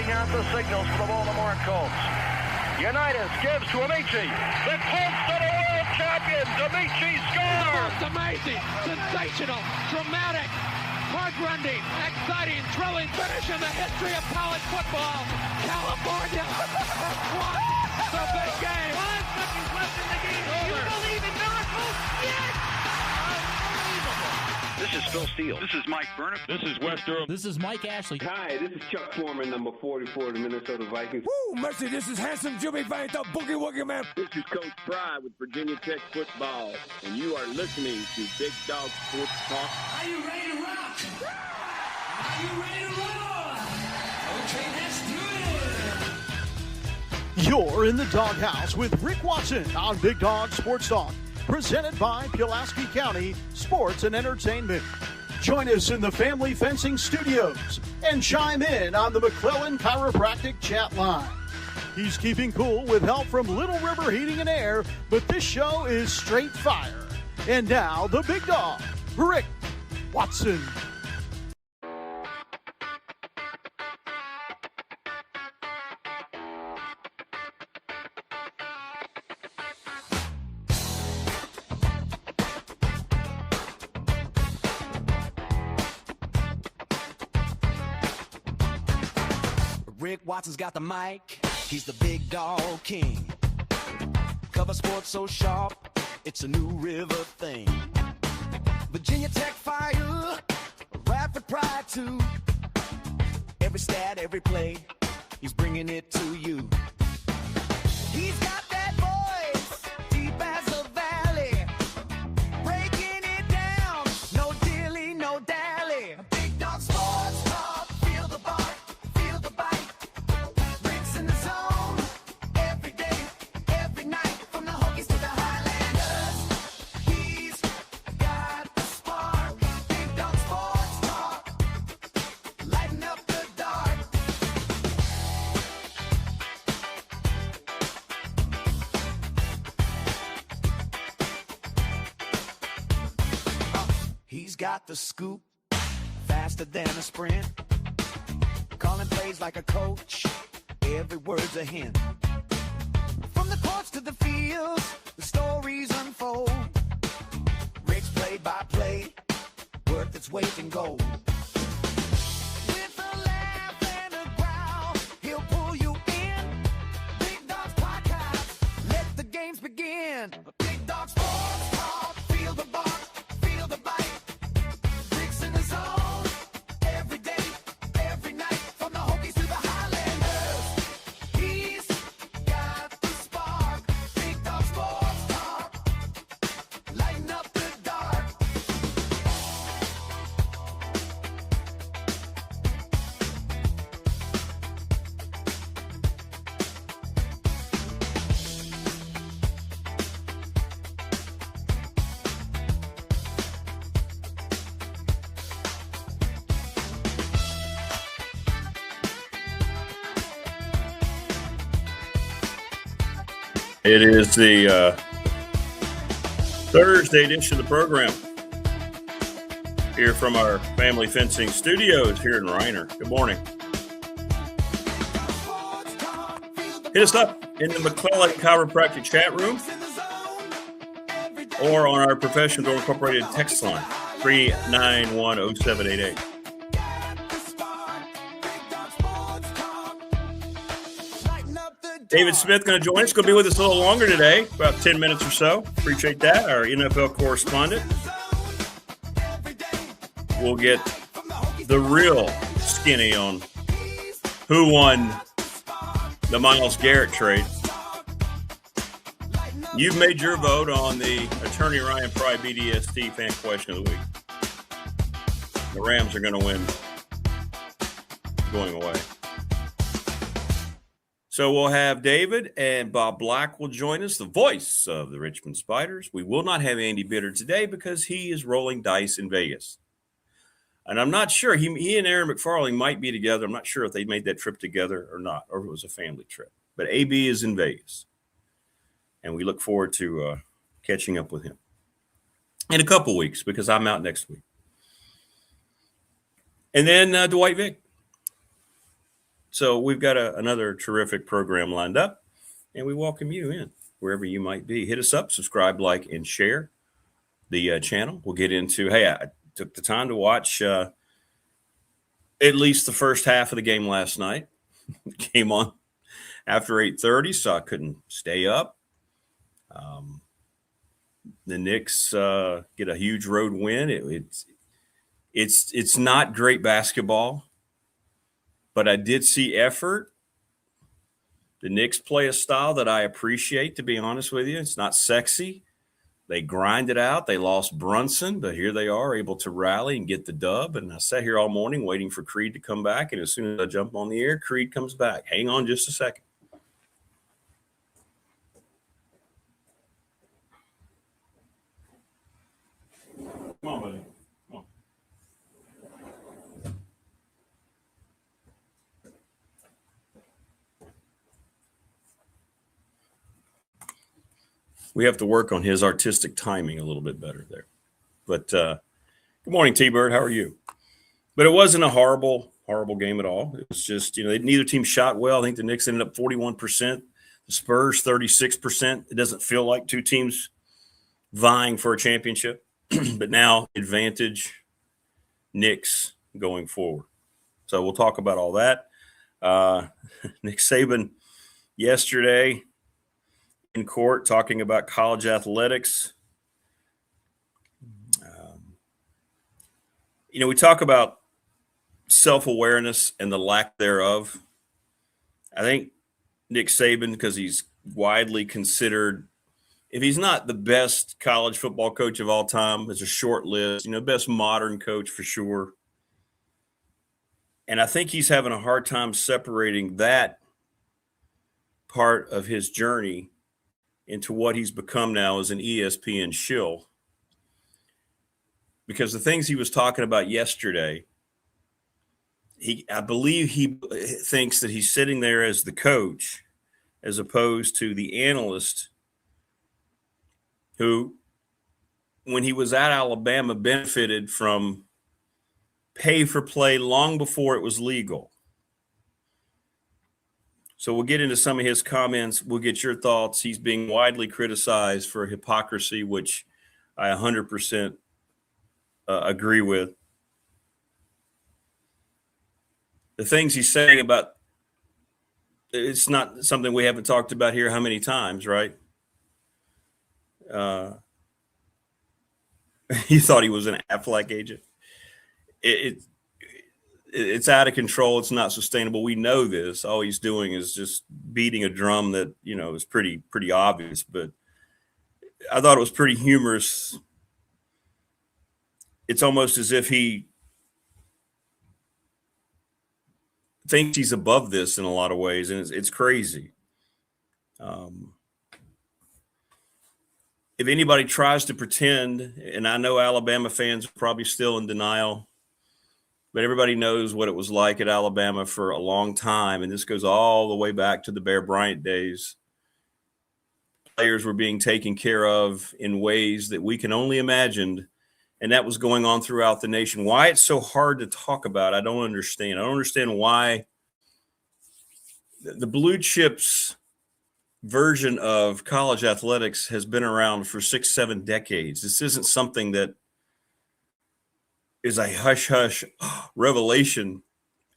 reading out the signals for the Baltimore Colts. Unitas gives to Amici. The Colts are the world champions. Amici scores. It's amazing, sensational, dramatic, heart-rending, exciting, thrilling finish in the history of college football. California has won the big game. 5 seconds left in the game. Do you believe in miracles? Yes! This is Phil Steele. This is Mike Burnham. This is Wes Durham. This is Mike Ashley. Hi, this is Chuck Foreman, number 44 of the Minnesota Vikings. Woo, mercy, this is handsome Jimmy Vane, the Boogie Woogie Man. This is Coach Fry with Virginia Tech football, and you are listening to Big Dog Sports Talk. Are you ready to rock? Are you ready to roll? Okay, let's do it. You're in the doghouse with Rick Watson on Big Dog Sports Talk, presented by Pulaski County Sports and Entertainment. Join us in the Family Fencing Studios and chime in on the McClellan Chiropractic chat line. He's keeping cool with help from Little River Heating and Air, but this show is straight fire. And now, the big dog, Rick Watson. Rick Watson's got the mic, he's the big dog king. Cover sports so sharp, it's a new river thing. Virginia Tech fire, rapid pride too. Every stat, every play, he's bringing it to you. He's got that voice, deep as a valley, breaking it down, no dilly, no dally. Big dog sports talk, feel the bark. He's got the scoop, faster than a sprint. Calling plays like a coach, every word's a hint. From the courts to the fields, the stories unfold. Rick's play-by-play, worth its weight in gold. With a laugh and a growl, he'll pull you in. Big Dog's podcast, let the games begin. Big Dog Sports Talk, feel the bark, feel the bite. It is the Thursday edition of the program here from our Family Fencing Studios here in Reiner. Good morning. Hit us up in the McClellan Chiropractic chat room or on our Professional Door Incorporated text line, 3910788. David Smith going to join us. Going to be with us a little longer today, about 10 minutes or so. Appreciate that. Our NFL correspondent. We'll get the real skinny on who won the Myles Garrett trade. You've made your vote on the Attorney Ryan Pry BDST fan question of the week. The Rams are going to win going away. So we'll have David and Bob Black will join us, the voice of the Richmond Spiders. We will not have Andy Bitter today because he is rolling dice in Vegas. And I'm not sure. He and Aaron McFarling might be together. I'm not sure if they made that trip together or not, or if it was a family trip. But AB is in Vegas. And we look forward to catching up with him in a couple weeks because I'm out next week. And then Dwight Vick. So we've got another terrific program lined up, and we welcome you in wherever you might be. Hit us up, subscribe, like, and share the channel. We'll get into, hey, I took the time to watch at least the first half of the game last night. Came on after 8:30, so I couldn't stay up. The Knicks get a huge road win. It's not great basketball, but I did see effort. The Knicks play a style that I appreciate, to be honest with you. It's not sexy. They grind it out. They lost Brunson, but here they are able to rally and get the dub. And I sat here all morning waiting for Creed to come back. And as soon as I jump on the air, Creed comes back. Hang on just a second. Come on, buddy. Come on. We have to work on his artistic timing a little bit better there. But good morning, T-Bird. How are you? But it wasn't a horrible game at all. It was just, neither team shot well. I think the Knicks ended up 41%. The Spurs, 36%. It doesn't feel like two teams vying for a championship. But now advantage Knicks going forward. So we'll talk about all that. Nick Saban yesterday in court talking about college athletics. We talk about self-awareness and the lack thereof. I think Nick Saban, because he's widely considered, if he's not the best college football coach of all time, it's a short list, best modern coach for sure. And I think he's having a hard time separating that part of his journey into what he's become now as an ESPN shill. Because the things he was talking about yesterday, I believe he thinks that he's sitting there as the coach as opposed to the analyst who, when he was at Alabama, benefited from pay for play long before it was legal. So we'll get into some of his comments. We'll get your thoughts. He's being widely criticized for hypocrisy, which I 100% agree with. The things he's saying about, it's not something we haven't talked about here how many times, right? He thought he was an Affleck agent. It's out of control. It's not sustainable. We know this. All he's doing is just beating a drum that, is pretty obvious. But I thought it was pretty humorous. It's almost as if he thinks he's above this in a lot of ways, and it's crazy. If anybody tries to pretend, and I know Alabama fans are probably still in denial, but everybody knows what it was like at Alabama for a long time, and this goes all the way back to the Bear Bryant days. Players were being taken care of in ways that we can only imagine, and that was going on throughout the nation. Why it's so hard to talk about, I don't understand. I don't understand why the Blue Chips version of college athletics has been around for 6-7 decades. This isn't something that is a hush-hush revelation,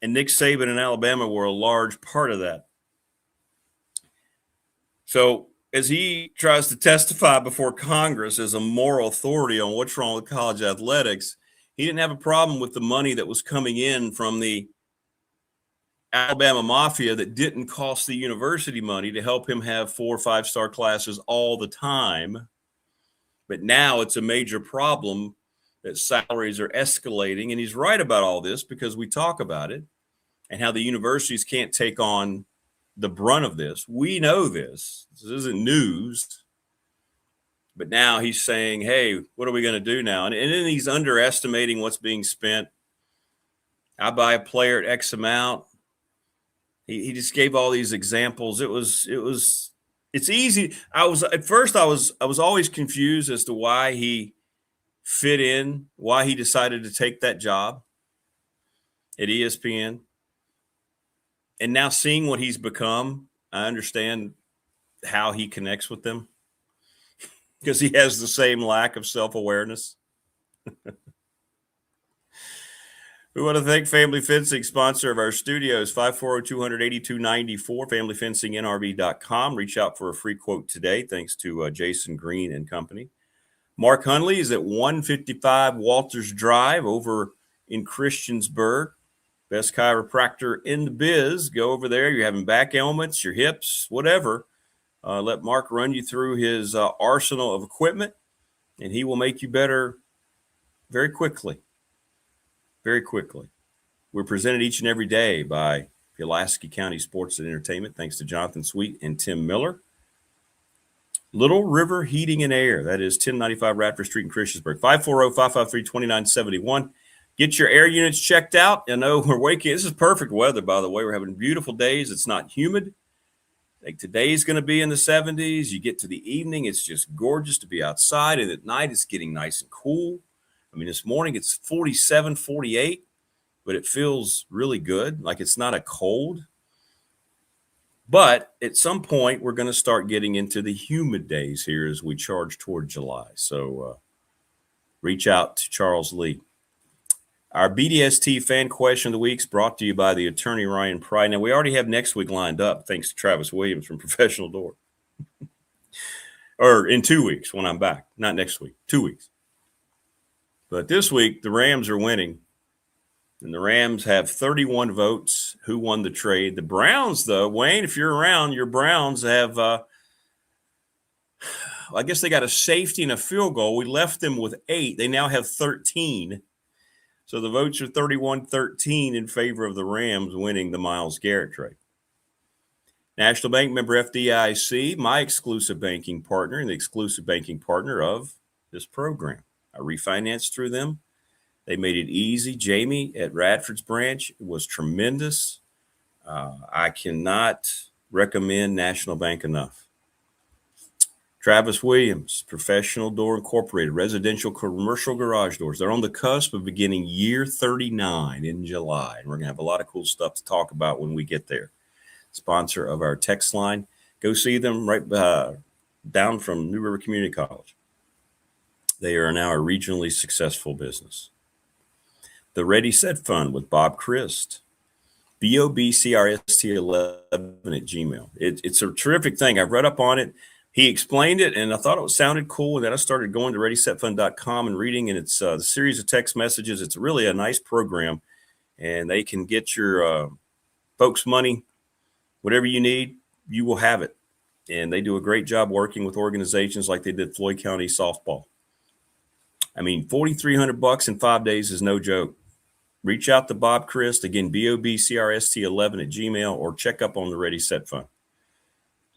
and Nick Saban and Alabama were a large part of that. So as he tries to testify before Congress as a moral authority on what's wrong with college athletics, he didn't have a problem with the money that was coming in from the Alabama mafia that didn't cost the university money to help him have 4 or 5-star classes all the time. But now it's a major problem that salaries are escalating. And he's right about all this because we talk about it and how the universities can't take on the brunt of this. We know this. This isn't news. But now he's saying, hey, what are we going to do now? And then he's underestimating what's being spent. I buy a player at X amount. He just gave all these examples. It's easy. I was always confused as to why he fit in, why he decided to take that job at ESPN. And now seeing what he's become, I understand how he connects with them because he has the same lack of self-awareness. We want to thank Family Fencing, sponsor of our studios, 540-200-8294, familyfencingnrv.com. Reach out for a free quote today, thanks to Jason Green and company. Mark Hundley is at 155 Walters Drive over in Christiansburg. Best chiropractor in the biz. Go over there. You're having back ailments, your hips, whatever. Let Mark run you through his arsenal of equipment, and he will make you better very quickly. Very quickly. We're presented each and every day by Pulaski County Sports and Entertainment, thanks to Jonathan Sweet and Tim Miller. Little River Heating and Air, that is 1095 Radford Street in Christiansburg, 540-553-2971. Get your air units checked out. I know we're waking. This is perfect weather, by the way. We're having beautiful days. It's not humid. Like today's going to be in the 70s. You get to the evening, it's just gorgeous to be outside. And at night, it's getting nice and cool. I mean, this morning it's 47, 48, but it feels really good. Like it's not a cold. But at some point, we're going to start getting into the humid days here as we charge toward July. So reach out to Charles Lee. Our BDST fan question of the week is brought to you by the attorney Ryan Pry. Now, we already have next week lined up, thanks to Travis Williams from Professional Door. Or in 2 weeks when I'm back. Not next week, 2 weeks. But this week, the Rams are winning. And the Rams have 31 votes. Who won the trade? The Browns, though, Wayne, if you're around, your Browns have, I guess they got a safety and a field goal. We left them with 8. They now have 13. So the votes are 31-13 in favor of the Rams winning the Myles Garrett trade. National Bank member FDIC, my exclusive banking partner and the exclusive banking partner of this program. I refinanced through them. They made it easy. Jamie at Radford's branch was tremendous. I cannot recommend National Bank enough. Travis Williams, Professional Door Incorporated, residential commercial garage doors. They're on the cusp of beginning year 39 in July. And we're going to have a lot of cool stuff to talk about when we get there. Sponsor of our text line. Go see them right down from New River Community College. They are now a regionally successful business. The Ready Set Fund with Bob Christ. BOBCRST11@gmail. It's a terrific thing. I've read up on it. He explained it, and I thought it sounded cool. And then I started going to ReadySetFund.com and reading, and it's a series of text messages. It's really a nice program, and they can get your folks money, whatever you need, you will have it. And they do a great job working with organizations like they did Floyd County Softball. I mean, $4,300 in 5 days is no joke. Reach out to Bob Christ, again, BOBCRST11@gmail, or check up on the Ready Set Fund.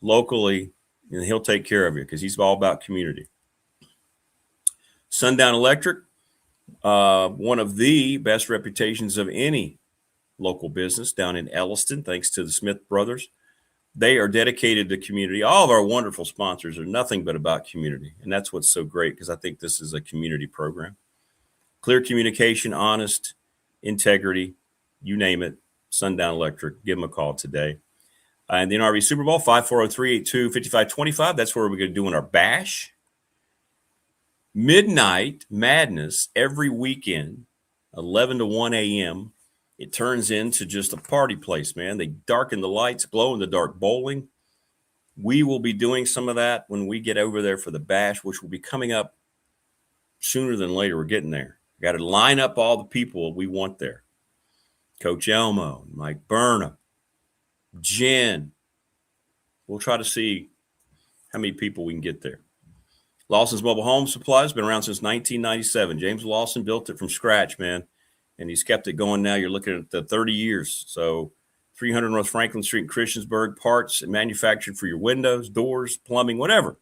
Locally, and he'll take care of you because he's all about community. Sundown Electric, one of the best reputations of any local business down in Elliston, thanks to the Smith brothers. They are dedicated to community. All of our wonderful sponsors are nothing but about community. And that's what's so great, because I think this is a community program. Clear communication, honest, integrity, you name it. Sundown Electric, give them a call today. And the NRV Super Bowl, 540-382-5525. That's where we're going to do our bash. Midnight Madness every weekend, 11 to 1 a.m. It turns into just a party place, man. They darken the lights, glow in the dark bowling. We will be doing some of that when we get over there for the bash, which will be coming up sooner than later. We're getting there. Got to line up all the people we want there. Coach Elmo, Mike Burnham, Jen. We'll try to see how many people we can get there. Lawson's Mobile Home Supply has been around since 1997. James Lawson built it from scratch, man. And he's kept it going now. You're looking at the 30 years. So 300 North Franklin Street in Christiansburg, parts and manufactured for your windows, doors, plumbing, whatever.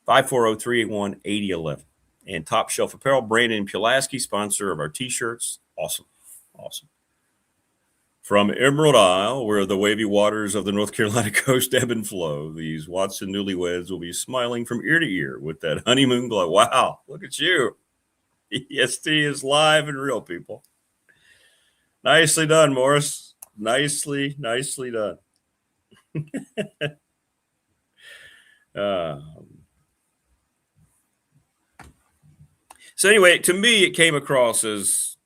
540-381-8011. And Top Shelf Apparel, Brandon Pulaski, sponsor of our T-shirts. Awesome. Awesome. From Emerald Isle, where the wavy waters of the North Carolina coast ebb and flow, these Watson newlyweds will be smiling from ear to ear with that honeymoon glow. Wow, look at you. EST is live and real, people. Nicely done, Morris. Nicely done. So anyway, to me, it came across as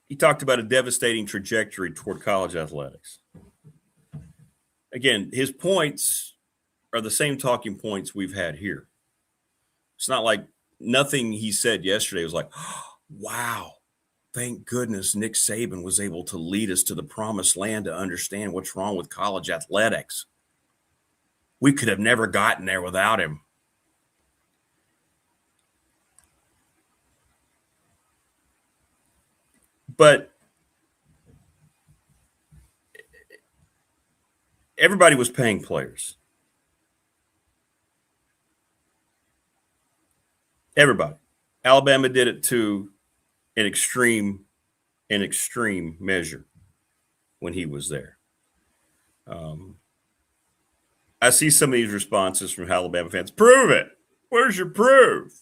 he talked about a devastating trajectory toward college athletics. Again, his points are the same talking points we've had here. It's not like nothing he said yesterday was like, oh, wow, thank goodness Nick Saban was able to lead us to the promised land to understand what's wrong with college athletics. We could have never gotten there without him. But everybody was paying players. Everybody. Alabama did it to an extreme measure when he was there. I see some of these responses from Alabama fans. Prove it. Where's your proof?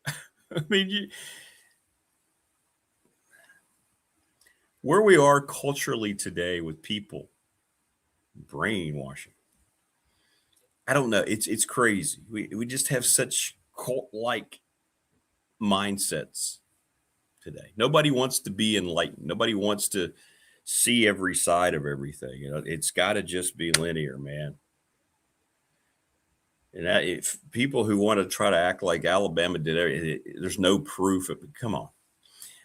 I mean, where we are culturally today with people brainwashing. I don't know. It's crazy. We just have such cult-like mindsets today. Nobody wants to be enlightened. Nobody wants to see every side of everything. You know, it's got to just be linear, man. And if people who want to try to act like Alabama did everything, there's no proof of it. Come on.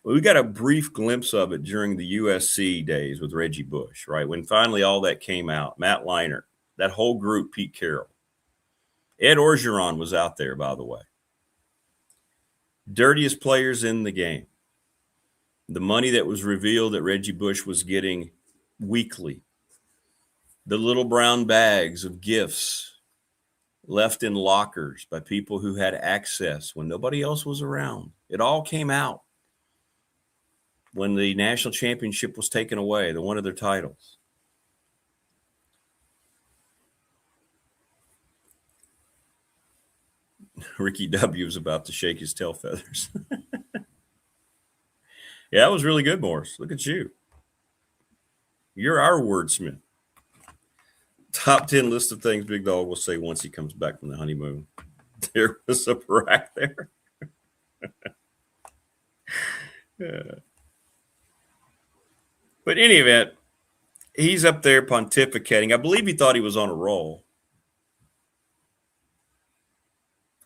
We got a brief glimpse of it during the USC days with Reggie Bush, right? When finally all that came out, Matt Leinart, that whole group, Pete Carroll. Ed Orgeron was out there, by the way. Dirtiest players in the game. The money that was revealed that Reggie Bush was getting weekly. The little brown bags of gifts left in lockers by people who had access when nobody else was around. It all came out when the national championship was taken away, one of their titles. Ricky W. was about to shake his tail feathers. Yeah, that was really good, Morris. Look at you. You're our wordsmith. Top 10 list of things Big Dog will say once he comes back from the honeymoon. There was a brack there. Yeah. But in any event, he's up there pontificating. I believe he thought he was on a roll.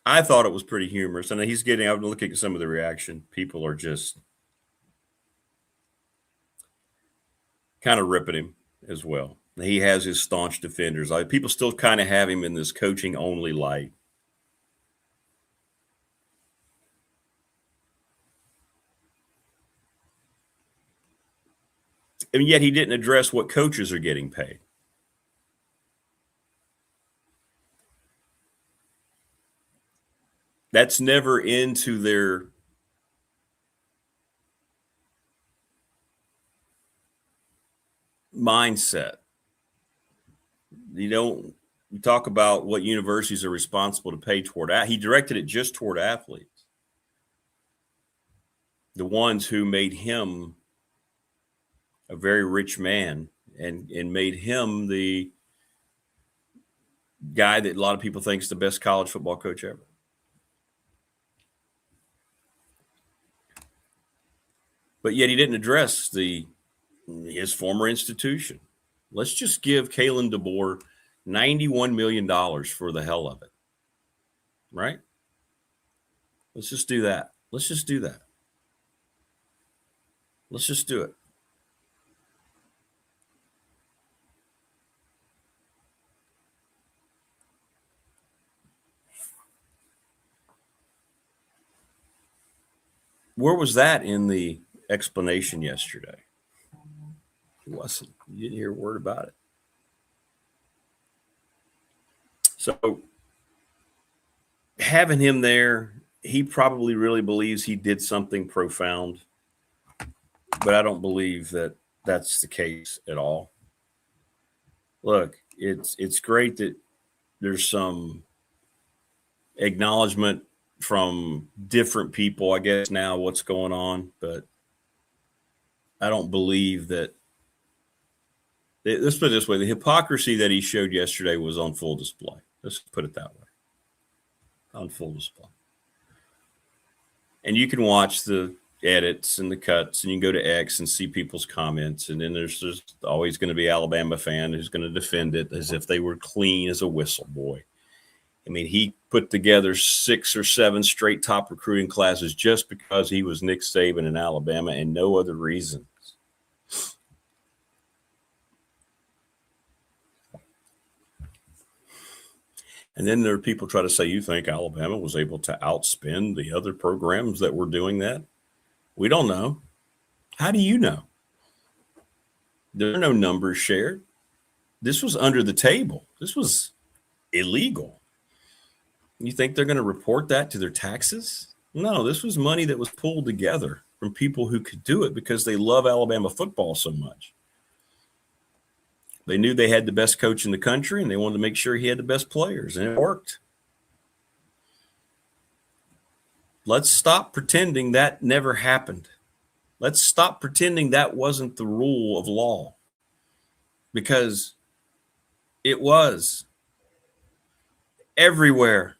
I thought it was pretty humorous. And he's getting, I'm looking at some of the reaction. People are just kind of ripping him as well. He has his staunch defenders. People still kind of have him in this coaching only light. And yet he didn't address what coaches are getting paid. That's never into their mindset. You talk about what universities are responsible to pay toward. He directed it just toward athletes. The ones who made him a very rich man and made him the guy that a lot of people think is the best college football coach ever. But yet he didn't address his former institution. Let's just give Kalen DeBoer $91 million for the hell of it. Right? Let's just do that. Let's just do that. Let's just do it. Where was that in the explanation yesterday? It wasn't. You didn't hear a word about it. So having him there, he probably really believes he did something profound, but I don't believe that that's the case at all. Look, it's great that there's some acknowledgement from different people, I guess, now what's going on, but I don't believe that. Let's put it this way. The hypocrisy that he showed yesterday was on full display. Let's put it that way. On full display. And you can watch the edits and the cuts, and you can go to X and see people's comments. And then there's always going to be an Alabama fan who's going to defend it as if they were clean as a whistle, boy. I mean, he put together 6 or 7 straight top recruiting classes just because he was Nick Saban in Alabama and no other reason. And then there are people try to say, you think Alabama was able to outspend the other programs that were doing that? We don't know. How do you know? There are no numbers shared. This was under the table. This was illegal. You think they're going to report that to their taxes? No, this was money that was pulled together from people who could do it because they love Alabama football so much. They knew they had the best coach in the country, and they wanted to make sure he had the best players, and it worked. Let's stop pretending that never happened. Let's stop pretending that wasn't the rule of law, because it was everywhere.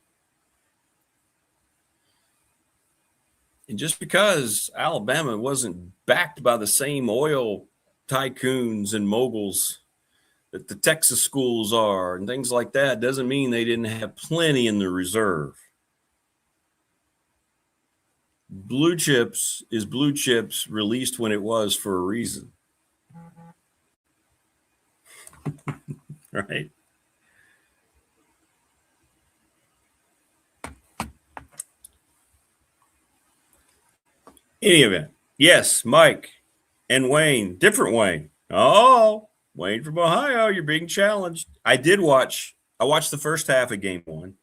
And just because Alabama wasn't backed by the same oil tycoons and moguls that the Texas schools are and things like that doesn't mean they didn't have plenty in the reserve. Blue chips is blue chips released when it was for a reason. Right? Any event. Yes, Mike and Wayne, different Wayne. Oh, Wayne from Ohio, you're being challenged. I watched the first half of game 1.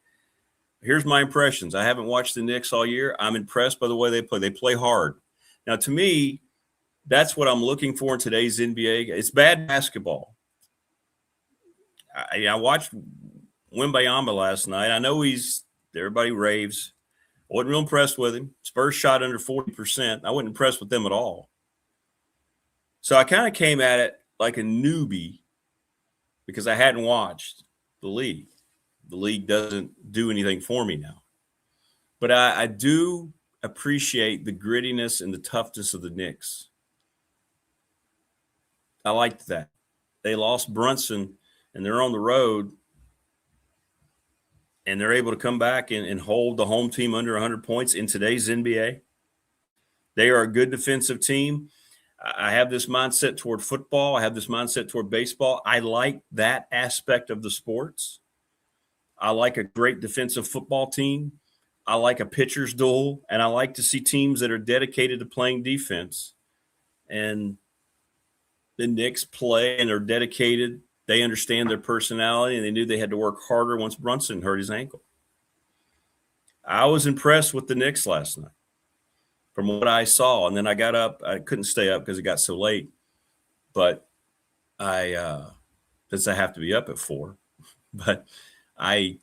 Here's my impressions. I haven't watched the Knicks all year. I'm impressed by the way they play. They play hard. Now, to me, that's what I'm looking for in today's NBA. It's bad basketball. I watched Wembanyama last night. I know everybody raves. I wasn't real impressed with him. Spurs shot under 40%. I wasn't impressed with them at all. So I kind of came at it like a newbie because I hadn't watched the league. The league doesn't do anything for me now. But I do appreciate the grittiness and the toughness of the Knicks. I liked that. They lost Brunson, and they're on the road, and they're able to come back and hold the home team under 100 points in today's NBA. They are a good defensive team. I have this mindset toward football. I have this mindset toward baseball. I like that aspect of the sports. I like a great defensive football team. I like a pitcher's duel, and I like to see teams that are dedicated to playing defense. And the Knicks play and are dedicated. They understand their personality, and they knew they had to work harder once Brunson hurt his ankle. I was impressed with the Knicks last night from what I saw. And then I got up. I couldn't stay up because it got so late. But since I have to be up at 4. But I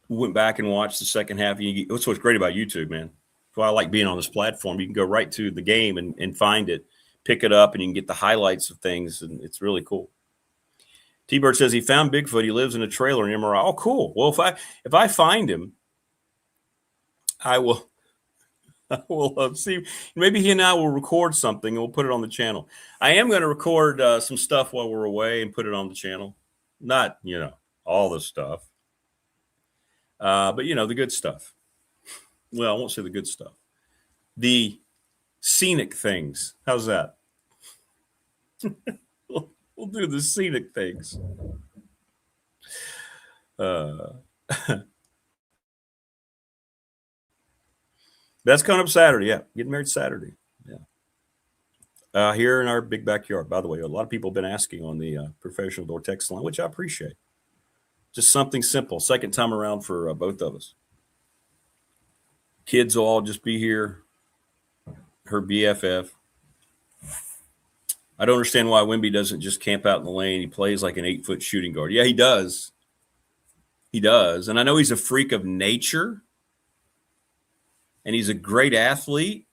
went back and watched the second half. That's what's great about YouTube, man. That's why I like being on this platform. You can go right to the game and find it, pick it up, and you can get the highlights of things, and it's really cool. T-Bird says he found Bigfoot. He lives in a trailer in MRI. Oh, cool. Well, if I find him, I will see. Maybe he and I will record something, and we'll put it on the channel. I am going to record some stuff while we're away and put it on the channel. Not, all the stuff. But, the good stuff. Well, I won't say the good stuff. The scenic things. How's that? We'll do the scenic things. That's coming up Saturday. Yeah, getting married Saturday. Yeah. Here in our big backyard. By the way, a lot of people have been asking on the professional door text line, which I appreciate. Just something simple. Second time around for both of us. Kids will all just be here. Her BFF. I don't understand why Wemby doesn't just camp out in the lane. He plays like an 8-foot shooting guard. Yeah, he does. He does. And I know he's a freak of nature. And he's a great athlete.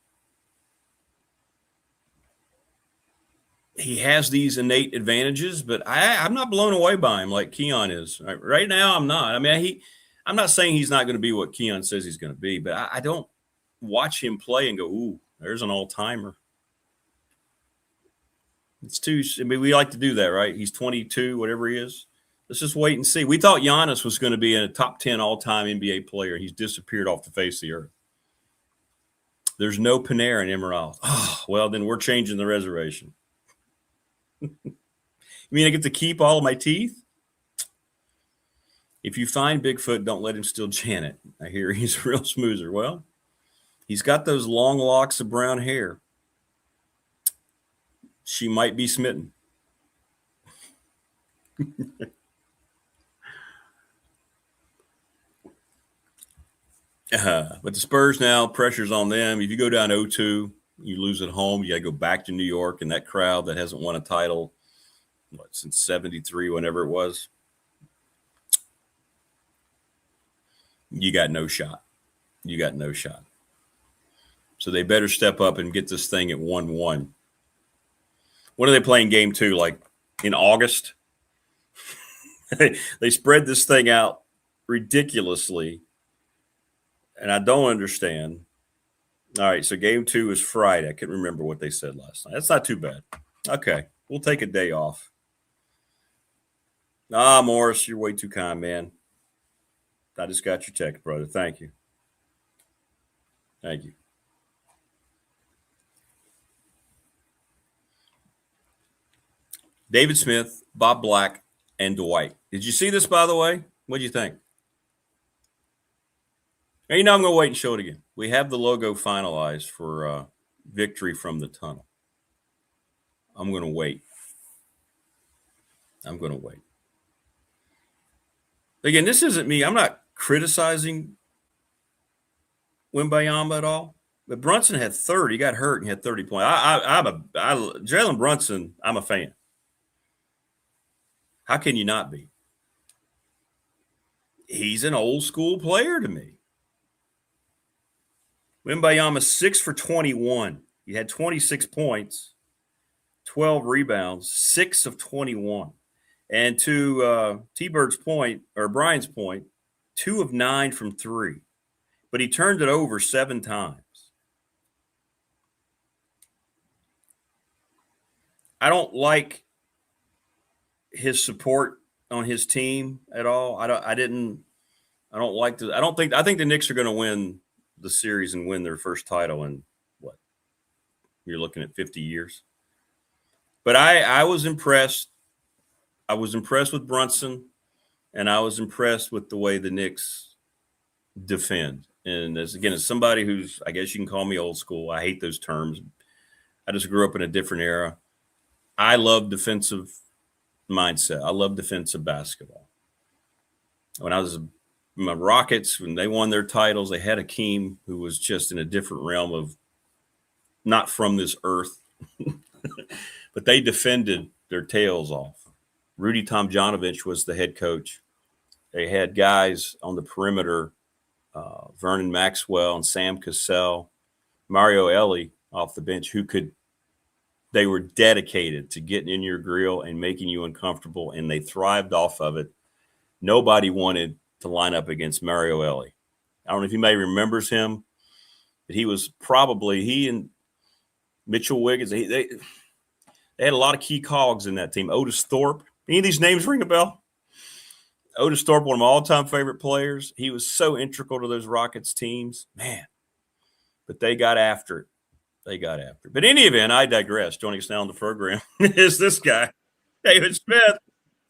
he has these innate advantages, but I'm not blown away by him like Keon is. Right now, I'm not. I mean, I'm not saying he's not going to be what Keon says he's going to be, but I don't watch him play and go, ooh, there's an all-timer. We like to do that, right? He's 22, whatever he is. Let's just wait and see. We thought Giannis was going to be a top 10 all-time NBA player. He's disappeared off the face of the earth. There's no Panarin in Emerald. Oh, well, then we're changing the reservation. You mean I get to keep all of my teeth? If you find Bigfoot, don't let him steal Janet. I hear he's a real smoozer. Well, he's got those long locks of brown hair. She might be smitten. But the Spurs now, pressure's on them. If you go down 0-2, you lose at home. You got to go back to New York, and that crowd that hasn't won a title since 73, whenever it was, you got no shot. You got no shot. So they better step up and get this thing at 1-1. When are they playing game 2? Like in August? They spread this thing out ridiculously, and I don't understand. All right, so game 2 is Friday. I can't remember what they said last night. That's not too bad. Okay, we'll take a day off. Morris, you're way too kind, man. I just got your text, brother. Thank you. Thank you. David Smith, Bob Black, and Dwight. Did you see this, by the way? What do you think? And I'm going to wait and show it again. We have the logo finalized for Victory from the Tunnel. I'm going to wait. Again, this isn't me. I'm not criticizing Wembanyama at all. But Brunson had 30. He got hurt and had 30 points. Jalen Brunson, I'm a fan. How can you not be? He's an old school player to me. Wembanyama 6 for 21. He had 26 points, 12 rebounds, 6 of 21. And to T-Bird's point, or Brian's point, 2 of 9 from 3. But he turned it over 7 times. I don't like his support on his team at all. I think the Knicks are going to win the series and win their first title in what? You're looking at 50 years. But I was impressed. I was impressed with Brunson, and I was impressed with the way the Knicks defend. And as somebody who's, I guess you can call me old school. I hate those terms. I just grew up in a different era. I love defensive mindset. I love defensive basketball. When I was my Rockets, when they won their titles, they had Hakeem, who was just in a different realm of not from this earth, but they defended their tails off. Rudy Tomjanovich was the head coach. They had guys on the perimeter, Vernon Maxwell and Sam Cassell, Mario Elie off the bench, they were dedicated to getting in your grill and making you uncomfortable, and they thrived off of it. Nobody wanted to line up against Mario Elie. I don't know if anybody remembers him, but he and Mitchell Wiggins, they had a lot of key cogs in that team. Otis Thorpe. Any of these names ring a bell? Otis Thorpe, one of my all-time favorite players. He was so integral to those Rockets teams. Man. But they got after it. But in any event, I digress. Joining us now on the program is this guy, David Smith.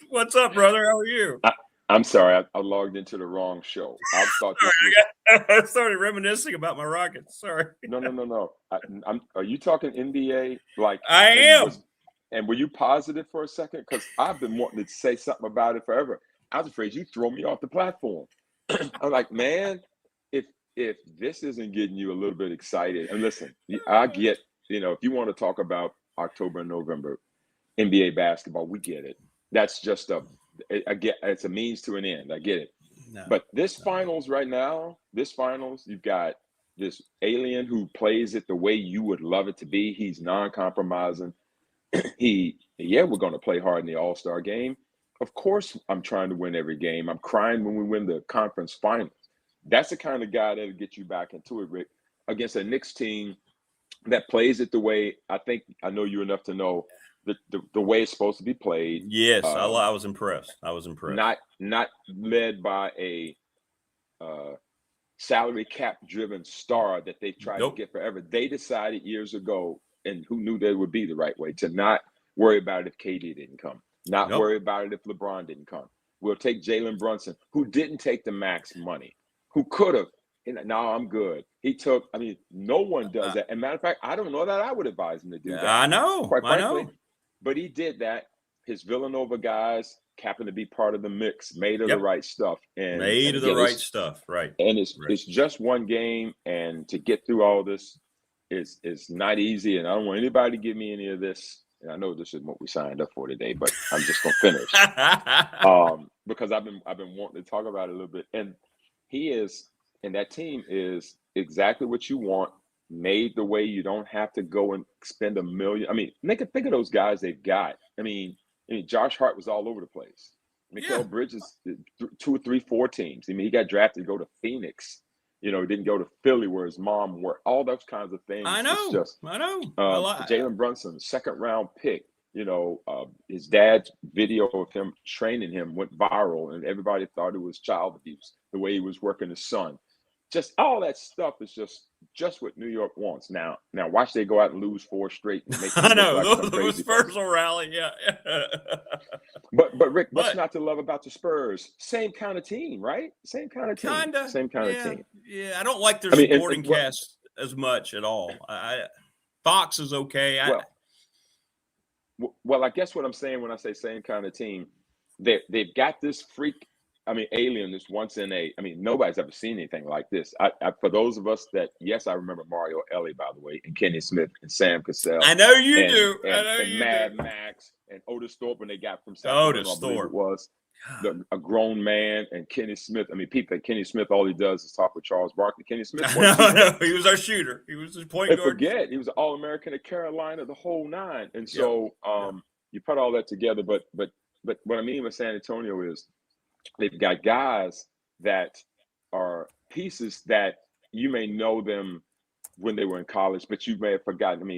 What's up, brother? How are you? I'm sorry. I logged into the wrong show. I thought I started reminiscing about my Rockets. Sorry. No. Are you talking NBA? Like I am. And were you positive for a second? Because I've been wanting to say something about it forever. I was afraid you'd throw me off the platform. I'm like, man, if this isn't getting you a little bit excited, and listen, I get, if you want to talk about October and November NBA basketball, we get it. That's just it's a means to an end. I get it. But finals right now, you've got this alien who plays it the way you would love it to be. He's non-compromising. we're going to play hard in the All-Star game. Of course, I'm trying to win every game. I'm crying when we win the conference finals. That's the kind of guy that'll get you back into it, Rick, against a Knicks team that plays it the way I know you enough to know the way it's supposed to be played. Yes, I was impressed. Not led by a salary cap driven star that they tried to get forever. They decided years ago, and who knew that would be the right way, to not worry about it if KD didn't come, not worry about it if LeBron didn't come. We'll take Jalen Brunson, who didn't take the max money, who could have. No, I'm good. He took. I mean, no one does that. And matter of fact, I don't know that I would advise him to do that. I know, quite frankly. But he did that. His Villanova guys happened to be part of the mix, made of the right stuff. And right. And it's just one game, and to get through all this is not easy. And I don't want anybody to give me any of this. And I know this isn't what we signed up for today, but I'm just gonna finish because I've been wanting to talk about it a little bit. And he is, and that team is exactly what you want. Made the way you don't have to go and spend $1 million. I mean, think of those guys they've got. I mean, Josh Hart was all over the place. Mikal Bridges, 2 or 3, 4 teams. I mean, he got drafted to go to Phoenix. He didn't go to Philly where his mom worked. All those kinds of things. I know. Jalen Brunson, 2nd round pick. His dad's video of him training him went viral, and everybody thought it was child abuse, the way he was working his son. Just all that stuff is just what New York wants. Now watch they go out and lose 4 straight. And make I know the Spurs will rally, yeah. But Rick, what's not to love about the Spurs? Same kind of team, right? Same kind of team. Same kind of team. Yeah, I don't like their supporting cast as much at all. Fox is okay. Well, I guess what I'm saying when I say same kind of team, they've got this freak. Alien is once in a. Nobody's ever seen anything like this. For those of us that, yes, I remember Mario Elie, by the way, and Kenny Smith and Sam Cassell. I know you do. And Mad Max and Otis Thorpe, when they got from Otis Thorpe was a grown man, and Kenny Smith. People, Kenny Smith, all he does is talk with Charles Barkley. Kenny Smith. No, he was our shooter. He was the point guard. Forget, he was an All-American at Carolina, the whole 9. And so you put all that together. But what I mean with San Antonio is, they've got guys that are pieces that you may know them when they were in college, but you may have forgotten.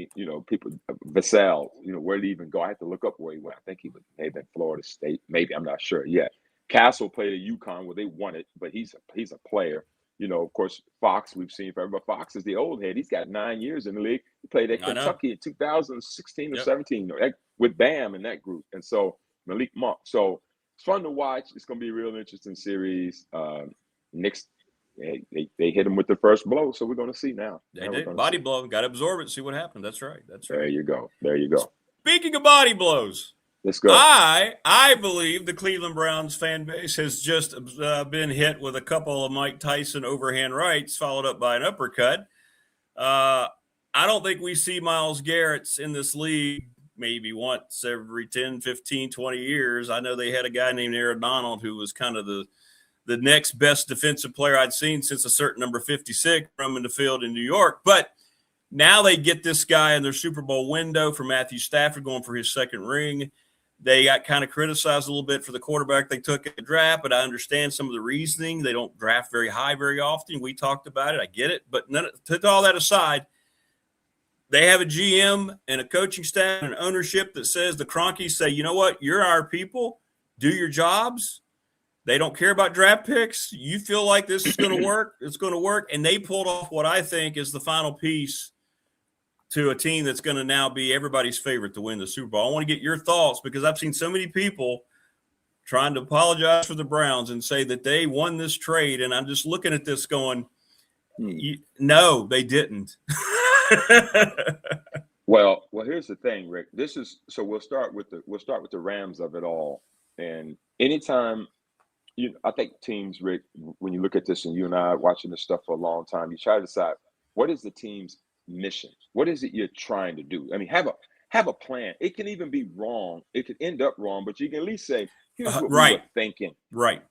People, Vassell, where did he even go? I had to look up where he went. I think he may have been Florida State. Maybe, I'm not sure yet. Castle played at UConn where they won it, but he's a player. Of course, Fox, we've seen forever. Fox is the old head. He's got 9 years in the league. He played at Kentucky in 2016 or 17 with Bam in that group. And so Malik Monk. So it's fun to watch. It's going to be a real interesting series. Knicks, they hit him with the first blow, so we're going to see now. They did. Body blow. Got to absorb it, see what happened. That's right. There you go. Speaking of body blows, let's go. I believe the Cleveland Browns fan base has just been hit with a couple of Mike Tyson overhand rights, followed up by an uppercut. I don't think we see Myles Garrett's in this league maybe once every 10, 15, 20 years. I know they had a guy named Aaron Donald who was kind of the next best defensive player I'd seen since a certain number 56 from in the field in New York. But now they get this guy in their Super Bowl window for Matthew Stafford going for his 2nd ring. They got kind of criticized a little bit for the quarterback they took at the draft, but I understand some of the reasoning. They don't draft very high very often. We talked about it. I get it. But to all that aside, they have a GM and a coaching staff and an ownership that says the Cronkies say, you know what, you're our people, do your jobs. They don't care about draft picks. You feel like this is going to work, it's going to work. And they pulled off what I think is the final piece to a team that's going to now be everybody's favorite to win the Super Bowl. I want to get your thoughts because I've seen so many people trying to apologize for the Browns and say that they won this trade. And I'm just looking at this going, no, they didn't. Well, here's the thing, Rick. We'll start with the Rams of it all. And anytime I think teams, Rick, when you look at this, and you and I are watching this stuff for a long time, you try to decide what is the team's mission? What is it you're trying to do? Have a plan. It can even be wrong. It could end up wrong, but you can at least say, here's what we were thinking. Right.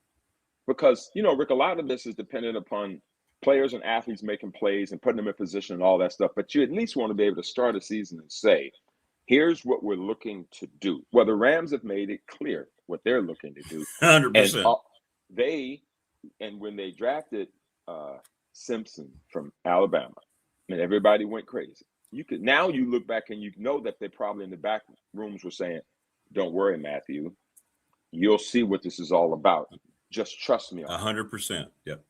Because, Rick, a lot of this is dependent upon players and athletes making plays and putting them in position and all that stuff. But you at least want to be able to start a season and say, here's what we're looking to do. Well, the Rams have made it clear what they're looking to do. 100%. And when they drafted Simpson from Alabama, and everybody went crazy. You look back and you know that they probably in the back rooms were saying, "Don't worry, Matthew. You'll see what this is all about. Just trust me." 100%. Yep.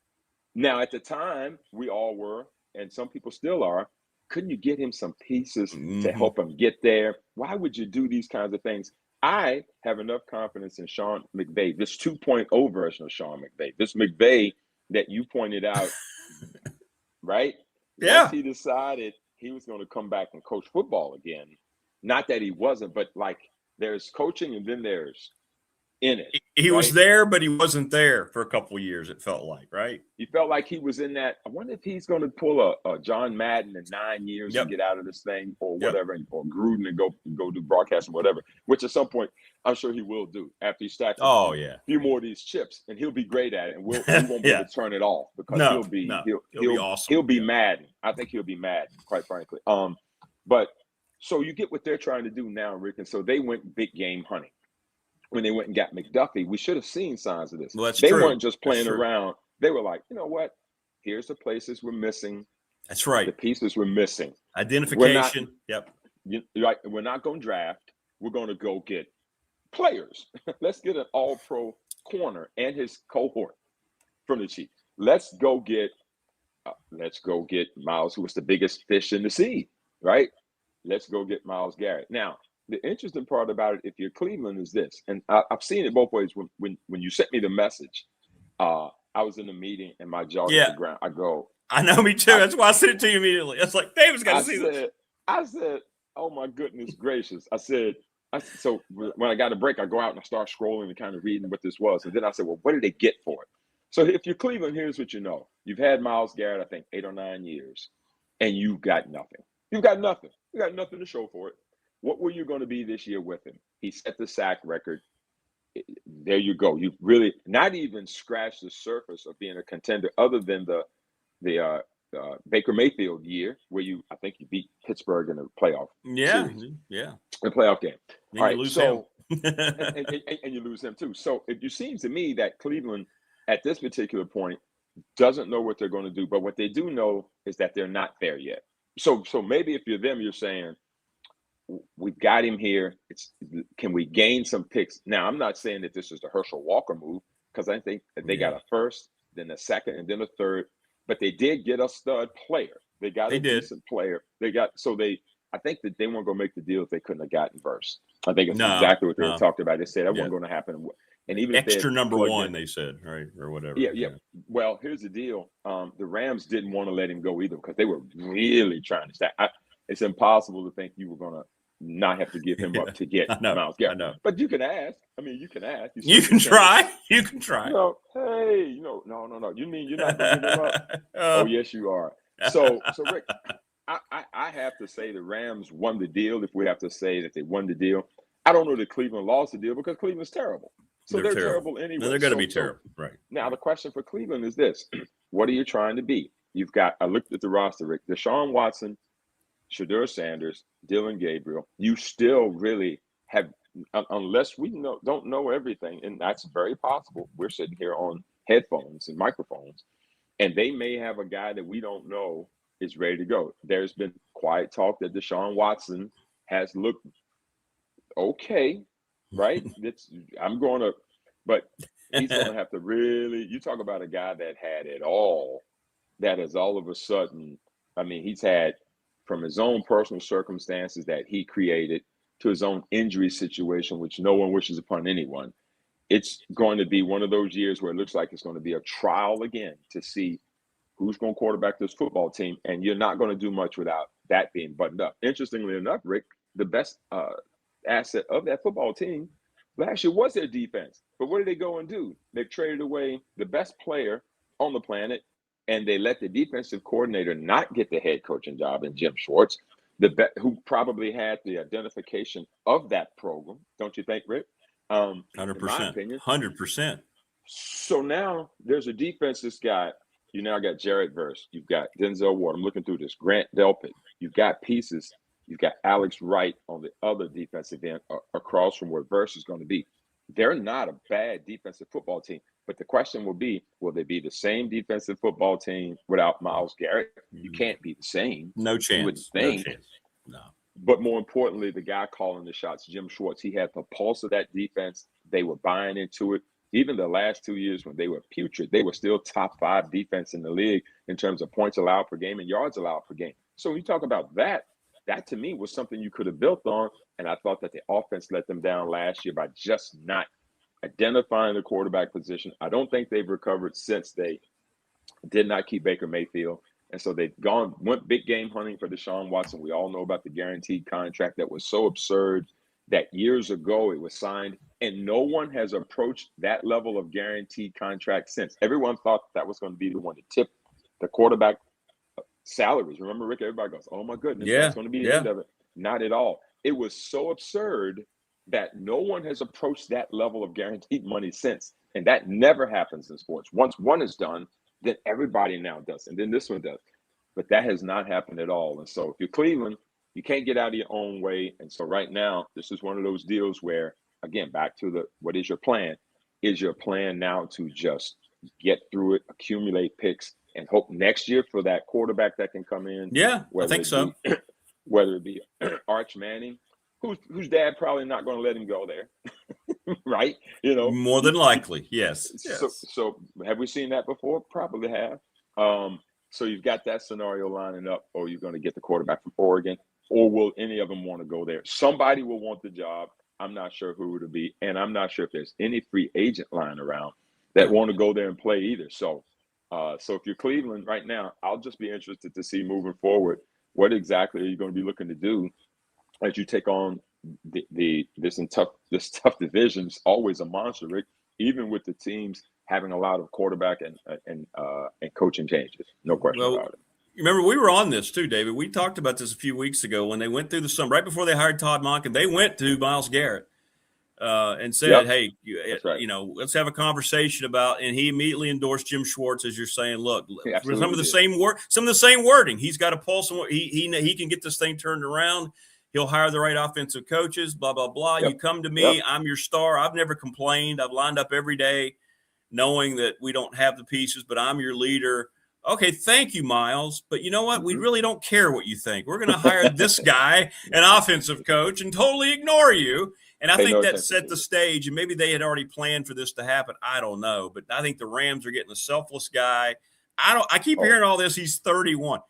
Now, at the time, we all were, and some people still are. Couldn't you get him some pieces to help him get there? Why would you do these kinds of things? I have enough confidence in Sean McVay, this 2.0 version of Sean McVay, this McVay that you pointed out, right? Yeah. Once he decided he was going to come back and coach football again, not that he wasn't, but like there's coaching and then there's in it. He was there, but he wasn't there for a couple of years, it felt like, right? He felt like he was in that. I wonder if he's going to pull a John Madden in 9 years and get out of this thing or whatever, or Gruden and go do broadcasting, whatever, which at some point I'm sure he will do after he stacks a few more of these chips, and he'll be great at it, and we won't be able to turn it off because he'll be awesome. He'll be Madden. I think he'll be Madden, quite frankly. But so you get what they're trying to do now, Rick, and so they went big game hunting. When they went and got McDuffie, we should have seen signs of this. Well, that's they true. weren't just playing around. They were like, you know what? Here's the places we're missing. That's right. The pieces we're missing. Identification. We're not going to draft. We're going to go get players. Let's get an all-pro corner and his cohort from the Chiefs. Let's go get Myles, who was the biggest fish in the sea, right? Let's go get Myles Garrett. Now, the interesting part about it, if you're Cleveland, is this, and I've seen it both ways. When you sent me the message, I was in a meeting and my jaw hit the ground. I go, I know, me too. That's why I sent it to you immediately. It's like, David's got to see this. I said, oh my goodness gracious. So when I got a break, I go out and I start scrolling and kind of reading what this was. And then I said, well, what did they get for it? So if you're Cleveland, here's what you know. You've had Myles Garrett, I think, 8 or 9 years, and you've got nothing. You've got nothing. You got nothing to show for it. What were you going to be this year with him? He set the sack record. There you go. You've really not even scratched the surface of being a contender, other than the Baker Mayfield year where I think you beat Pittsburgh in the playoff. The playoff game. Then all right, lose him. and you lose him too. So it seems to me that Cleveland, at this particular point, doesn't know what they're going to do. But what they do know is that they're not there yet. So maybe if you're them, you're saying, we've got him here. Can we gain some picks? Now, I'm not saying that this is the Herschel Walker move, because I think that they got a first, then a second, and then a third. But they did get a stud player. They got a decent player. I think that they weren't going to make the deal if they couldn't have gotten Verse. I think it's exactly what they talked about. They said that wasn't going to happen. And even extra number one, they said, right, or whatever. Yeah. Well, here's the deal. The Rams didn't want to let him go either, because they were really trying to stack. It's impossible to think you were going to not have to give him up to get Myles Garrett. I know. But you can ask. I mean, you can ask. You can try. You can try. No. You mean you're not going to give him up? Oh, yes, you are. So Rick, I have to say the Rams won the deal. If we have to say that they won the deal, I don't know that Cleveland lost the deal, because Cleveland's terrible. So they're terrible anyway. No, they're going to be terrible, right? Now the question for Cleveland is this: what are you trying to be? You've got. I looked at the roster, Rick. Deshaun Watson, Shedeur Sanders, Dylan Gabriel. You still really have, unless we don't know everything, and that's very possible. We're sitting here on headphones and microphones, and they may have a guy that we don't know is ready to go. There's been quiet talk that Deshaun Watson has looked okay, right? But he's going to have to really. You talk about a guy that had it all, that is all of a sudden. I mean, he's had, from his own personal circumstances that he created to his own injury situation, which no one wishes upon anyone. It's going to be one of those years where it looks like it's going to be a trial again to see who's going to quarterback this football team. And you're not going to do much without that being buttoned up. Interestingly enough, Rick, the best asset of that football team last year was their defense. But what did they go and do? They've traded away the best player on the planet, and they let the defensive coordinator not get the head coaching job in Jim Schwartz, who probably had the identification of that program. Don't you think, Rick? 100%. 100%. So now there's a defense that's got, you now got Jared Verse. You've got Denzel Ward. I'm looking through this. Grant Delpit. You've got pieces You've got Alex Wright on the other defensive end across from where Verse is going to be. They're not a bad defensive football team. But the question will be, will they be the same defensive football team without Myles Garrett? You can't be the same. No chance. You would think. No chance. No. But more importantly, the guy calling the shots, Jim Schwartz, he had the pulse of that defense. They were buying into it. Even the last 2 years when they were putrid, they were still top 5 defense in the league in terms of points allowed per game and yards allowed per game. So when you talk about that to me was something you could have built on. And I thought that the offense let them down last year by just not identifying the quarterback position. I don't think they've recovered since they did not keep Baker Mayfield. And so they've went big game hunting for Deshaun Watson. We all know about the guaranteed contract that was so absurd that years ago it was signed, and no one has approached that level of guaranteed contract since. Everyone thought that was going to be the one to tip the quarterback salaries. Remember, Rick, everybody goes, oh my goodness, that's going to be the end of it. Not at all. It was so absurd that no one has approached that level of guaranteed money since. And that never happens in sports. Once one is done, then everybody now does. And then this one does. But that has not happened at all. And so if you're Cleveland, you can't get out of your own way. And so right now, this is one of those deals where, again, back to what is your plan? Is your plan now to just get through it, accumulate picks, and hope next year for that quarterback that can come in? Yeah, I think so. Whether it be Arch Manning, whose dad probably not going to let him go there, right? More than likely, yes. So have we seen that before? Probably have. So you've got that scenario lining up, or you're going to get the quarterback from Oregon, or will any of them want to go there? Somebody will want the job. I'm not sure who it'll be, and I'm not sure if there's any free agent lying around that want to go there and play either. So if you're Cleveland right now, I'll just be interested to see moving forward, what exactly are you going to be looking to do as you take on this tough division? Is always a monster, Rick, even with the teams having a lot of quarterback and coaching changes. No question about it. Remember, we were on this too, David. We talked about this a few weeks ago when they went through the summer, right before they hired Todd Monken. They went to Myles Garrett and said, "Hey, right. Let's have a conversation about." And he immediately endorsed Jim Schwartz, as you're saying. Look, some of the same wording. He's got a pulse on what he can get this thing turned around. He'll hire the right offensive coaches. Blah blah blah. Yep. You come to me. Yep. I'm your star. I've never complained. I've lined up every day, knowing that we don't have the pieces, but I'm your leader. Okay, thank you, Myles. But you know what? We really don't care what you think. We're going to hire this guy, an offensive coach, and totally ignore you. And I think that set the stage, and maybe they had already planned for this to happen. I don't know. But I think the Rams are getting a selfless guy. I keep hearing all this. He's 31.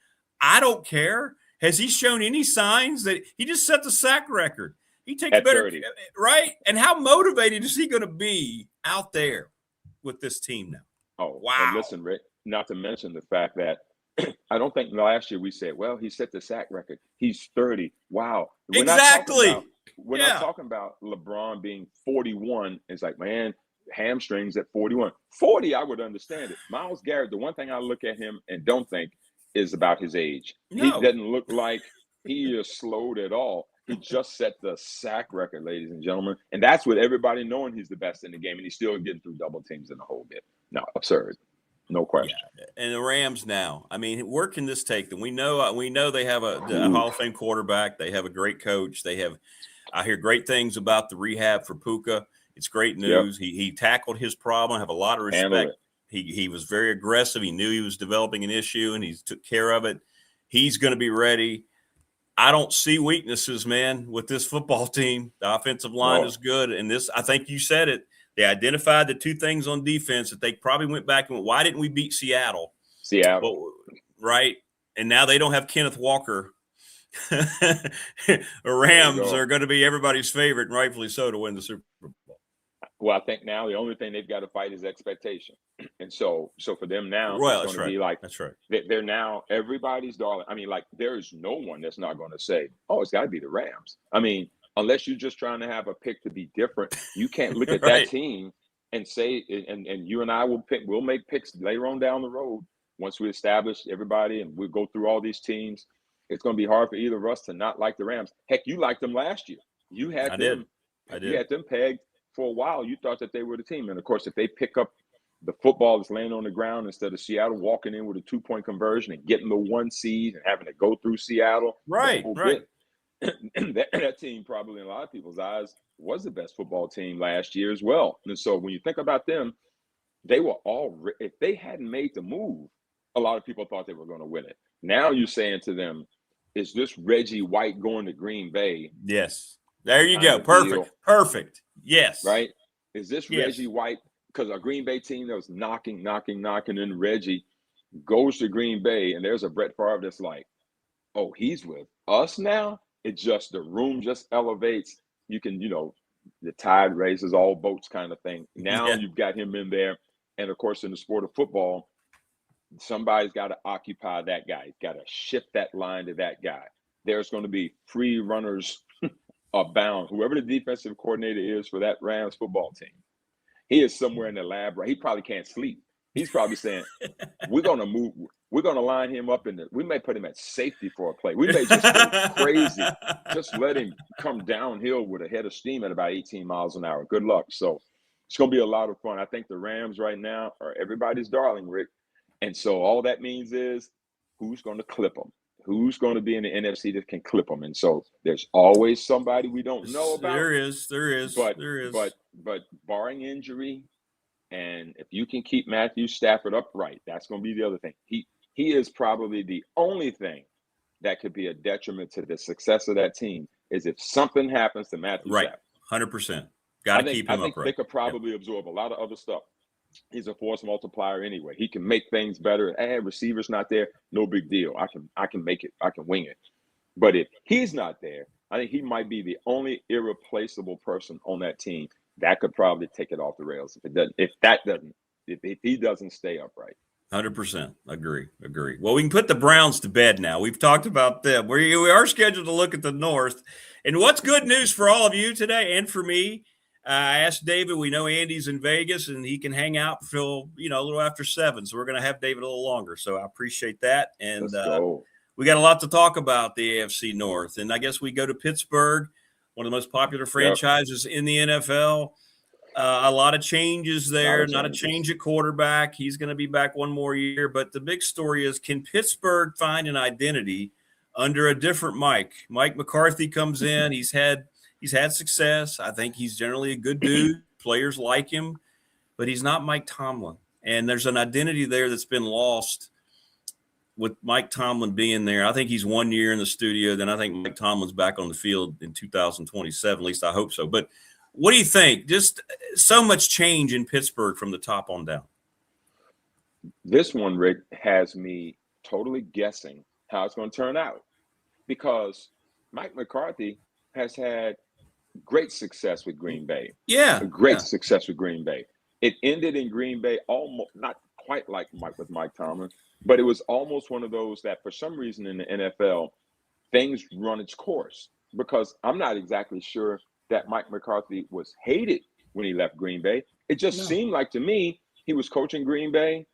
I don't care. Has he shown any signs that he just set the sack record? He takes better, 30. right? And how motivated is he going to be out there with this team now? Oh, wow. And listen, Rick, not to mention the fact that I don't think last year we said, well, he set the sack record. He's 30. Wow. We're not talking about LeBron being 41. It's like, man, hamstrings at 41. 40, I would understand it. Myles Garrett, the one thing I look at him and don't think is about his age. No. He doesn't look like he is slowed at all. He just set the sack record, ladies and gentlemen. And that's with everybody knowing he's the best in the game, and he's still getting through double teams in the whole bit. No, absurd. No question. Yeah. And the Rams now, I mean, where can this take them? We know they have a Hall of Fame quarterback. They have a great coach. I hear great things about the rehab for Puka. It's great news. Yep. He tackled his problem. I have a lot of respect. He was very aggressive. He knew he was developing an issue, and he took care of it. He's going to be ready. I don't see weaknesses, man, with this football team. The offensive line is good. And this, I think you said it. They identified the two things on defense that they probably went back and went, why didn't we beat Seattle? Right? And now they don't have Kenneth Walker. The Rams are going to be everybody's favorite, and rightfully so, to win the Super Bowl. Well, I think now the only thing they've got to fight is expectation. And so for them now, it's going to be like, that's right. They're now everybody's darling. I mean, like, there's no one that's not going to say, oh, it's got to be the Rams. I mean, unless you're just trying to have a pick to be different, you can't look at that team and say, and you and I we'll make picks later on down the road once we establish everybody and we'll go through all these teams. It's going to be hard for either of us to not like the Rams. Heck, you liked them last year. You had them pegged for a while. You thought that they were the team. And of course, if they pick up the football that's laying on the ground instead of Seattle walking in with a 2-point conversion and getting the 1 seed and having to go through Seattle, right. that team probably in a lot of people's eyes was the best football team last year as well. And so when you think about them, they were all, if they hadn't made the move, a lot of people thought they were going to win it. Now you're saying to them, is this Reggie White going to Green Bay? Yes. There you go. Perfect. Deal? Perfect. Yes. Right? Is this Reggie White? Because a Green Bay team that was knocking, and Reggie goes to Green Bay, and there's a Brett Favre that's like, oh, he's with us now? It just, the room just elevates. You can, the tide raises all boats kind of thing. Now you've got him in there. And of course, in the sport of football, somebody's got to occupy that guy. Got to shift that line to that guy. There's going to be free runners abound. Whoever the defensive coordinator is for that Rams football team, he is somewhere in the lab. Right? He probably can't sleep. He's probably saying, we're going to move. We're going to line him up we may put him at safety for a play. We may just go crazy. Just let him come downhill with a head of steam at about 18 miles an hour. Good luck. So it's going to be a lot of fun. I think the Rams right now are everybody's darling, Rick. And so all that means is who's going to clip them? Who's going to be in the NFC that can clip them? And so there's always somebody we don't know about. There is. But barring injury, and if you can keep Matthew Stafford upright, that's going to be the other thing. He is probably the only thing that could be a detriment to the success of that team is if something happens to Matthew Stafford. 100%. Got to keep him upright. I think they could probably absorb a lot of other stuff. He's a force multiplier anyway. He can make things better. Receiver's not there, no big deal. I can make it. I can wing it. But if he's not there, I think he might be the only irreplaceable person on that team that could probably take it off the rails if he doesn't stay upright. 100%. Agree. Well, we can put the Browns to bed now. We've talked about them. We are scheduled to look at the North. And what's good news for all of you today and for me? I asked David, we know Andy's in Vegas and he can hang out until, a little after 7. So we're going to have David a little longer. So I appreciate that. And we got a lot to talk about the AFC North. And I guess we go to Pittsburgh, one of the most popular franchises in the NFL. A lot of changes there, not a change at quarterback. He's going to be back one more year. But the big story is, can Pittsburgh find an identity under a different Mike? Mike McCarthy comes in. He's had success. I think he's generally a good dude. Players like him, but he's not Mike Tomlin. And there's an identity there that's been lost with Mike Tomlin being there. I think he's 1 year in the studio. Then I think Mike Tomlin's back on the field in 2027. At least I hope so. But what do you think? Just so much change in Pittsburgh from the top on down. This one, Rick, has me totally guessing how it's going to turn out because Mike McCarthy has had great success with Green Bay. Success with Green Bay. It ended in Green Bay almost not quite like with Mike Tomlin, but it was almost one of those that for some reason in the NFL, things run its course because I'm not exactly sure that Mike McCarthy was hated when he left Green Bay. It just seemed like to me he was coaching Green Bay.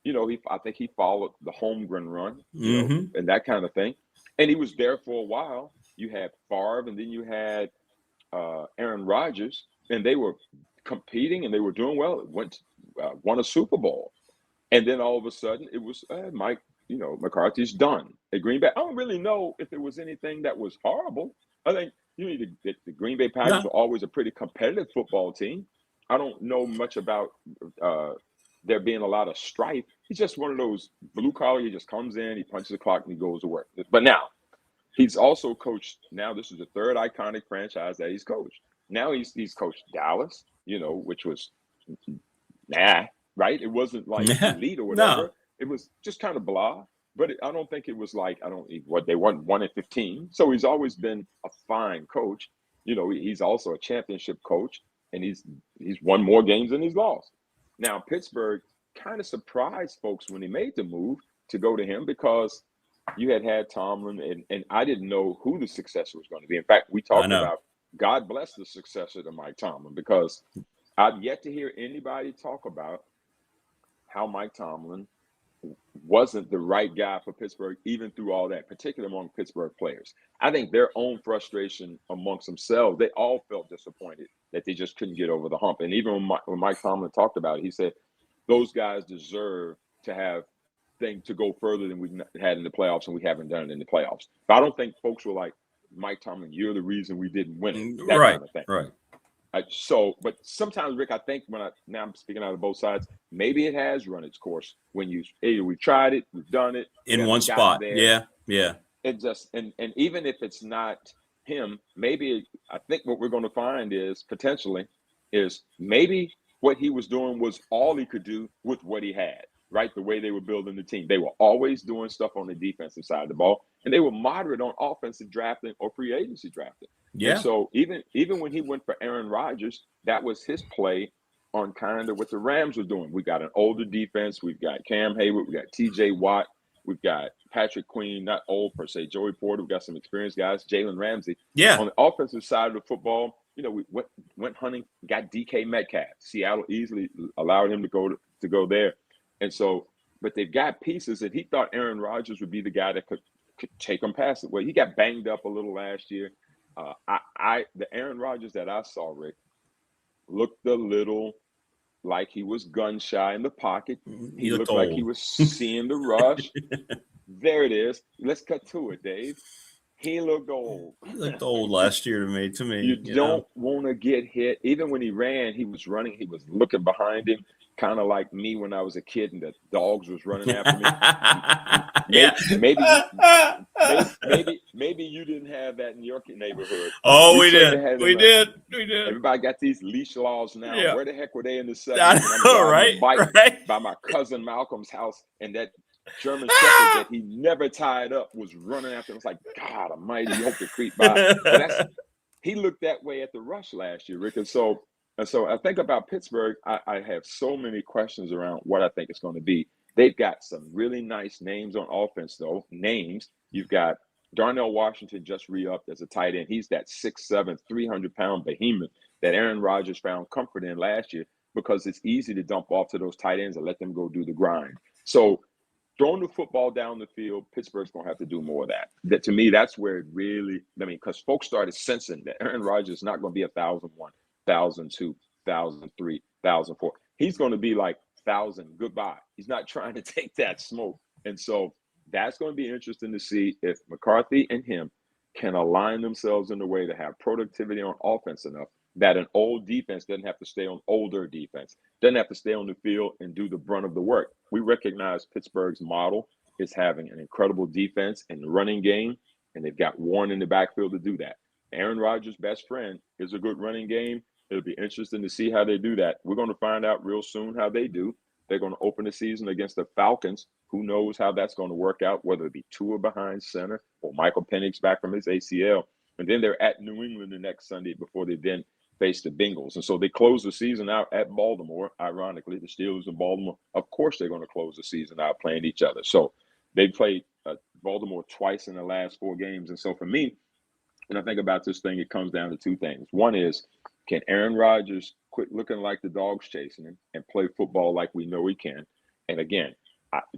I think he followed the Holmgren run, and that kind of thing. And he was there for a while. You had Favre, and then you had Aaron Rodgers, and they were competing and they were doing well. It won a Super Bowl, and then all of a sudden it was Mike. McCarthy's done at Green Bay. I don't really know if there was anything that was horrible. I think the Green Bay Packers were always a pretty competitive football team. I don't know much about there being a lot of strife. He's just one of those blue collar. He just comes in, he punches the clock, and he goes to work. But now he's also coached. Now this is the third iconic franchise that he's coached. Now he's coached Dallas, which was right. It wasn't like elite or whatever. No. It was just kind of blah. But I don't think it was like they won 1-15. So he's always been a fine coach. He's also a championship coach, and he's won more games than he's lost. Now Pittsburgh kind of surprised folks when he made the move to go to him because you had Tomlin, and I didn't know who the successor was going to be. In fact, we talked about God bless the successor to Mike Tomlin because I've yet to hear anybody talk about how Mike Tomlin wasn't the right guy for Pittsburgh, even through all that, particularly among Pittsburgh players. I think their own frustration amongst themselves, they all felt disappointed that they just couldn't get over the hump. And even when Mike Tomlin talked about it, he said, those guys deserve to have things to go further than we've had in the playoffs, and we haven't done it in the playoffs. But I don't think folks were like, Mike Tomlin, you're the reason we didn't win it. Right, kind of thing. right. But sometimes, Rick, I think now I'm speaking out of both sides, maybe it has run its course when we tried it, we've done it. In one spot. Yeah. It just, and even if it's not him, maybe I think what we're going to find is maybe what he was doing was all he could do with what he had, right? The way they were building the team. They were always doing stuff on the defensive side of the ball, and they were moderate on offensive drafting or free agency drafting. Yeah. And so even when he went for Aaron Rodgers, that was his play on kind of what the Rams were doing. We got an older defense. We've got Cam Hayward. We got T.J. Watt. We've got Patrick Queen, not old per se. Joey Porter. We've got some experienced guys. Jalen Ramsey. Yeah. On the offensive side of the football, we went hunting, got DK Metcalf. Seattle easily allowed him to go there. And so, but they've got pieces, and he thought Aaron Rodgers would be the guy that could take him past it. Well, he got banged up a little last year. The Aaron Rodgers that I saw, Rick, looked a little like he was gun shy in the pocket. He looked like he was seeing the rush. There it is. Let's cut to it, Dave. He looked old. He looked old last year to me. You don't want to get hit. Even when he ran, he was running. He was looking behind him, kind of like me when I was a kid and the dogs was running after me. Maybe you didn't have that in your neighborhood. Oh, we did. We did. Everybody got these leash laws now. Yeah. Where the heck were they in the 70s? I know, right? By my cousin Malcolm's house, and that German Shepherd that he never tied up was running after him. It's like, God almighty, you hope to creep by. He looked that way at the rush last year, Rick. And so I think about Pittsburgh, I have so many questions around what I think it's going to be. They've got some really nice names on offense, though. You've got Darnell Washington just re-upped as a tight end. He's that 6'7", 300-pound behemoth that Aaron Rodgers found comfort in last year because it's easy to dump off to those tight ends and let them go do the grind. So throwing the football down the field, Pittsburgh's going to have to do more of that. That to me, that's where it really, because folks started sensing that Aaron Rodgers is not going to be 1,001, 1,002, 1,003, 1,004. He's going to be like 1,000, goodbye. He's not trying to take that smoke. And so that's going to be interesting to see if McCarthy and him can align themselves in a way to have productivity on offense enough that an old defense doesn't have to stay on older defense, doesn't have to stay on the field and do the brunt of the work. We recognize Pittsburgh's model is having an incredible defense and running game, and they've got Warren in the backfield to do that. Aaron Rodgers' best friend is a good running game. It'll be interesting to see how they do that. We're going to find out real soon how they do. They're going to open the season against the Falcons. Who knows how that's going to work out, whether it be Tua behind center or Michael Penix back from his ACL. And then they're at New England the next Sunday before they then face the Bengals. And so they close the season out at Baltimore. Ironically, the Steelers in Baltimore, of course, they're going to close the season out playing each other. So they played Baltimore twice in the last 4 games. And so for me, when I think about this thing, it comes down to 2 things. One is, can Aaron Rodgers quit looking like the dog's chasing him and play football like we know he can? And again,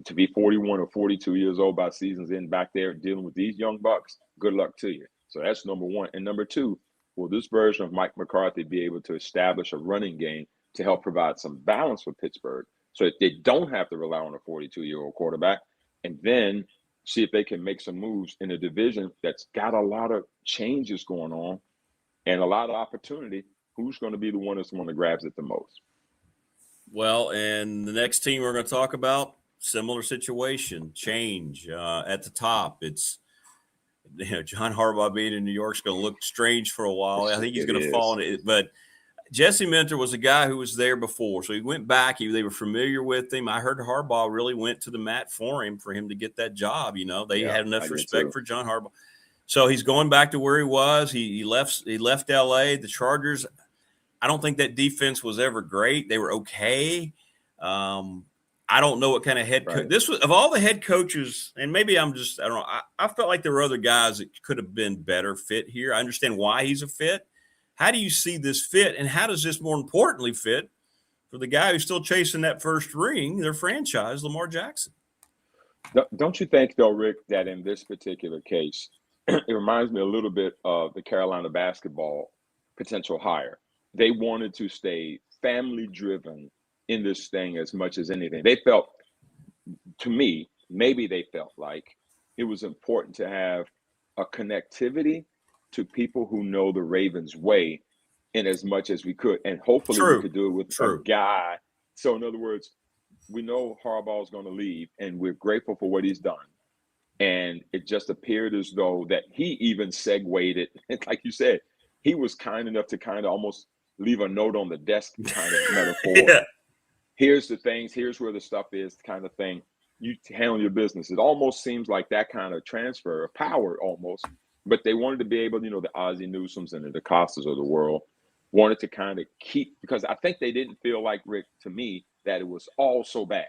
to be 41 or 42 years old by season's end back there dealing with these young bucks, good luck to you. So that's number one. And number 2, will this version of Mike McCarthy be able to establish a running game to help provide some balance for Pittsburgh so that they don't have to rely on a 42-year-old quarterback, and then see if they can make some moves in a division that's got a lot of changes going on and a lot of opportunity? Who's going to be the one that's the one that grabs it the most? Well, and the next team we're going to talk about, similar situation, change at the top. It's, John Harbaugh being in New York is going to look strange for a while. I think he's going to fall in it. But Jesse Minter was a guy who was there before, so he went back. They were familiar with him. I heard Harbaugh really went to the mat for him to get that job. They had enough respect for John Harbaugh. So he's going back to where he was. He left L.A. The Chargers, I don't think that defense was ever great. They were okay. I don't know what kind of head coach this was of all the head coaches, and maybe I don't know. I felt like there were other guys that could have been better fit here. I understand why he's a fit. How do you see this fit, and how does this more importantly fit for the guy who's still chasing that first ring, their franchise, Lamar Jackson? Don't you think, though, Rick, that in this particular case, it reminds me a little bit of the Carolina basketball potential hire. They wanted to stay family-driven in this thing as much as anything. They felt, to me, maybe they felt like it was important to have a connectivity to people who know the Ravens way in as much as we could. And hopefully we could do it with a guy. So in other words, we know Harbaugh's going to leave, and we're grateful for what he's done. And it just appeared as though that he even segued it. Like you said, he was kind enough to kind of almost leave a note on the desk kind of metaphor. Yeah. Here's the things, here's where the stuff is kind of thing. You handle your business. It almost seems like that kind of transfer of power almost. But they wanted to be able, you know, the Ozzie Newsomes and the DeCostas of the world wanted to kind of keep, because I think they didn't feel like, Rick, to me, that it was all so bad.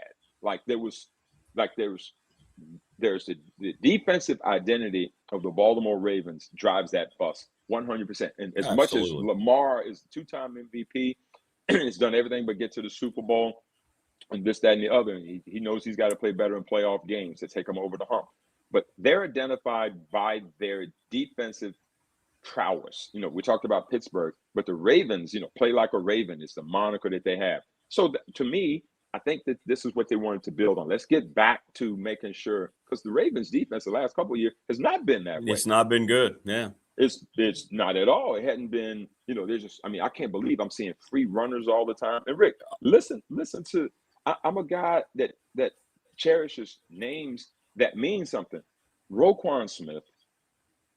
There's the defensive identity of the Baltimore Ravens drives that bus 100%. And as much as Lamar is a two-time MVP, has done everything but get to the Super Bowl and this, that, and the other. And he knows he's got to play better in playoff games to take him over the hump. But they're identified by their defensive prowess. You know, we talked about Pittsburgh, but the Ravens, you know, play like a Raven is the moniker that they have. So to me, I think that this is what they wanted to build on. Let's get back to making sure, because the Ravens defense the last couple of years has not been that way. It's not been good. Yeah. It's not at all. It hadn't been, you know, there's just, I mean, I can't believe I'm seeing free runners all the time. And Rick, listen to, I'm a guy that cherishes names that mean something. Roquan Smith,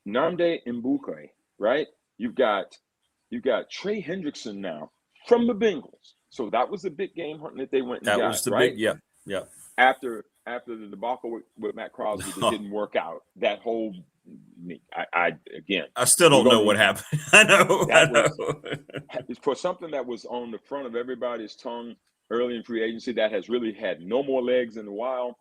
Nnamdi Mbuke, right? You've got Trey Hendrickson now from the Bengals. So that was the big game hunting that they went and got. That was the right? Yeah. After the debacle with Matt Crosby, that didn't work out. That whole, I still don't know what happened. I know. For something that was on the front of everybody's tongue early in free agency that has really had no more legs in a while.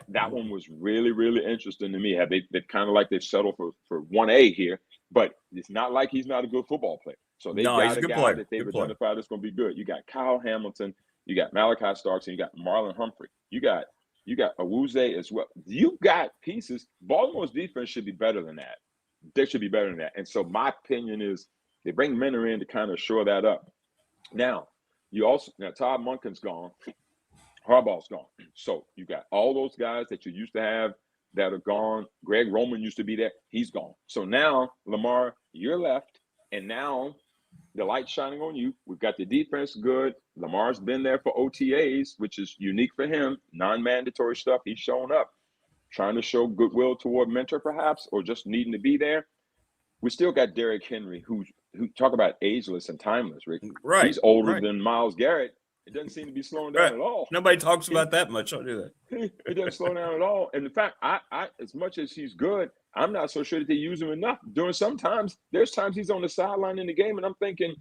That one was really, really interesting to me. They kind of like they've settled for 1A here, but it's not like he's not a good football player. So they got a guy player. That they've identified that's going to be good. You got Kyle Hamilton, you got Malachi Starks, and you got Marlon Humphrey. You got Awuzie as well. You got pieces. Baltimore's defense should be better than that. They should be better than that. And so my opinion is they bring Minner in to kind of shore that up. Now Todd Monken's gone. Harbaugh's gone. So you got all those guys that you used to have that are gone. Greg Roman used to be there. He's gone. So now, Lamar, you're left. And now the light's shining on you. We've got the defense good. Lamar's been there for OTAs, which is unique for him. Non-mandatory stuff. He's showing up, trying to show goodwill toward mentor perhaps, or just needing to be there. We still got Derrick Henry, who talk about ageless and timeless, Rick. Right. He's older than Myles Garrett. It doesn't seem to be slowing down at all. Nobody talks about that much. I'll do that. It doesn't slow down at all. And in fact, I as much as he's good, I'm not so sure that they use him enough. There's times he's on the sideline in the game, and I'm thinking,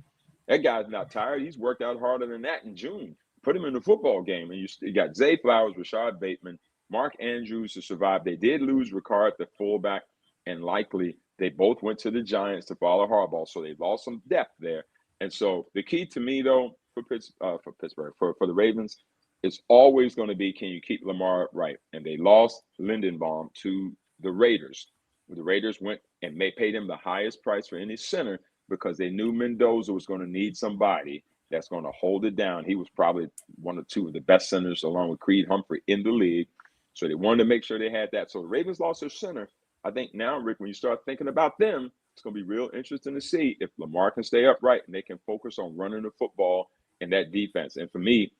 that guy's not tired. He's worked out harder than that in June. Put him in the football game. And you got Zay Flowers, Rashad Bateman, Mark Andrews to survive. They did lose Ricard, the fullback, and likely they both went to the Giants to follow Harbaugh. So they lost some depth there. And so the key to me, though, for Pittsburgh, for the Ravens, it's always going to be, can you keep Lamar right? And they lost Lindenbaum to the Raiders. The Raiders went and paid him the highest price for any center because they knew Mendoza was going to need somebody that's going to hold it down. He was probably one or two of the best centers along with Creed Humphrey in the league. So they wanted to make sure they had that. So the Ravens lost their center. I think now, Rick, when you start thinking about them, it's going to be real interesting to see if Lamar can stay upright and they can focus on running the football and that defense. And for me,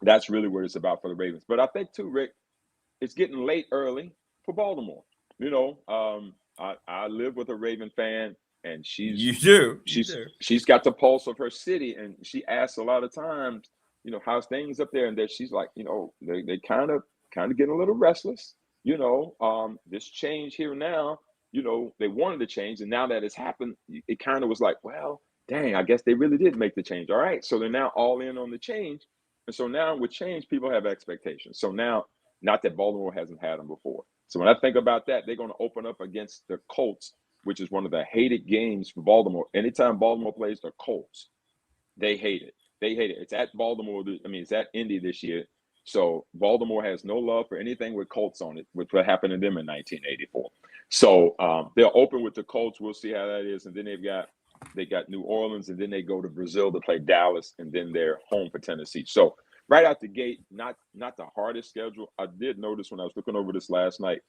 that's really what it's about for the Ravens. But I think too, Rick, it's getting late early for Baltimore. You know, I live with a Raven fan, and she's got the pulse of her city, and she asks a lot of times, you know, how's things up there, and that she's like, you know, they kind of getting a little restless. You know, this change here now, you know, they wanted to change, and now that it's happened, it kind of was like, well, dang, I guess they really did make the change. All right, so they're now all in on the change. And so now with change, people have expectations. So now, not that Baltimore hasn't had them before. So when I think about that, they're going to open up against the Colts, which is one of the hated games for Baltimore. Anytime Baltimore plays the Colts, they hate it. They hate it. It's at Baltimore. I mean, it's at Indy this year. So Baltimore has no love for anything with Colts on it, which what happened to them in 1984. So they'll open with the Colts. We'll see how that is. And then they got New Orleans, and then they go to Brazil to play Dallas, and then they're home for Tennessee. So right out the gate, not the hardest schedule. I did notice when I was looking over this last night,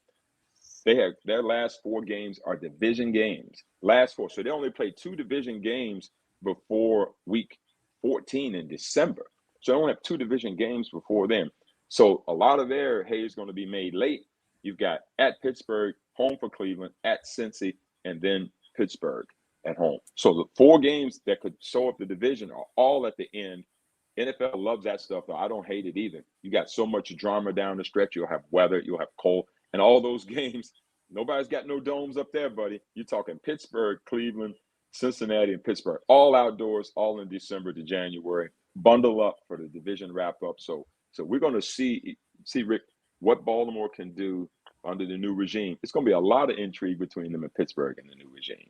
They have their last 4 games are division games. Last 4. So they only played 2 division games before week 14 in December. So they only have 2 division games before then. So a lot of their hay is going to be made late. You've got at Pittsburgh, home for Cleveland, at Cincy, and then Pittsburgh at home. So the 4 games that could show up the division are all at the end. NFL loves that stuff, though. I don't hate it either. You got so much drama down the stretch. You'll have weather, you'll have cold, and all those games. Nobody's got no domes up there, buddy. You're talking Pittsburgh, Cleveland, Cincinnati, and Pittsburgh. All outdoors, all in December to January. Bundle up for the division wrap-up. So we're going to see, Rick, what Baltimore can do under the new regime. It's going to be a lot of intrigue between them and Pittsburgh and the new regime.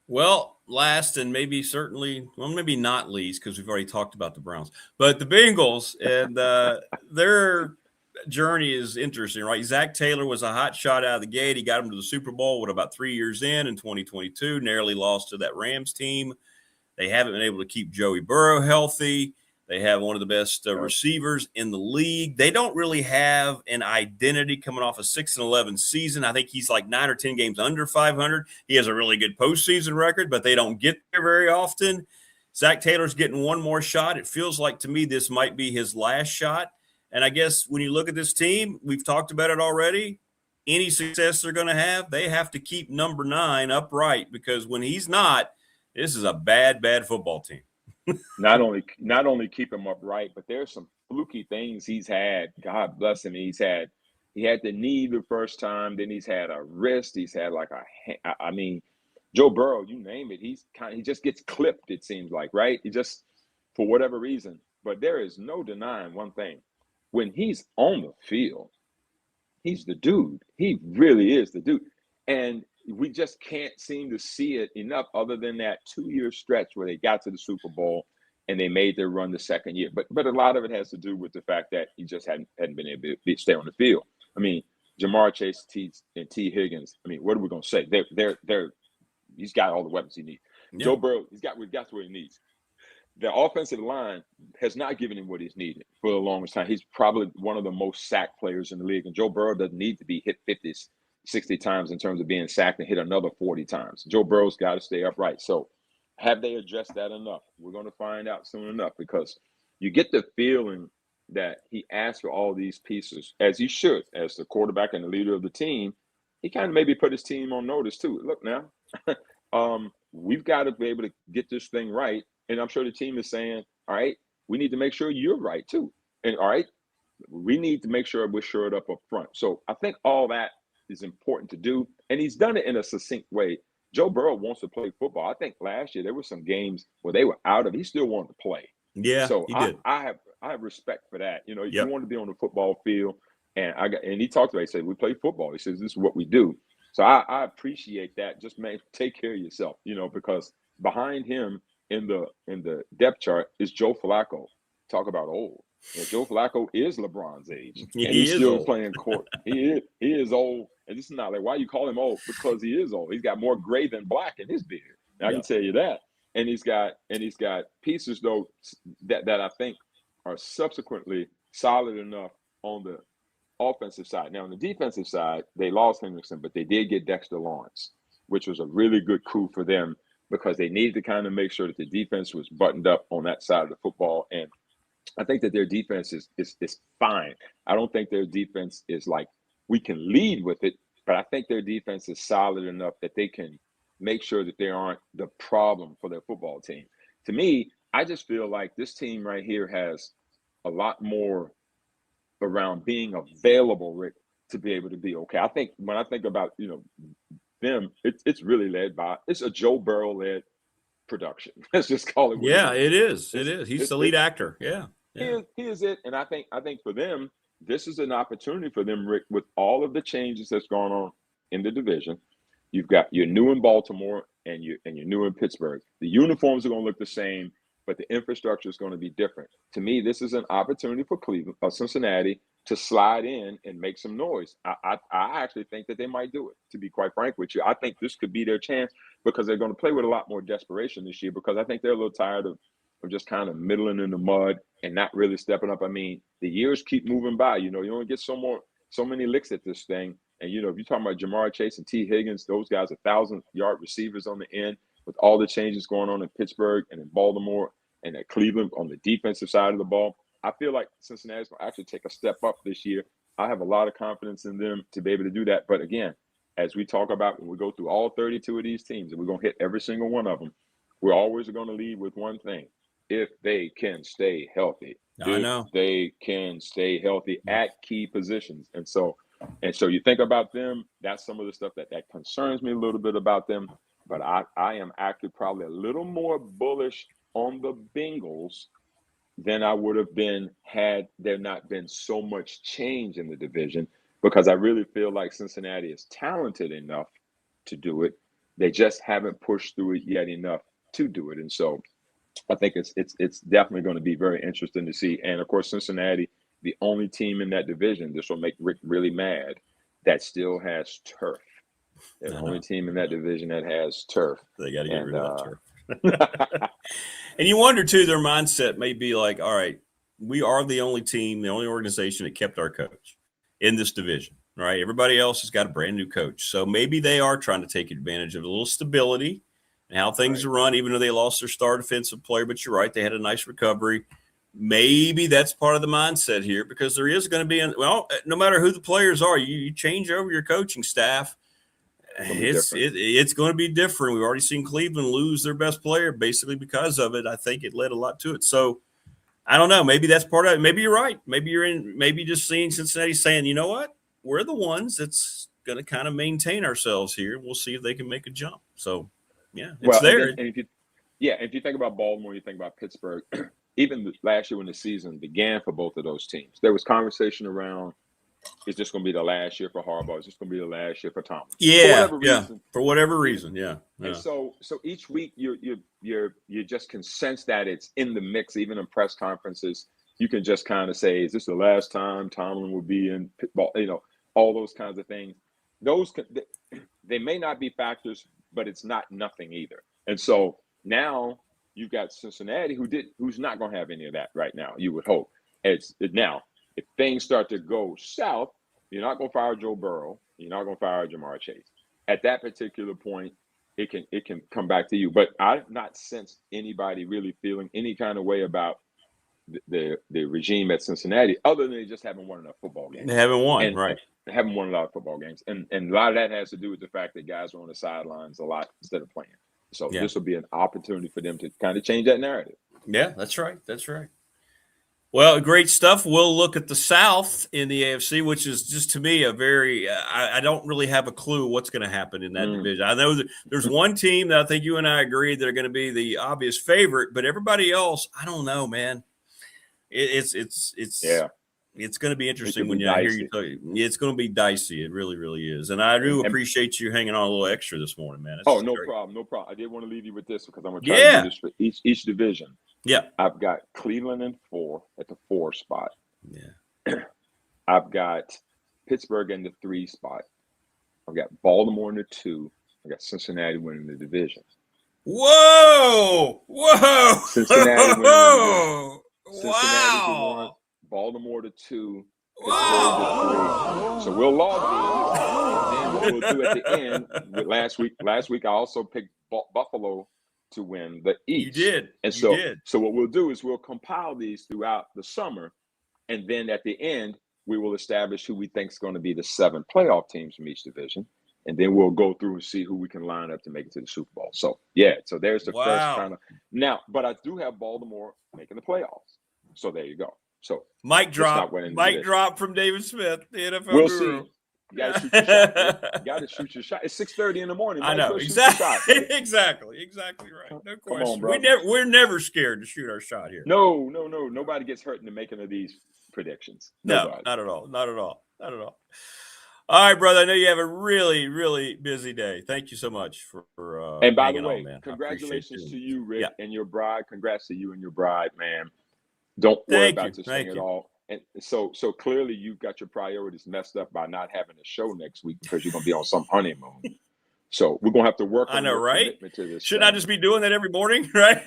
Well, last and maybe not least, because we've already talked about the Browns, but the Bengals and their journey is interesting, right? Zach Taylor was a hot shot out of the gate. He got him to the Super Bowl about 3 years in 2022, narrowly lost to that Rams team. They haven't been able to keep Joey Burrow healthy. They have one of the best receivers in the league. They don't really have an identity coming off a 6-11 season. I think he's like 9 or 10 games under 500. He has a really good postseason record, but they don't get there very often. Zach Taylor's getting one more shot. It feels like to me this might be his last shot. And I guess when you look at this team, we've talked about it already. Any success they're going to have, they have to keep number 9 upright, because when he's not, this is a bad, bad football team. Not only keep him upright, but there's some fluky things he's had. God bless him. He had the knee the first time, then he's had a wrist. He's had Joe Burrow, you name it. He just gets clipped. It seems like, right? He just, for whatever reason. But there is no denying one thing: when he's on the field, he's the dude. He really is the dude, and we just can't seem to see it enough, other than that 2-year stretch where they got to the Super Bowl and they made their run the second year. But a lot of it has to do with the fact that he just hadn't been able to stay on the field. I mean, Jamar Chase, and T. Higgins. I mean, what are we going to say? He's got all the weapons he needs. Yeah. Joe Burrow, he's got what he needs. The offensive line has not given him what he's needed for the longest time. He's probably one of the most sacked players in the league, and Joe Burrow doesn't need to be hit 50s. 60 times in terms of being sacked and hit another 40 times. Joe Burrow's got to stay upright. So have they addressed that enough? We're going to find out soon enough, because you get the feeling that he asked for all these pieces, as he should, as the quarterback and the leader of the team. He kind of maybe put his team on notice too. Look now, we've got to be able to get this thing right. And I'm sure the team is saying, all right, we need to make sure you're right too. And all right, we need to make sure we're shored up front. So I think all that is important to do, and he's done it in a succinct way. Joe Burrow wants to play football. I think last year there were some games where they were out of it. He still wanted to play. Yeah, so he did. I have respect for that. You know, you want to be on the football field, and he talked about it. He said, we play football. He says, this is what we do. So I appreciate that. Just take care of yourself, because behind him in the depth chart is Joe Flacco. Talk about old. Yeah, Joe Flacco is LeBron's age, and he's still old. Playing court. He is old, and this is not like, why you call him old? Because he is old. He's got more gray than black in his beard. I can tell you that. And he's got pieces though that I think are subsequently solid enough on the offensive side. Now on the defensive side, they lost Hendrickson, but they did get Dexter Lawrence, which was a really good coup for them, because they needed to kind of make sure that the defense was buttoned up on that side of the football. And I think that their defense is fine. I don't think their defense is like, we can lead with it, but I think their defense is solid enough that they can make sure that they aren't the problem for their football team. To me, I just feel like this team right here has a lot more around being available, Rick, to be able to be okay. I think when I think about, them, it's really led by, it's a Joe Burrow-led production. Let's just call it. Yeah, it is. It is. He's the lead actor. Yeah. He is it. And I think for them, this is an opportunity for them, Rick, with all of the changes that's going on in the division. You've got you're new in Baltimore and you're new in Pittsburgh. The uniforms are going to look the same, but the infrastructure is going to be different. To me, this is an opportunity for Cleveland or Cincinnati to slide in and make some noise. I actually think that they might do it, to be quite frank with you. I think this could be their chance, because they're going to play with a lot more desperation this year, because I think they're a little tired of just kind of middling in the mud and not really stepping up. I mean, the years keep moving by. You only get so many licks at this thing. And, you know, if you're talking about Jamar Chase and T. Higgins, those guys are 1,000-yard receivers on the end with all the changes going on in Pittsburgh and in Baltimore and at Cleveland on the defensive side of the ball. I feel like Cincinnati's going to actually take a step up this year. I have a lot of confidence in them to be able to do that. But again, as we talk about when we go through all 32 of these teams and we're going to hit every single one of them, we're always going to lead with one thing. If they can stay healthy. I know. They can stay healthy at key positions. And so you think about them, that's some of the stuff that concerns me a little bit about them. But I am actually probably a little more bullish on the Bengals than I would have been had there not been so much change in the division, because I really feel like Cincinnati is talented enough to do it. They just haven't pushed through it yet enough to do it. And so I think it's definitely going to be very interesting to see. And of course, Cincinnati, the only team in that division, this will make Rick really mad, that still has turf. They're the only team in that division that has turf. They got to get rid of that turf. And you wonder, too, their mindset may be like, all right, we are the only team, the only organization that kept our coach in this division, right? Everybody else has got a brand new coach. So maybe they are trying to take advantage of a little stability and how things are run, even though they lost their star defensive player. But you're right, they had a nice recovery. Maybe that's part of the mindset here, because there is going to be, no matter who the players are, you change over your coaching staff. It's going to be different. We've already seen Cleveland lose their best player basically because of it. I think it led a lot to it. So I don't know. Maybe that's part of it. Maybe you're right. Maybe just seeing Cincinnati saying, you know what? We're the ones that's going to kind of maintain ourselves here. We'll see if they can make a jump. So, yeah, it's there. And if you think about Baltimore, you think about Pittsburgh, even last year when the season began for both of those teams, there was conversation around, is this going to be the last year for Harbaugh? Is this going to be the last year for Tomlin? For whatever reason. And so each week you just can sense that it's in the mix. Even in press conferences, you can just kind of say, is this the last time Tomlin will be in Pittsburgh? You know, all those kinds of things. They may not be factors, but it's not nothing either. And so now you've got Cincinnati who's not going to have any of that right now, you would hope. Now, if things start to go south, you're not going to fire Joe Burrow. You're not going to fire Jamar Chase. At that particular point, it can come back to you. But I've not sensed anybody really feeling any kind of way about the regime at Cincinnati, other than they just haven't won enough football games. They haven't won, right? They haven't won a lot of football games. And a lot of that has to do with the fact that guys are on the sidelines a lot instead of playing. So this will be an opportunity for them to kind of change that narrative. Yeah, that's right. That's right. Well, great stuff. We'll look at the South in the AFC, which is just, to me, a very I don't really have a clue what's going to happen in that division. I know that there's one team that I think you and I agree they're going to be the obvious favorite, but everybody else, I don't know, man. It's going to be interesting when I hear you tell you. It's going to be dicey. It really, really is. And I do appreciate you hanging on a little extra this morning, man. No problem. I did want to leave you with this because I'm going to try to do this for each division. Yeah. I've got Cleveland in 4 at the 4 spot. Yeah. I've got Pittsburgh in the 3 spot. I've got Baltimore in the 2. I've got Cincinnati winning the division. Whoa! Cincinnati winning wow! Cincinnati to 1, Baltimore to 2, Pittsburgh to 3. So we'll log these. And then what we'll do at the end, last week I also picked Buffalo to win the East. You did. And so what we'll do is we'll compile these throughout the summer, and then at the end we will establish who we think is going to be the 7 playoff teams from each division, and then we'll go through and see who we can line up to make it to the Super Bowl. So so there's the first kind of now. But I do have Baltimore making the playoffs. So there you go. So mic drop from David Smith, the NFL We'll guru. see. You got to shoot your shot. You got to shoot your shot. It's 6:30 in the morning. I know exactly. Exactly right. No question. We're never scared to shoot our shot here. No. Nobody gets hurt in the making of these predictions. Nobody. No, not at all. All right, brother. I know you have a really, really busy day. Thank you so much for and by the way, on, man. Congratulations to you, Rick, and your bride. Congrats to you and your bride, man. Don't worry about this thing at all. And so clearly you've got your priorities messed up by not having a show next week because you're going to be on some honeymoon. So we're going to have to work on your commitment to this. Shouldn't I just be doing that every morning, right?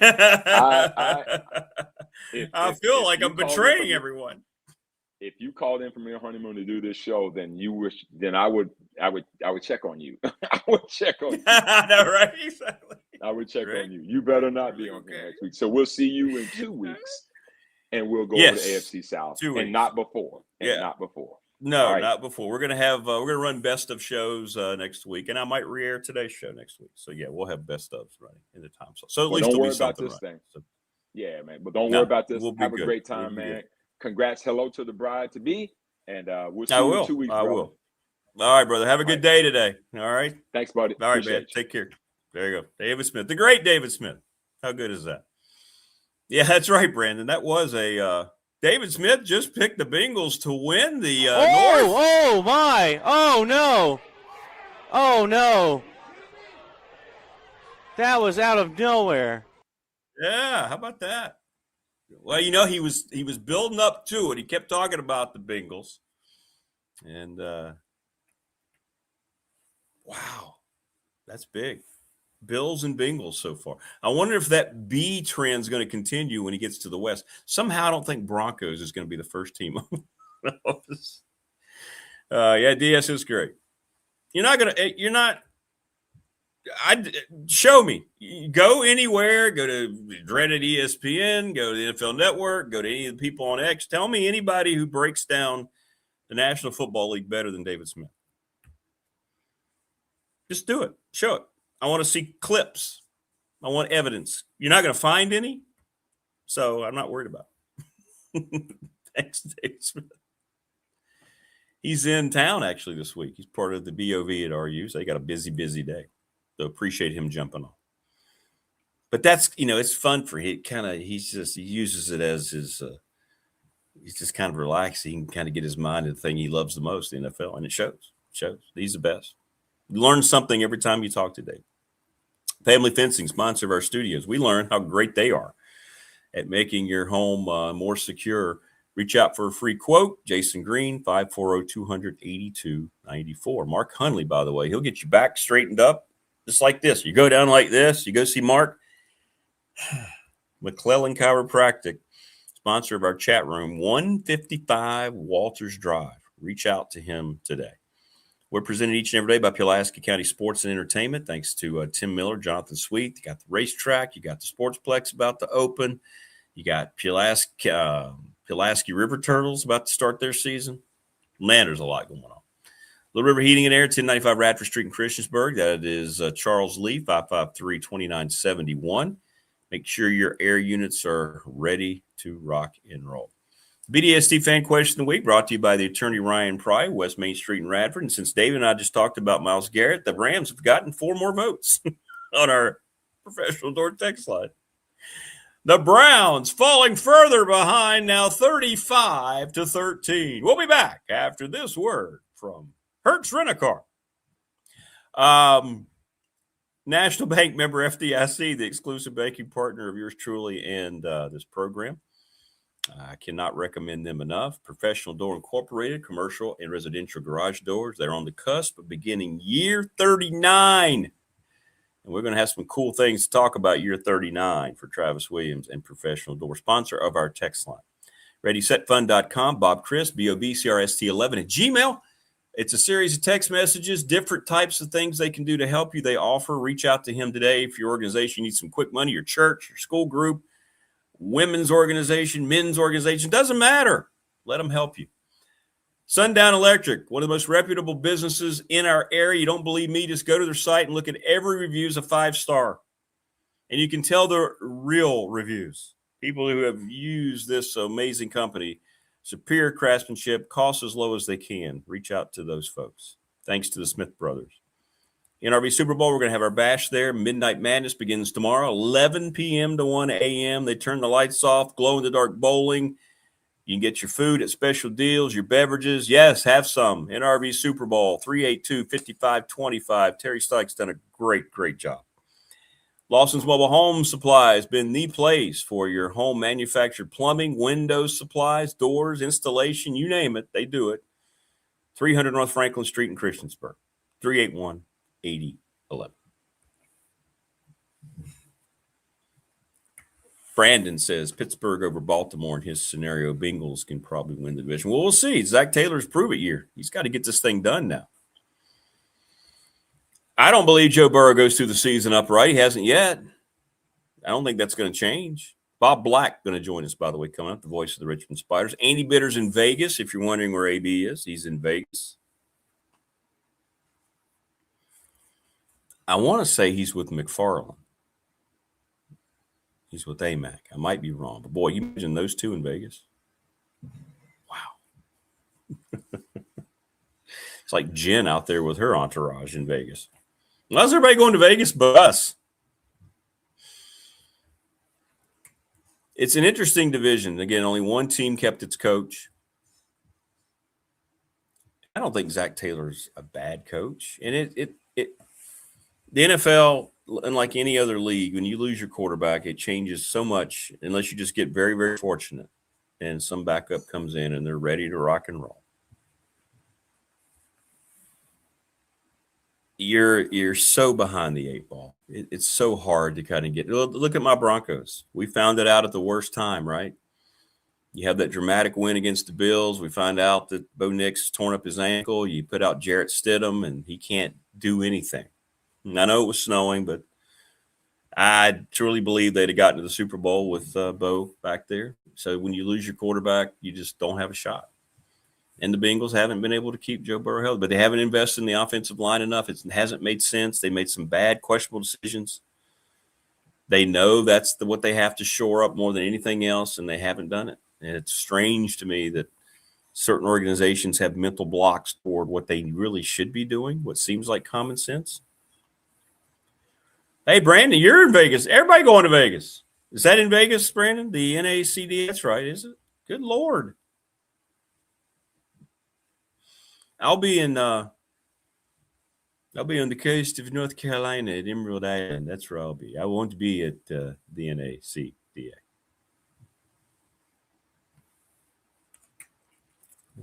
I feel like I'm betraying everyone. if you called in from your honeymoon to do this show, then I would check on you. I would check on you. I know, right? Exactly. I would check on you. You better not be on here next week. So we'll see you in 2 weeks, and we'll go over to AFC South, 2 weeks. and not before. Not before. No, not before. We're gonna run best of shows next week, and I might re-air today's show next week. So yeah, we'll have best ofs running in the time slot. So at least don't there'll worry be about something this right. thing. So, yeah, man. But don't worry about this. Have a great time, man. Good. Congrats, hello to the bride to be, and we'll see you in 2 weeks. I will. All right, brother. Have a good day today. All right. Thanks, buddy. All right, man. Take care. There you go. David Smith, the great David Smith. How good is that? Yeah, that's right, Brandon. That was a David Smith just picked the Bengals to win the North. Oh, my. Oh, no. Oh, no. That was out of nowhere. Yeah, how about that? Well, you know, he was building up to it. He kept talking about the Bengals. And wow, that's big. Bills and Bengals so far. I wonder if that B trend is going to continue when he gets to the West. Somehow I don't think Broncos is going to be the first team. Yeah, DS is great. Show me. Go anywhere. Go to dreaded ESPN. Go to the NFL Network. Go to any of the people on X. Tell me anybody who breaks down the National Football League better than David Smith. Just do it. Show it. I want to see clips. I want evidence. You're not going to find any, so I'm not worried about it. Thanks, David Smith. He's in town actually this week. He's part of the BOV at RU, so he got a busy day. So appreciate him jumping on. But that's, it's fun for him. He uses it as his, he's just kind of relaxed. He can kind of get his mind to the thing he loves the most, the NFL, and it shows. He's the best. You learn something every time you talk to Dave. Family Fencing, sponsor of our studios. We learn how great they are at making your home more secure. Reach out for a free quote. Jason Green, 540-200-8294. Mark Hunley, by the way, he'll get you back straightened up just like this. You go down like this. You go see Mark. McClellan Chiropractic, sponsor of our chat room, 155 Walters Drive. Reach out to him today. We're presented each and every day by Pulaski County Sports and Entertainment. Thanks to Tim Miller, Jonathan Sweet. You got the racetrack. You got the Sportsplex about to open. You got Pulaski River Turtles about to start their season. Man, there's a lot going on. Little River Heating and Air, 1095 Radford Street in Christiansburg. That is Charles Lee, 553-2971. Make sure your air units are ready to rock and roll. BDST Fan Question of the Week brought to you by the attorney Ryan Pry, West Main Street in Radford. And since David and I just talked about Myles Garrett, the Rams have gotten 4 more votes on our professional door text line. The Browns falling further behind now, 35-13. We'll be back after this word from Hertz Rent-A-Car. National Bank member FDIC, the exclusive banking partner of yours truly and this program. I cannot recommend them enough. Professional Door Incorporated, commercial and residential garage doors. They're on the cusp of beginning year 39. And we're going to have some cool things to talk about year 39 for Travis Williams and Professional Door, sponsor of our text line. ReadySetFun.com, Bob Chris, BOBCRST11 at Gmail. It's a series of text messages, different types of things they can do to help you. They offer. Reach out to him today if your organization needs some quick money, your church, your school group, women's organization, men's organization, doesn't matter. Let them help you. Sundown Electric, one of the most reputable businesses in our area. You don't believe me? Just go to their site and look at every review is a 5-star. And you can tell they're real reviews. People who have used this amazing company, superior craftsmanship, costs as low as they can. Reach out to those folks. Thanks to the Smith brothers. NRV Super Bowl, we're going to have our bash there. Midnight Madness begins tomorrow, 11 p.m. to 1 a.m. They turn the lights off, glow-in-the-dark bowling. You can get your food at special deals, your beverages. Yes, have some. NRV Super Bowl, 382-5525. Terry Stike's done a great job. Lawson's Mobile Home Supply has been the place for your home manufactured plumbing, windows, supplies, doors, installation, you name it, they do it. 300 North Franklin Street in Christiansburg, 381-8011. Brandon says Pittsburgh over Baltimore in his scenario. Bengals can probably win the division. Well, we'll see. Zach Taylor's prove it year. He's got to get this thing done now. I don't believe Joe Burrow goes through the season upright. He hasn't yet. I don't think that's going to change. Bob Black going to join us, by the way, coming up, the voice of the Richmond Spiders. Andy Bitter's in Vegas. If you're wondering where AB is, he's in Vegas. I want to say he's with McFarland. He's with AMAC. I might be wrong, but boy, you imagine those two in Vegas. Wow. It's like Jen out there with her entourage in Vegas. How's everybody going to Vegas but us? It's an interesting division. Again, only one team kept its coach. I don't think Zach Taylor's a bad coach. And the NFL, unlike any other league, when you lose your quarterback, it changes so much unless you just get very, very fortunate and some backup comes in and they're ready to rock and roll. You're so behind the eight ball. It's so hard to kind of get. Look at my Broncos. We found it out at the worst time, right? You have that dramatic win against the Bills. We find out that Bo Nix torn up his ankle. You put out Jarrett Stidham, and he can't do anything. And I know it was snowing, but I truly believe they'd have gotten to the Super Bowl with Bo back there. So when you lose your quarterback, you just don't have a shot. And the Bengals haven't been able to keep Joe Burrow healthy, but they haven't invested in the offensive line enough. It hasn't made sense. They made some bad, questionable decisions. They know that's what they have to shore up more than anything else, and they haven't done it. And it's strange to me that certain organizations have mental blocks toward what they really should be doing, what seems like common sense. Hey, Brandon, you're in Vegas. Everybody going to Vegas. Is that in Vegas, Brandon? The NACD? That's right, is it? Good Lord. I'll be on the coast of North Carolina at Emerald Island. That's where I'll be. I won't be at the NACDA.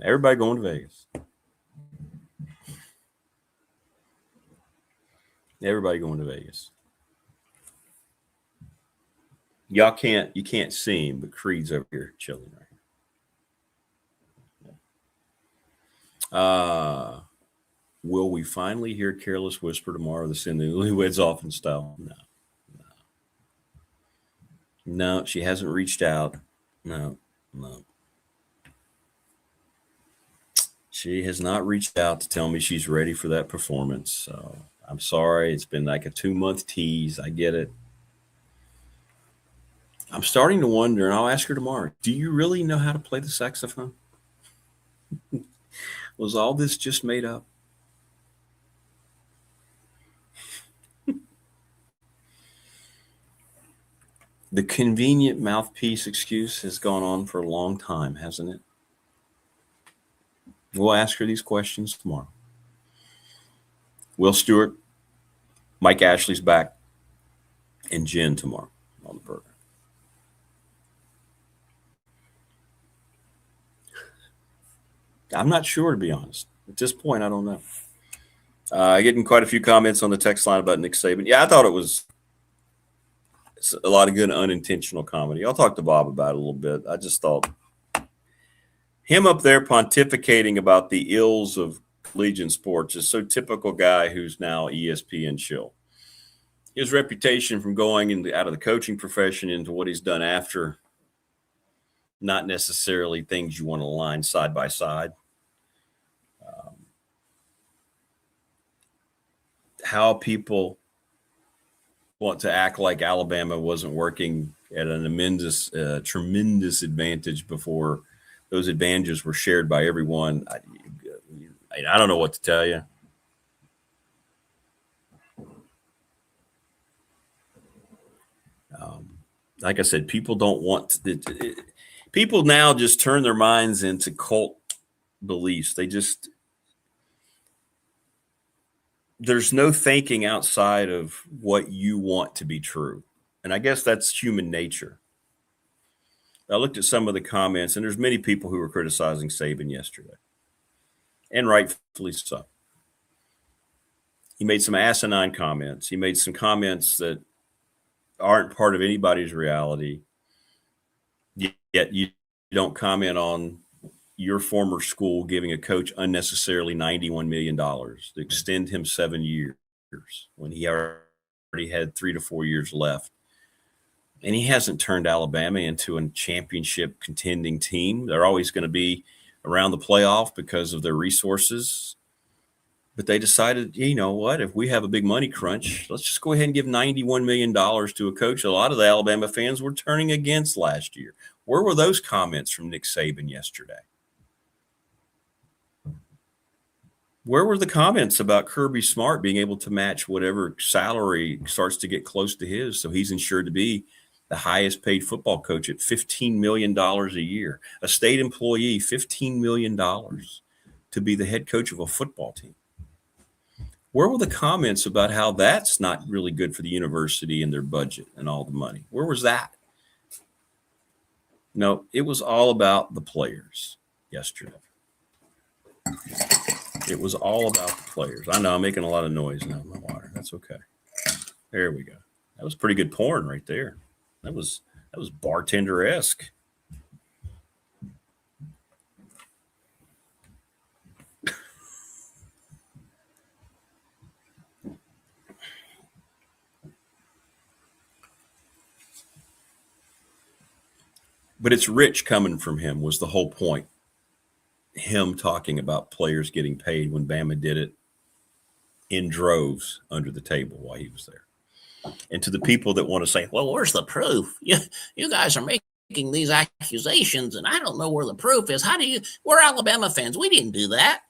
Everybody going to Vegas. Everybody going to Vegas. You can't see him, but Creed's over here chilling right here. Will we finally hear Careless Whisper tomorrow to send the newlyweds off in style? No, she hasn't reached out. No. She has not reached out to tell me she's ready for that performance. So I'm sorry. It's been like a 2-month tease. I get it. I'm starting to wonder, and I'll ask her tomorrow, do you really know how to play the saxophone? Was all this just made up? The convenient mouthpiece excuse has gone on for a long time, hasn't it? We'll ask her these questions tomorrow. Will Stewart, Mike Ashley's back, and Jen tomorrow on the program. I'm not sure, to be honest. At this point, I don't know. Getting quite a few comments on the text line about Nick Saban. Yeah, I thought it's a lot of good unintentional comedy. I'll talk to Bob about it a little bit. I just thought him up there pontificating about the ills of collegiate sports is so typical guy who's now ESPN shill. His reputation from going out of the coaching profession into what he's done after, not necessarily things you want to align side by side. How people want to act like Alabama wasn't working at an tremendous advantage before those advantages were shared by everyone. I don't know what to tell you. Like I said, people don't want to. People now just turn their minds into cult beliefs. There's no thinking outside of what you want to be true. And I guess that's human nature. I looked at some of the comments, and there's many people who were criticizing Saban yesterday, and rightfully so. He made some asinine comments. He made some comments that aren't part of anybody's reality. Yet you don't comment on your former school giving a coach unnecessarily $91 million to extend him 7 years when he already had 3 to 4 years left. And he hasn't turned Alabama into a championship contending team. They're always going to be around the playoff because of their resources. But they decided, you know what, if we have a big money crunch, let's just go ahead and give $91 million to a coach a lot of the Alabama fans were turning against last year. Where were those comments from Nick Saban yesterday? Where were the comments about Kirby Smart being able to match whatever salary starts to get close to his, so he's ensured to be the highest paid football coach at $15 million a year, a state employee, $15 million to be the head coach of a football team? Where were the comments about how that's not really good for the university and their budget and all the money? Where was that? No, it was all about the players yesterday. It was all about the players. I know I'm making a lot of noise now in my water. That's okay. There we go. That was pretty good porn right there. That was bartender-esque. But it's rich coming from him was the whole point. Him talking about players getting paid when Bama did it in droves under the table while he was there. And to the people that want to say, well, where's the proof? You guys are making these accusations, and I don't know where the proof is. We're Alabama fans. We didn't do that.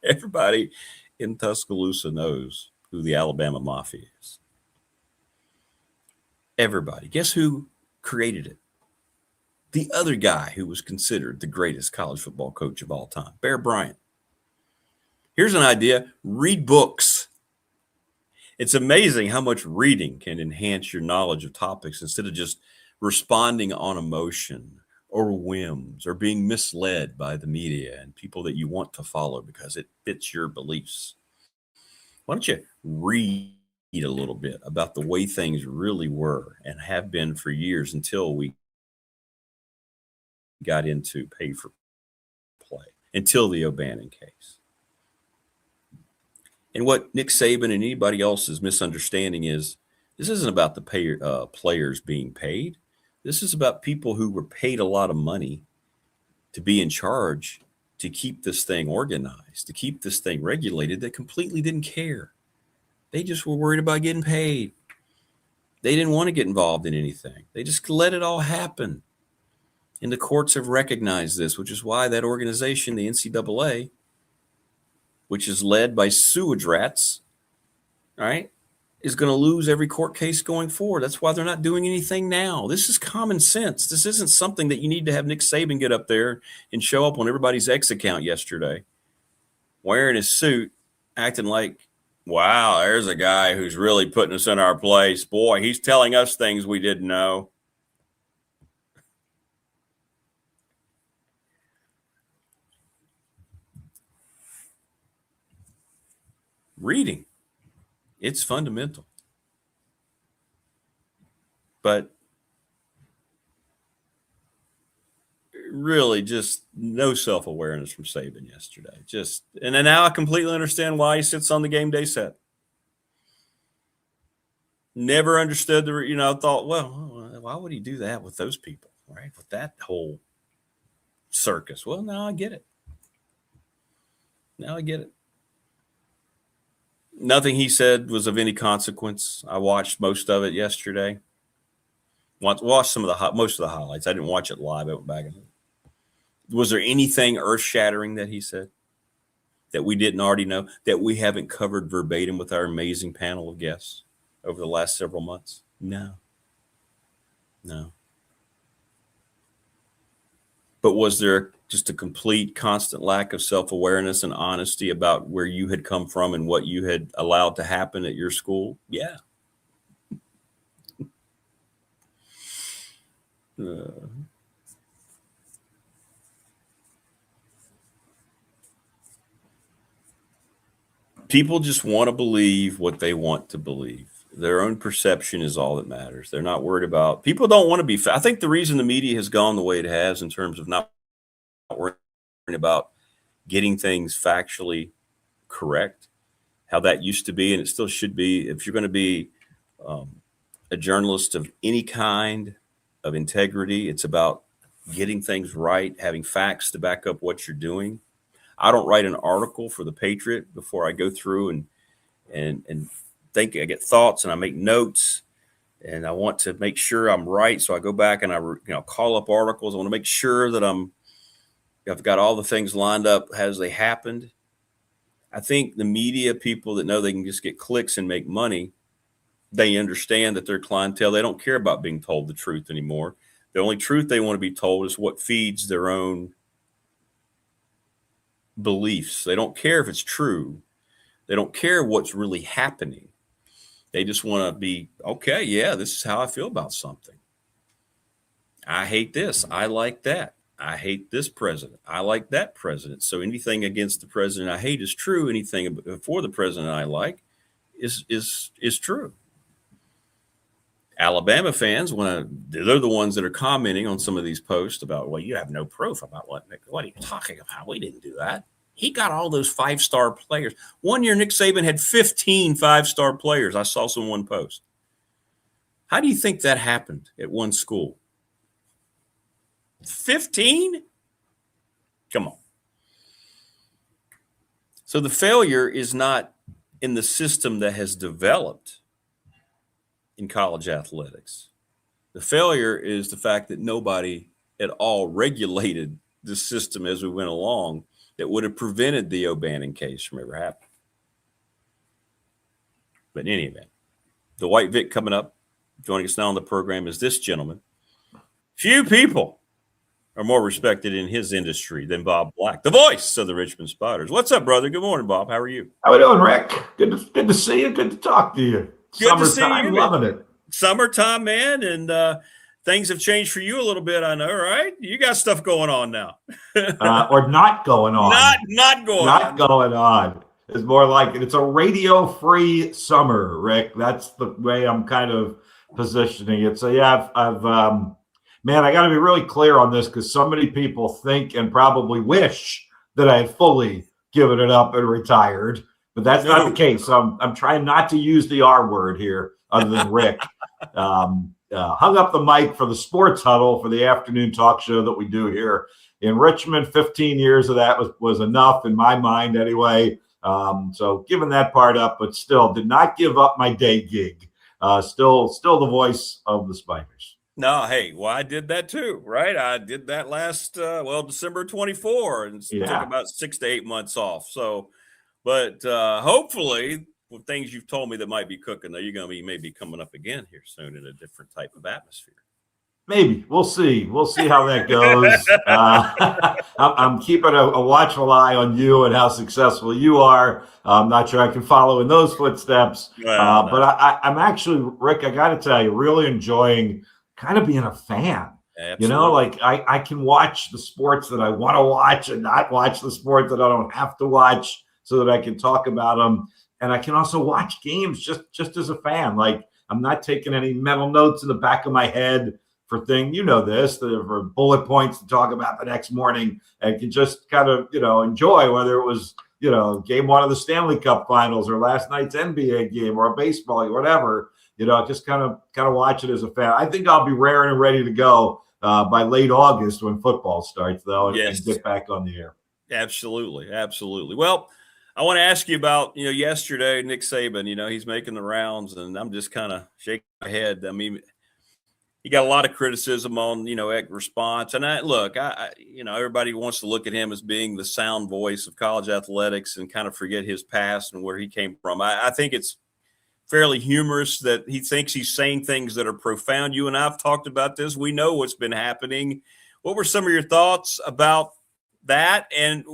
Everybody in Tuscaloosa knows who the Alabama Mafia is. Everybody. Guess who created it? The other guy who was considered the greatest college football coach of all time, Bear Bryant. Here's an idea. Read books. It's amazing how much reading can enhance your knowledge of topics instead of just responding on emotion or whims or being misled by the media and people that you want to follow because it fits your beliefs. Why don't you read a little bit about the way things really were and have been for years until we got into pay for play, until the O'Bannon case. And what Nick Saban and anybody else is misunderstanding is this isn't about the players being paid. This is about people who were paid a lot of money to be in charge, to keep this thing organized, to keep this thing regulated, that completely didn't care. They just were worried about getting paid. They didn't want to get involved in anything. They just let it all happen. And the courts have recognized this, which is why that organization, the NCAA, which is led by sewage rats, right, is going to lose every court case going forward. That's why they're not doing anything now. This is common sense. This isn't something that you need to have Nick Saban get up there and show up on everybody's X account yesterday, wearing his suit, acting like, wow, there's a guy who's really putting us in our place. Boy, he's telling us things we didn't know. Reading, it's fundamental. But really just no self-awareness from Saban yesterday. And then now I completely understand why he sits on the game day set. Never understood thought, well, why would he do that with those people, right? With that whole circus. Well, now I get it. Nothing he said was of any consequence. I watched most of it yesterday. Watched most of the highlights. I didn't watch it live. I went back and was there anything earth-shattering that he said that we didn't already know, that we haven't covered verbatim with our amazing panel of guests over the last several months? No. But was there just a complete, constant lack of self-awareness and honesty about where you had come from and what you had allowed to happen at your school? Yeah. People just want to believe what they want to believe. Their own perception is all that matters. They're not worried about – people don't want to be – I think the reason the media has gone the way it has in terms of not worrying about getting things factually correct, how that used to be and it still should be. If you're going to be a journalist of any kind of integrity, it's about getting things right, having facts to back up what you're doing. I don't write an article for the Patriot before I go through and think. I get thoughts and I make notes, and I want to make sure I'm right. So I go back and I call up articles. I want to make sure that I've got all the things lined up as they happened. I think the media people that know they can just get clicks and make money, they understand that their clientele, they don't care about being told the truth anymore. The only truth they want to be told is what feeds their own beliefs. They don't care if it's true. They don't care what's really happening. They just want to be, okay, yeah, this is how I feel about something. I hate this. I like that. I hate this president. I like that president. So anything against the president I hate is true. Anything for the president I like is true. Alabama fans, they're the ones that are commenting on some of these posts about, well, you have no proof about what are you talking about? We didn't do that. He got all those 5-star players. One year, Nick Saban had 15 5-star players. I saw one post. How do you think that happened at one school? 15? Come on. So the failure is not in the system that has developed in college athletics. The failure is the fact that nobody at all regulated the system as we went along that would have prevented the O'Bannon case from ever happening. But in any event, the White Vic coming up. Joining us now on the program is this gentleman. Few people are more respected in his industry than Bob Black, the voice of the Richmond Spiders. What's up, brother? Good morning, Bob. How are you? How we doing, Rick? Good to see you. Good to talk to you. Good to see you. Loving it. Summertime, man, and things have changed for you a little bit, I know, right? You got stuff going on now. Or not going on. Not going on. It's more like it's a radio-free summer, Rick. That's the way I'm kind of positioning it. So, yeah, I've man, I got to be really clear on this because so many people think and probably wish that I had fully given it up and retired, but that's not the case. I'm trying not to use the R word here other than Rick. Hung up the mic for the Sports Huddle for the afternoon talk show that we do here in Richmond. 15 years of that was enough in my mind anyway. So giving that part up, but still did not give up my day gig. Still the voice of the Spiders. No, hey, well, I did that too, right? I did that last, December 24 and took about 6 to 8 months off. So, but hopefully with things you've told me that might be cooking, though, you're going to be maybe coming up again here soon in a different type of atmosphere. Maybe. We'll see. We'll see how that goes. I'm keeping a watchful eye on you and how successful you are. I'm not sure I can follow in those footsteps. But I'm actually, Rick, I got to tell you, really enjoying kind of being a fan. Absolutely. You know, like I can watch the sports that I want to watch and not watch the sports that I don't have to watch so that I can talk about them. And I can also watch games just as a fan. Like I'm not taking any mental notes in the back of my head for things, you know this, for bullet points to talk about the next morning, and can just kind of, enjoy whether it was, game one of the Stanley Cup Finals or last night's NBA game or a baseball or whatever, just kind of watch it as a fan. I think I'll be raring and ready to go by late August when football starts, though, and get back on the air. Absolutely. Absolutely. Well, I want to ask you about, yesterday, Nick Saban, he's making the rounds, and I'm just kind of shaking my head. I mean, he got a lot of criticism on, response. And everybody wants to look at him as being the sound voice of college athletics and kind of forget his past and where he came from. I think it's fairly humorous that he thinks he's saying things that are profound. You and I have talked about this. We know what's been happening. What were some of your thoughts about that? And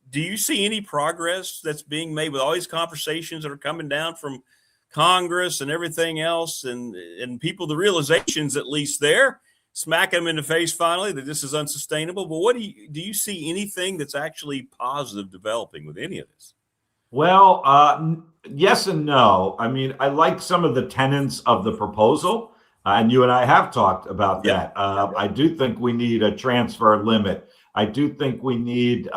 do you see any progress that's being made with all these conversations that are coming down from Congress and everything else, and people, the realizations at least there, smack them in the face finally that this is unsustainable? But what do you see anything that's actually positive developing with any of this? Well, yes and no. I mean, I like some of the tenets of the proposal, and you and I have talked about that. I do think we need a transfer limit. I do think we need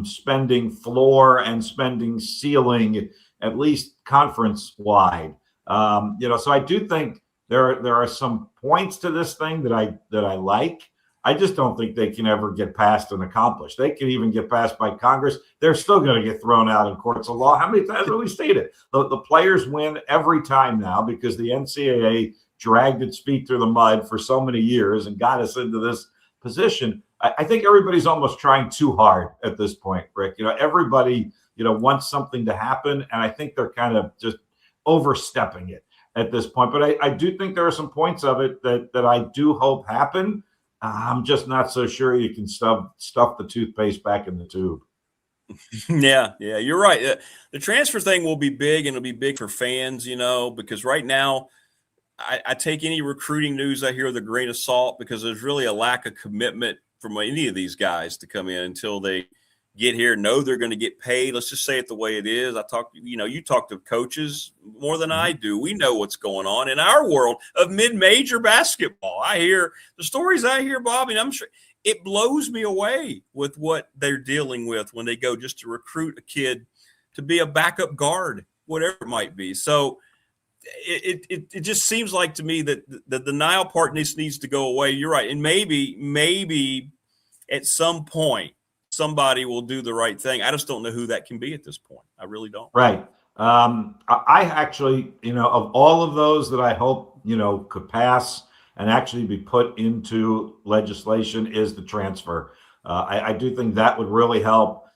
spending floor and spending ceiling, at least conference wide. So I do think there are some points to this thing that I like. I just don't think they can ever get passed and accomplished. They can even get passed by Congress. They're still going to get thrown out in courts of law. How many times have we stated? The players win every time now because the NCAA dragged its feet through the mud for so many years and got us into this position. I think everybody's almost trying too hard at this point, Rick. Everybody, wants something to happen, and I think they're kind of just overstepping it at this point. But I do think there are some points of it that I do hope happen. I'm just not so sure you can stuff the toothpaste back in the tube. Yeah, you're right. The transfer thing will be big, and it'll be big for fans, because right now I take any recruiting news I hear with a grain of salt because there's really a lack of commitment from any of these guys to come in until they get here, know they're going to get paid. Let's just say it the way it is. You talk to coaches more than I do. We know what's going on in our world of mid-major basketball. I hear the stories I hear, Bobby, and I'm sure it blows me away with what they're dealing with when they go just to recruit a kid to be a backup guard, whatever it might be. So it just seems like to me that the denial part needs to go away. You're right. And maybe at some point, somebody will do the right thing. I just don't know who that can be at this point. I really don't. Right. I actually, of all of those that I hope, could pass and actually be put into legislation is the transfer. I do think that would really help.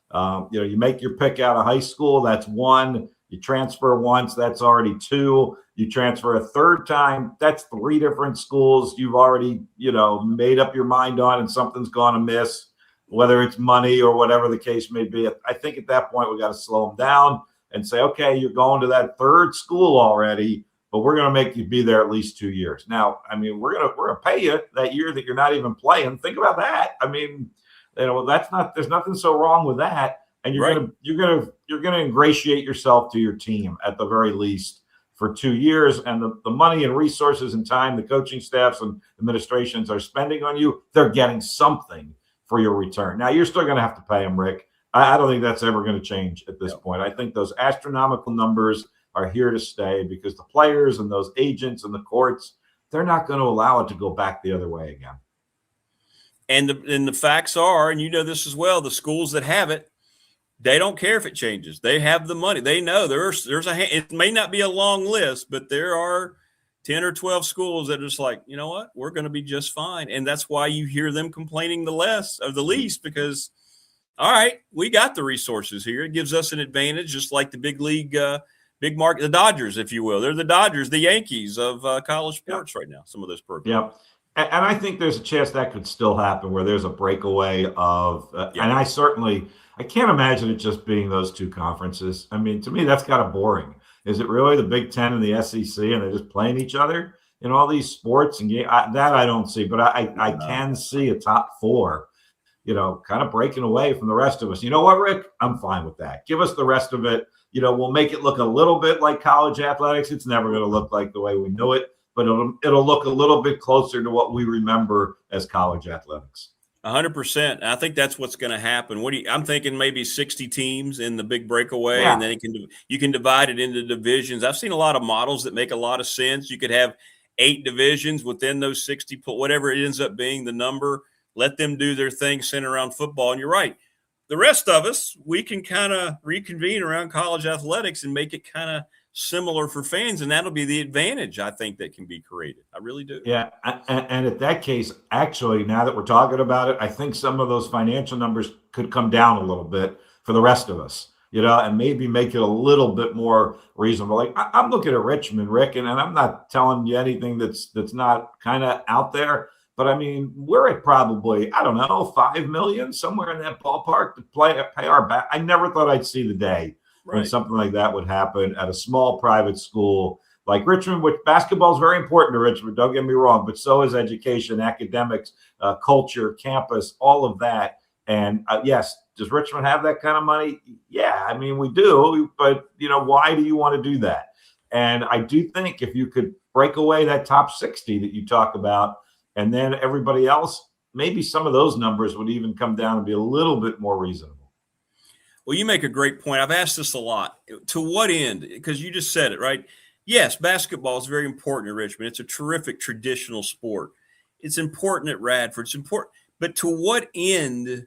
You make your pick out of high school. That's one. You transfer once. That's already two. You transfer a third time. That's three different schools you've already, made up your mind on, and something's gone amiss, whether it's money or whatever the case may be. I think at that point, we got to slow them down and say, okay, you're going to that third school already, but we're going to make you be there at least 2 years. Now, I mean, we're going to pay you that year that you're not even playing. Think about that. I mean, there's nothing so wrong with that. And you're going to ingratiate yourself to your team at the very least for 2 years. And the money and resources and time the coaching staffs and administrations are spending on you, they're getting something for your return. Now, you're still going to have to pay them, Rick. I don't think that's ever going to change at this point. I think those astronomical numbers are here to stay because the players and those agents and the courts, they're not going to allow it to go back the other way again. And the facts are, and this as well, the schools that have it, they don't care if it changes. They have the money. They know there's it may not be a long list, but there are 10 or 12 schools that are just like, you know what, we're going to be just fine. And that's why you hear them complaining the least, because, all right, we got the resources here. It gives us an advantage, just like the big league, big market, the Dodgers, if you will. They're the Dodgers, the Yankees of college sports right now, some of those programs. Yeah. And I think there's a chance that could still happen where there's a breakaway of, and I can't imagine it just being those two conferences. I mean, to me, that's kind of boring. Is it really the Big Ten and the SEC, and they're just playing each other in all these sports? And that I don't see, but I can see a top four, kind of breaking away from the rest of us. You know what, Rick? I'm fine with that. Give us the rest of it. We'll make it look a little bit like college athletics. It's never going to look like the way we knew it, but it'll look a little bit closer to what we remember as college athletics. 100%. I think that's what's going to happen. I'm thinking maybe 60 teams in the big breakaway, and then you can divide it into divisions. I've seen a lot of models that make a lot of sense. You could have 8 divisions within those 60, whatever it ends up being the number. Let them do their thing centered around football. And you're right. The rest of us, we can kind of reconvene around college athletics and make it kind of similar for fans, and that'll be the advantage I think that can be created. I really do. Yeah, and at that case, actually, now that we're talking about it, I think some of those financial numbers could come down a little bit for the rest of us, and maybe make it a little bit more reasonable. Like I'm looking at Richmond, Rick, and I'm not telling you anything that's not kind of out there, but I mean, we're at probably, I don't know, 5 million, somewhere in that ballpark to pay our back. I never thought I'd see the day when something like that would happen at a small private school like Richmond, which basketball is very important to Richmond, don't get me wrong, but so is education, academics, culture, campus, all of that. And yes, Does Richmond have that kind of money? Yeah, I mean, we do. But, why do you want to do that? And I do think if you could break away that top 60 that you talk about, and then everybody else, maybe some of those numbers would even come down and be a little bit more reasonable. Well, you make a great point. I've asked this a lot. To what end? Because you just said it, right? Yes, basketball is very important in Richmond. It's a terrific traditional sport. It's important at Radford. It's important. But to what end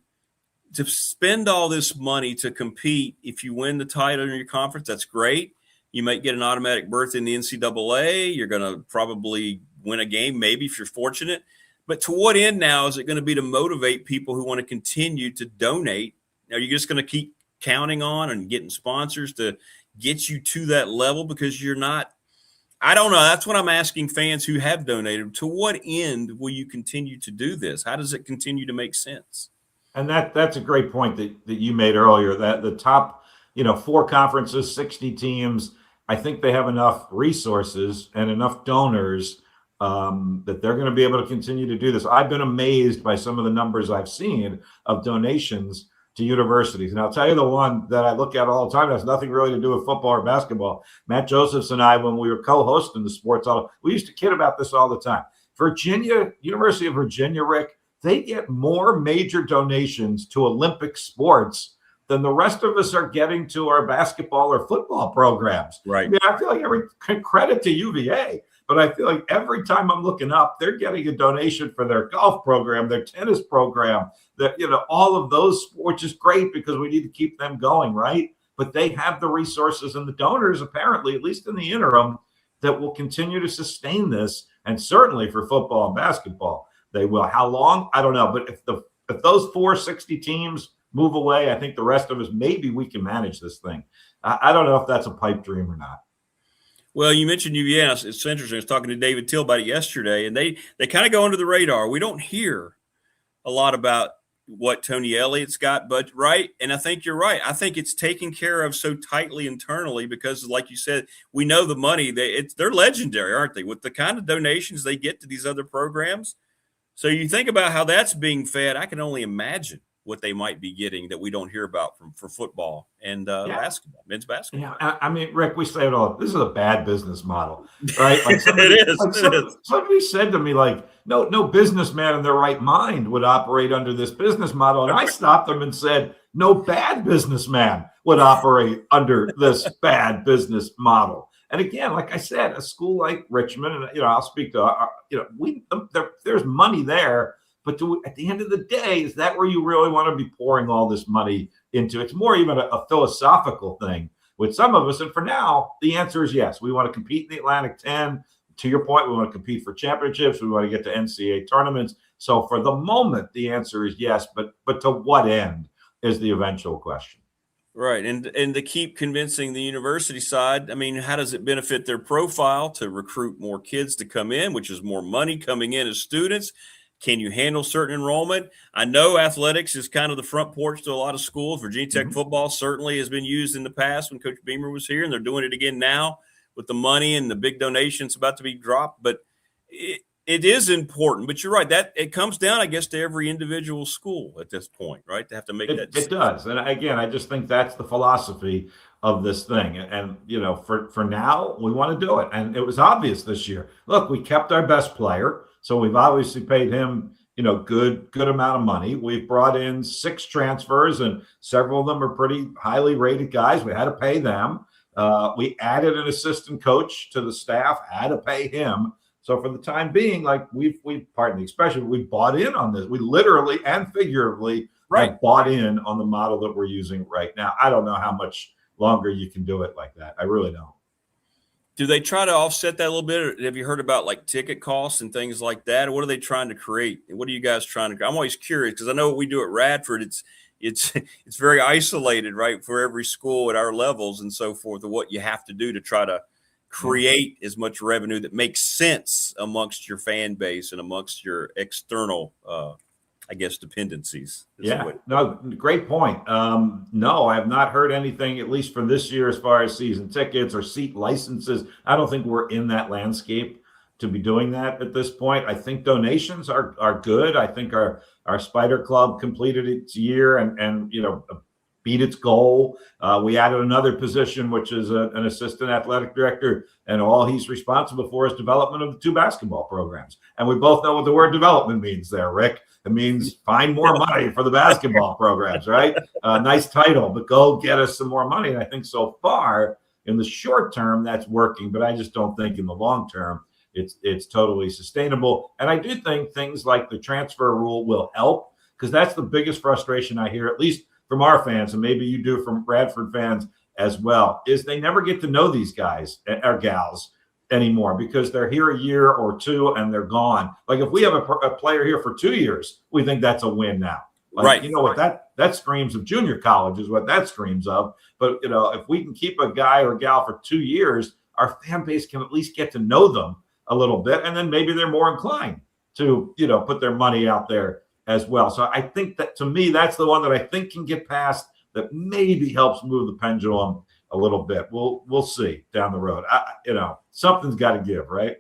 to spend all this money to compete? If you win the title in your conference, that's great. You might get an automatic berth in the NCAA. You're going to probably win a game, maybe if you're fortunate. But to what end now is it going to be to motivate people who want to continue to donate? Are you just going to keep counting on and getting sponsors to get you to that level? Because you're not – I don't know. That's what I'm asking fans who have donated. To what end will you continue to do this? How does it continue to make sense? And that's a great point that you made earlier, that the top, 4 conferences, 60 teams, I think they have enough resources and enough donors that they're going to be able to continue to do this. I've been amazed by some of the numbers I've seen of donations to universities. And I'll tell you the one that I look at all the time has nothing really to do with football or basketball. Matt Josephs and I, when we were co-hosting the Sports All, we used to kid about this all the time. University of Virginia, Rick, they get more major donations to Olympic sports than the rest of us are getting to our basketball or football programs. Right. I mean, I feel like every credit to UVA, but I feel like every time I'm looking up, they're getting a donation for their golf program, their tennis program, all of those, which is great because we need to keep them going, right? But they have the resources and the donors, apparently, at least in the interim, that will continue to sustain this. And certainly for football and basketball, they will. How long? I don't know. But if those 460 teams move away, I think the rest of us, maybe we can manage this thing. I don't know if that's a pipe dream or not. Well, you mentioned UVA. It's interesting. I was talking to David Till about it yesterday, and they kind of go under the radar. We don't hear a lot about what Tony Elliott's got, but right. And I think you're right. I think it's taken care of so tightly internally because, like you said, we know the money. They're legendary, aren't they? With the kind of donations they get to these other programs. So you think about how that's being fed. I can only imagine what they might be getting that we don't hear about for football and basketball, men's basketball. Yeah, I mean, Rick, we say it all. This is a bad business model, right? Like somebody said to me, like, no businessman in their right mind would operate under this business model. And I stopped them and said, no bad businessman would operate under this bad business model. And again, like I said, a school like Richmond, and I'll speak to there's money there, but at the end of the day, is that where you really want to be pouring all this money into? It's more even a philosophical thing with some of us. And for now, the answer is yes. We want to compete in the Atlantic 10. To your point, we want to compete for championships. We want to get to NCAA tournaments. So for the moment, the answer is yes. But to what end is the eventual question. Right. And to keep convincing the university side, I mean, how does it benefit their profile to recruit more kids to come in, which is more money coming in as students? Can you handle certain enrollment? I know athletics is kind of the front porch to a lot of schools. Virginia Tech football certainly has been used in the past when Coach Beamer was here, and they're doing it again now with the money and the big donations about to be dropped. But it is important. But you're right. That it comes down, I guess, to every individual school at this point, right? To have to make that decision. It does. And again, I just think that's the philosophy of this thing. And, for now, we want to do it. And it was obvious this year. Look, we kept our best player. So we've obviously paid him, good amount of money. We've brought in 6 transfers, and several of them are pretty highly rated guys. We had to pay them. We added an assistant coach to the staff, had to pay him. So for the time being, like we pardon the expression, we bought in on this. We literally and figuratively have bought in on the model that we're using right now. I don't know how much longer you can do it like that. I really don't. Do they try to offset that a little bit? Or have you heard about like ticket costs and things like that? Or what are they trying to create? What are you guys trying to? I'm always curious because I know what we do at Radford. It's very isolated, right, for every school at our levels and so forth. Of what you have to do to try to create as much revenue that makes sense amongst your fan base and amongst your external, dependencies. Yeah, no, great point. No, I have not heard anything, at least for this year, as far as season tickets or seat licenses. I don't think we're in that landscape to be doing that at this point. I think donations are good. I think our Spider Club completed its year and beat its goal. We added another position, which is an assistant athletic director, and all he's responsible for is development of the 2 basketball programs. And we both know what the word development means there, Rick. It means find more money for the basketball programs, right? Nice title, but go get us some more money. And I think so far in the short term, that's working, but I just don't think in the long term it's totally sustainable. And I do think things like the transfer rule will help, because that's the biggest frustration I hear, at least from our fans, and maybe you do from Bradford fans as well, is they never get to know these guys or gals anymore because they're here a year or two and they're gone. Like if we have a player here for 2 years, we think that's a win now. Like, right. You know what that screams of junior college is what that screams of. But if we can keep a guy or gal for 2 years, our fan base can at least get to know them a little bit, and then maybe they're more inclined to put their money out there as well. So I think that, to me, that's the one that I think can get past, that maybe helps move the pendulum a little bit. We'll see down the road. Something's got to give, right?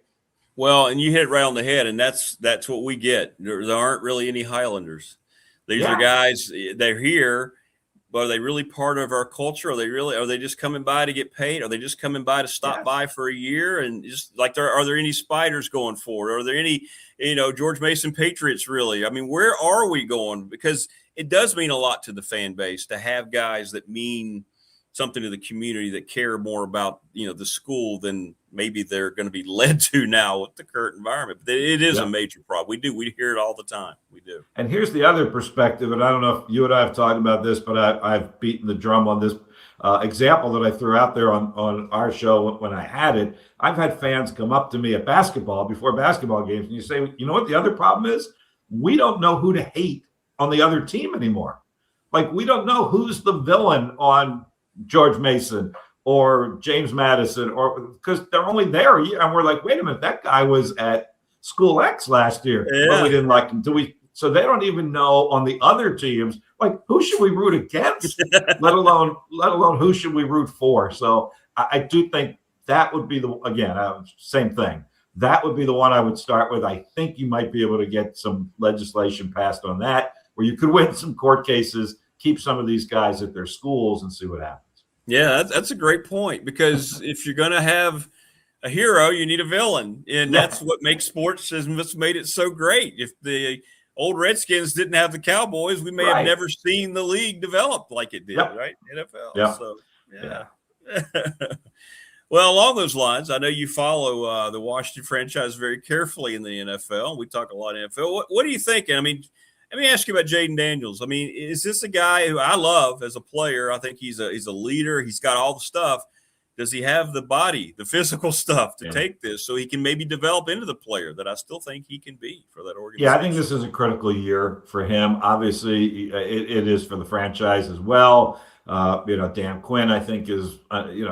Well, and you hit it right on the head, and that's what we get. There aren't really any Highlanders. These are guys, they're here, but are they really part of our culture? Are they just coming by to get paid? Are they just coming by to stop by for a year? And just like, are there any Spiders going forward? Are there any, George Mason Patriots really? I mean, where are we going? Because it does mean a lot to the fan base to have guys that mean something to the community, that care more about, the school than maybe they're going to be led to now with the current environment. But it is a major problem. We hear it all the time. We do. And here's the other perspective, and I don't know if you and I have talked about this, but I've beaten the drum on this example that I threw out there on our show when I had it. I've had fans come up to me at basketball, before basketball games, and you say, you know what the other problem is? We don't know who to hate on the other team anymore. Like, we don't know who's the villain on George Mason or James Madison, or because they're only there a year, and we're like, wait a minute, that guy was at School X last year, but we didn't like him. So they don't even know on the other teams, like, who should we root against, let alone who should we root for. So I do think that would be same thing. That would be the one I would start with. I think you might be able to get some legislation passed on that, where you could win some court cases, keep some of these guys at their schools, and see what happens. Yeah, that's a great point, because if you're going to have a hero, you need a villain. And that's what makes sports, has made it so great. If the old Redskins didn't have the Cowboys, we may have never seen the league develop like it did, right? NFL. Yeah. So, yeah. Well, along those lines, I know you follow the Washington franchise very carefully in the NFL. We talk a lot of NFL. What are you thinking? I mean, let me ask you about Jayden Daniels. I mean, is this a guy who I love as a player? I think he's a leader. He's got all the stuff. Does he have the body, the physical stuff to take this so he can maybe develop into the player that I still think he can be for that organization? Yeah, I think this is a critical year for him. Obviously, it is for the franchise as well. Dan Quinn, I think, is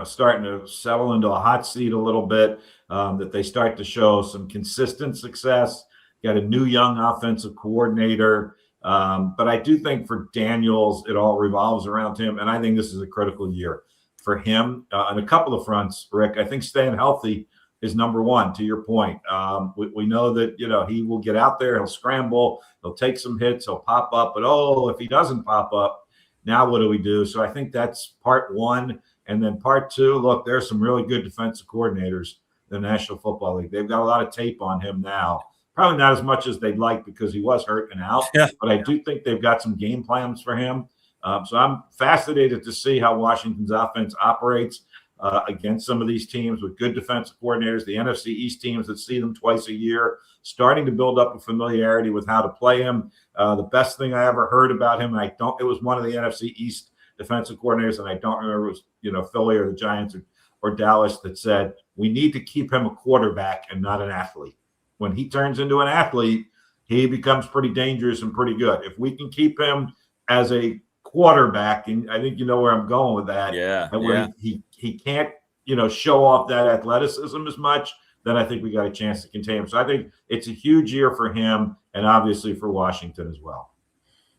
starting to settle into a hot seat a little bit, that they start to show some consistent success. Got a new young offensive coordinator. But I do think for Daniels, it all revolves around him. And I think this is a critical year for him on a couple of fronts, Rick. I think staying healthy is number one, to your point. We know that, he will get out there, he'll scramble, he'll take some hits, he'll pop up. But, if he doesn't pop up, now what do we do? So I think that's part one. And then part two, look, there's some really good defensive coordinators in the National Football League. They've got a lot of tape on him now. Probably not as much as they'd like, because he was hurt and out. But I do think they've got some game plans for him. So I'm fascinated to see how Washington's offense operates against some of these teams with good defensive coordinators, the NFC East teams that see them twice a year, starting to build up a familiarity with how to play him. The best thing I ever heard about him, it was one of the NFC East defensive coordinators, and I don't remember if it was, Philly or the Giants or Dallas, that said, we need to keep him a quarterback and not an athlete. When he turns into an athlete, he becomes pretty dangerous and pretty good. If we can keep him as a quarterback, and I think you know where I'm going with that. He can't, show off that athleticism as much, then I think we got a chance to contain him. So I think it's a huge year for him, and obviously for Washington as well.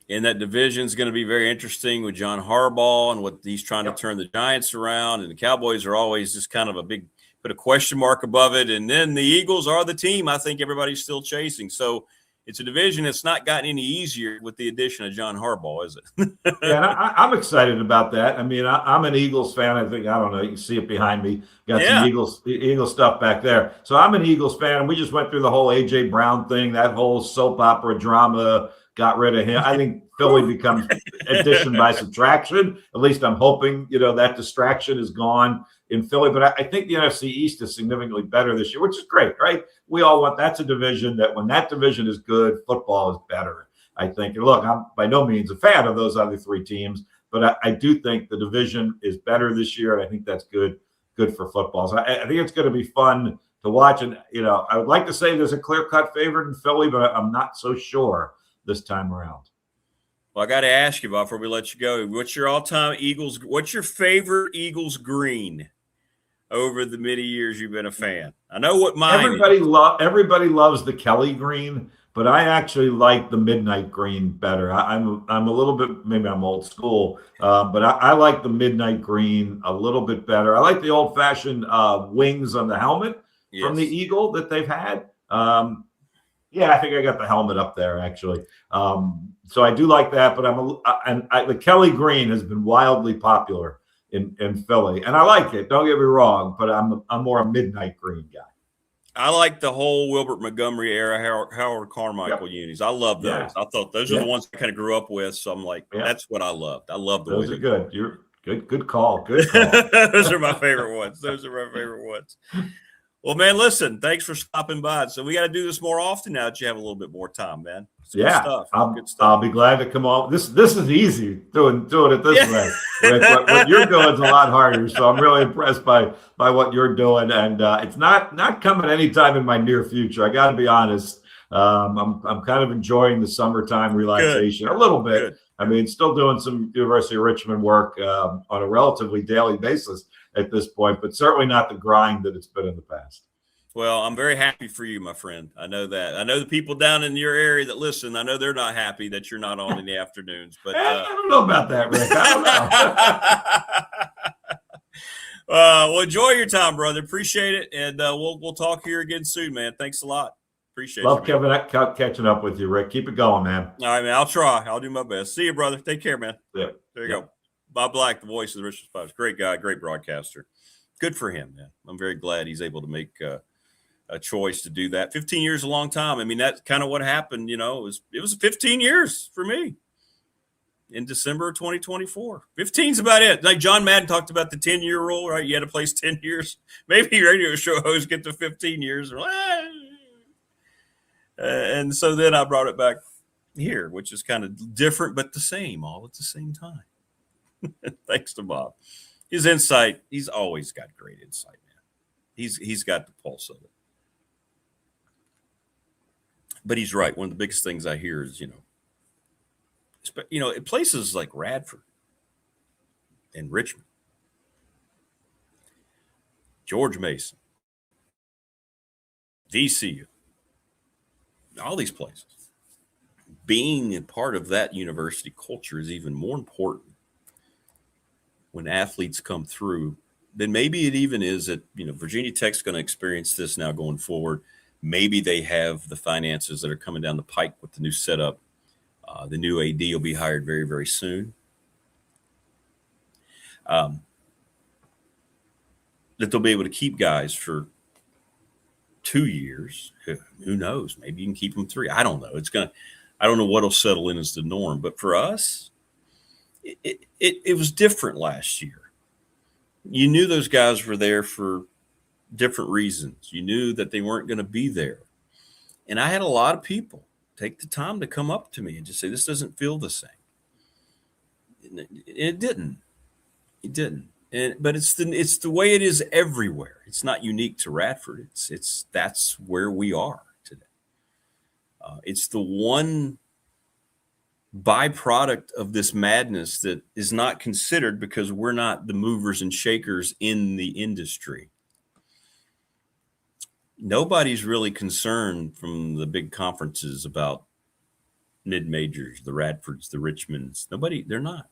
And that division is going to be very interesting with John Harbaugh and what he's trying to turn the Giants around. And the Cowboys are always just kind of a big put a question mark above it. And then the Eagles are the team I think everybody's still chasing. So it's a division that's not gotten any easier with the addition of John Harbaugh, is it? Yeah, and I'm excited about that. I mean, I'm an Eagles fan. I don't know. You can see it behind me. Got some Eagles stuff back there. So I'm an Eagles fan. And we just went through the whole A.J. Brown thing, that whole soap opera drama, got rid of him. I think Philly becomes addition by subtraction. At least I'm hoping, that distraction is gone in Philly. But I think the NFC East is significantly better this year, which is great, right? We all want, that's a division that when that division is good, football is better, I think. And look, I'm by no means a fan of those other three teams, but I do think the division is better this year. And I think that's good for football. So I think it's going to be fun to watch. And, I would like to say there's a clear-cut favorite in Philly, but I'm not so sure this time around. Well, I got to ask you, Bob, before we let you go, what's your all-time Eagles? What's your favorite Eagles green over the many years you've been a fan? I know what mine everybody loves the Kelly green, but I actually like the midnight green better. I'm a little bit, maybe I'm old school, but I like the midnight green a little bit better. I like the old-fashioned wings on the helmet from the Eagle that they've had. Yeah, I think I got the helmet up there actually. So I do like that, but the Kelly green has been wildly popular in Philly, and I like it. Don't get me wrong, but I'm more a midnight green guy. I like the whole Wilbert Montgomery era Howard Carmichael unis. I love those. Yeah. I thought those are the ones I kind of grew up with. So I'm like, that's what I loved. I love those. Are good. You're good call. Good call. Those are my favorite ones. Well, man, listen, thanks for stopping by. So we got to do this more often now that you have a little bit more time, man. Good stuff. I'll be glad to come on. This is easy doing it this way. What you're doing is a lot harder. So I'm really impressed by what you're doing, and it's not coming anytime in my near future. I got to be honest. I'm kind of enjoying the summertime relaxation a little bit. Good. I mean, still doing some University of Richmond work on a relatively daily basis at this point, but certainly not the grind that it's been in the past. Well, I'm very happy for you, my friend. I know that. I know the people down in your area that listen, I know they're not happy that you're not on in the afternoons. But I don't know about that, Rick. I don't know. Well, enjoy your time, brother. Appreciate it. And we'll talk here again soon, man. Thanks a lot. Appreciate it. Love catching up with you, Rick. Keep it going, man. All right, man. I'll try. I'll do my best. See you, brother. Take care, man. Yeah. There you go. Bob Black, the voice of the Richmond Spiders. Great guy, great broadcaster. Good for him, man. I'm very glad he's able to make a choice to do that. 15 years is a long time. I mean, that's kind of what happened, It was 15 years for me in December of 2024. 15's about it. Like John Madden talked about the 10-year rule, right? You had to place 10 years. Maybe radio show hosts get to 15 years. And so then I brought it back here, which is kind of different but the same all at the same time. Thanks to Bob. His insight, he's always got great insight, man. He's got the pulse of it. But he's right. One of the biggest things I hear is, places like Radford and Richmond, George Mason, VCU, all these places, being a part of that university culture is even more important when athletes come through. Then maybe it even is that, Virginia Tech's going to experience this now going forward. Maybe they have the finances that are coming down the pike with the new setup. The new AD will be hired very, very soon. That they'll be able to keep guys for 2 years. Who knows? Maybe you can keep them 3. I don't know. I don't know what'll settle in as the norm. But for us, it was different last year. You knew those guys were there for different reasons. You knew that they weren't going to be there. And I had a lot of people take the time to come up to me and just say, this doesn't feel the same. It didn't. But it's the way it is everywhere. It's not unique to Radford. That's where we are today. It's the one byproduct of this madness that is not considered because we're not the movers and shakers in the industry. Nobody's really concerned from the big conferences about mid-majors, the Radfords, the Richmonds. They're not.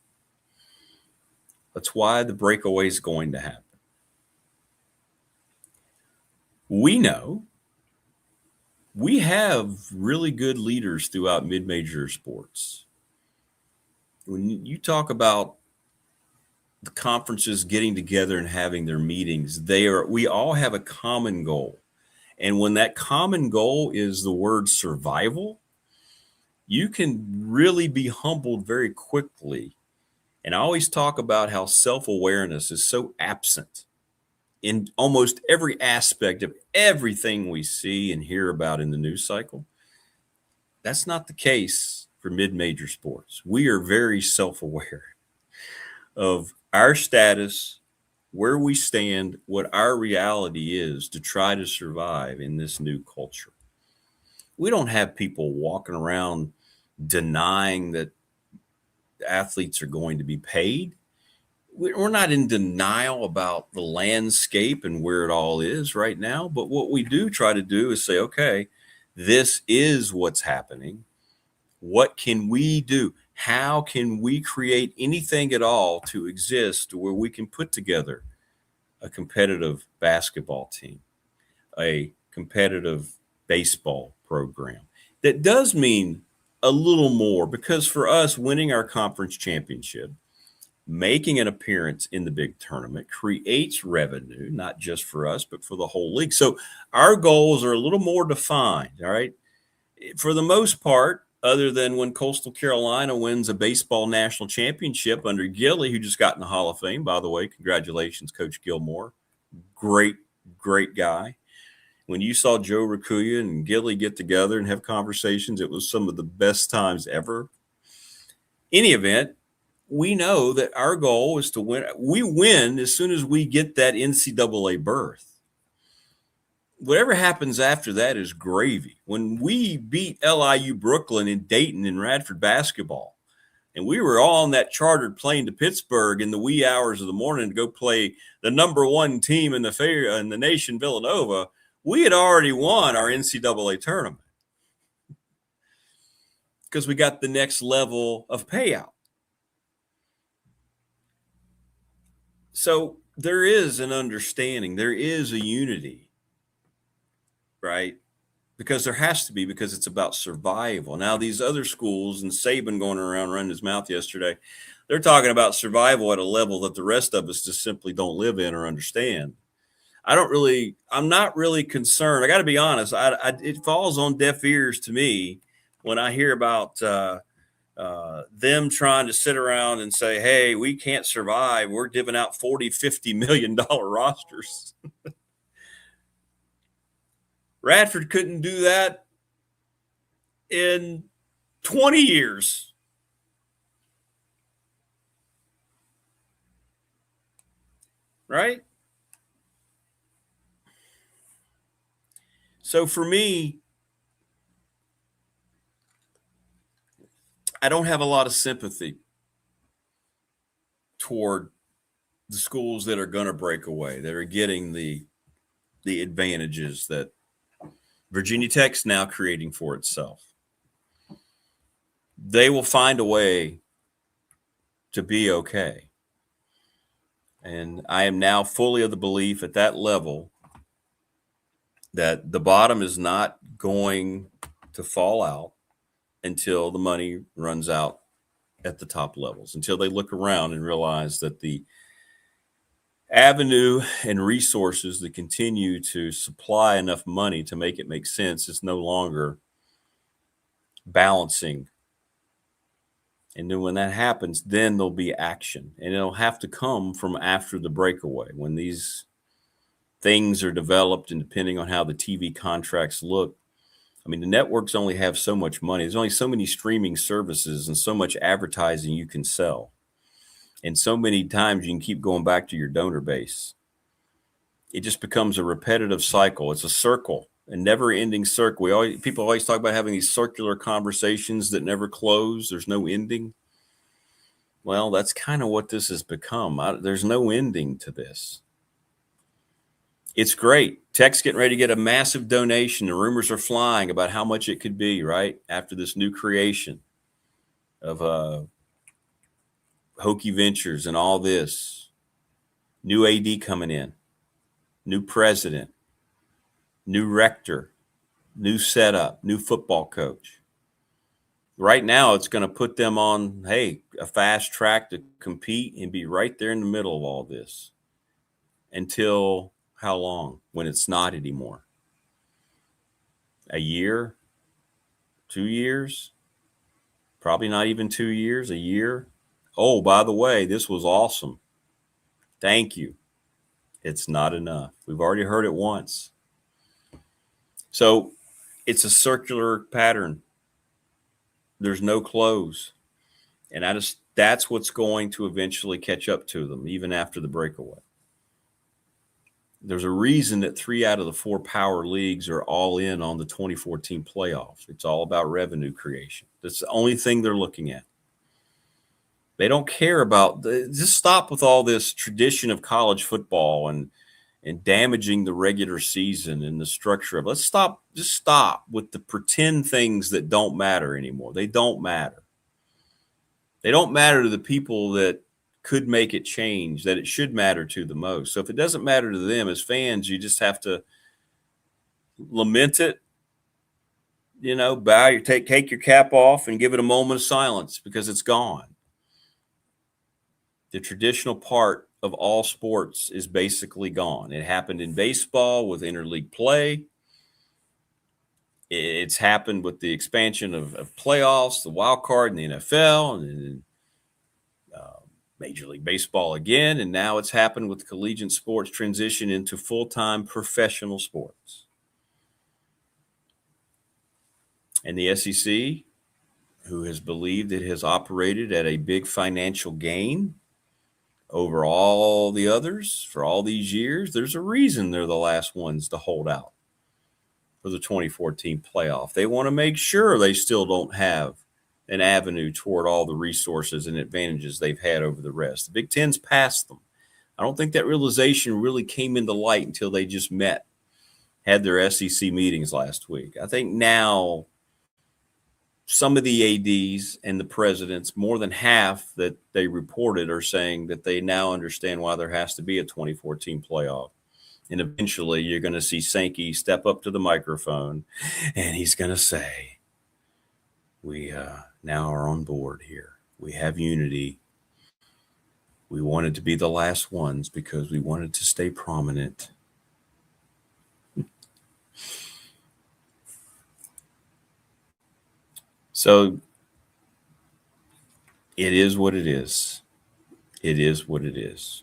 That's why the breakaway is going to happen. we know we have really good leaders throughout mid-major sports. When you talk about the conferences getting together and having their meetings, we all have a common goal. And when that common goal is the word survival, you can really be humbled very quickly. And I always talk about how self-awareness is so absent in almost every aspect of everything we see and hear about in the news cycle. That's not the case for mid-major sports. We are very self-aware of our status, where we stand, what our reality is to try to survive in this new culture. We don't have people walking around denying that athletes are going to be paid. We're not in denial about the landscape and where it all is right now. But what we do try to do is say, okay, this is what's happening. What can we do? How can we create anything at all to exist where we can put together a competitive basketball team, a competitive baseball program? That does mean a little more, because for us, winning our conference championship, making an appearance in the big tournament creates revenue, not just for us, but for the whole league. So our goals are a little more defined, all right? For the most part, other than when Coastal Carolina wins a baseball national championship under Gilly, who just got in the Hall of Fame, by the way. Congratulations, Coach Gilmore. Great, great guy. When you saw Joe Rakuya and Gilly get together and have conversations, it was some of the best times ever. Any event, we know that our goal is to win. We win as soon as we get that NCAA berth. Whatever happens after that is gravy. When we beat LIU Brooklyn in Dayton in Radford basketball, and we were all on that chartered plane to Pittsburgh in the wee hours of the morning to go play the number one team in the nation, Villanova, we had already won our NCAA tournament because we got the next level of payout. So there is an understanding, there is a unity, right? Because there has to be, because it's about survival. Now, these other schools, and Saban going around running his mouth yesterday, they're talking about survival at a level that the rest of us just simply don't live in or understand. I'm not really concerned. I got to be honest. It falls on deaf ears to me when I hear about them trying to sit around and say, hey, we can't survive. We're giving out $40-50 million rosters. Radford couldn't do that in 20 years. Right? So for me, I don't have a lot of sympathy toward the schools that are going to break away, that are getting the advantages that Virginia Tech's now creating for itself. They will find a way to be okay. And I am now fully of the belief at that level that the bottom is not going to fall out until the money runs out at the top levels, until they look around and realize that the avenue and resources that continue to supply enough money to make it make sense is no longer balancing. And then when that happens, then there'll be action, and it'll have to come from after the breakaway, when these things are developed, and depending on how the TV contracts look. I mean, the networks only have so much money. There's only so many streaming services and so much advertising you can sell. And so many times you can keep going back to your donor base. It just becomes a repetitive cycle. It's a circle, a never-ending circle. People always talk about having these circular conversations that never close. There's no ending. Well, that's kind of what this has become. There's no ending to this. It's great. Tech's getting ready to get a massive donation. The rumors are flying about how much it could be, right? After this new creation of Hokie Ventures and all this. New AD coming in. New president. new rector, new setup, new football coach. Right now, it's going to put them on, hey, a fast track to compete and be right there in the middle of all this. Until how long? When it's not anymore? A year? 2 years? Probably not even 2 years, a year. Oh, by the way, this was awesome. Thank you. It's not enough. We've already heard it once. So it's a circular pattern. There's no close. And that's what's going to eventually catch up to them, even after the breakaway. There's a reason that 3 out of the 4 power leagues are all in on the 2014 playoffs. It's all about revenue creation. That's the only thing they're looking at. They don't care about just stop with all this tradition of college football and damaging the regular season and the structure of it. Just stop with the pretend things that don't matter anymore. They don't matter. They don't matter to the people that could make it change, that it should matter to the most. So if it doesn't matter to them as fans, you just have to lament it, bow your take your cap off and give it a moment of silence because it's gone. The traditional part of all sports is basically gone. It happened in baseball with interleague play. It's happened with the expansion of playoffs, the wild card in the NFL, and Major League Baseball again, and now it's happened with collegiate sports transition into full-time professional sports. And the SEC, who has believed it has operated at a big financial gain over all the others for all these years, there's a reason they're the last ones to hold out for the 2014 playoff. They want to make sure they still don't have an avenue toward all the resources and advantages they've had over the rest. The Big Ten's passed them. I don't think that realization really came into light until they just had their SEC meetings last week. I think now some of the ADs and the presidents, more than half that they reported, are saying that they now understand why there has to be a 2014 playoff. And eventually you're going to see Sankey step up to the microphone and he's going to say, we now are on board here. We have unity. We wanted to be the last ones because we wanted to stay prominent. So it is what it is. It is what it is.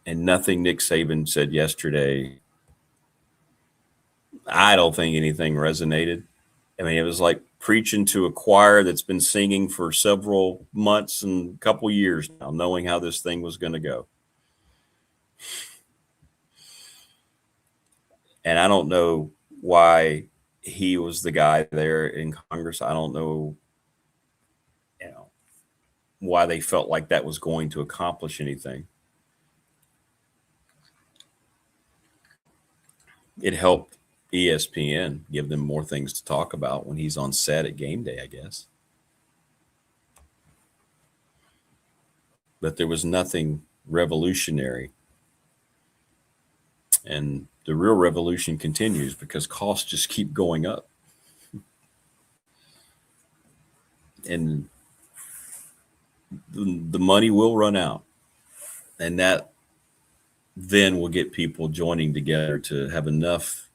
And nothing Nick Saban said yesterday, I don't think anything resonated. I mean, it was like preaching to a choir that's been singing for several months and a couple years now, knowing how this thing was going to go. And I don't know why he was the guy there in Congress. I don't know, why they felt like that was going to accomplish anything. It helped ESPN give them more things to talk about when he's on set at game day, I guess. But there was nothing revolutionary. And the real revolution continues because costs just keep going up. And the money will run out. And that then will get people joining together to have enough.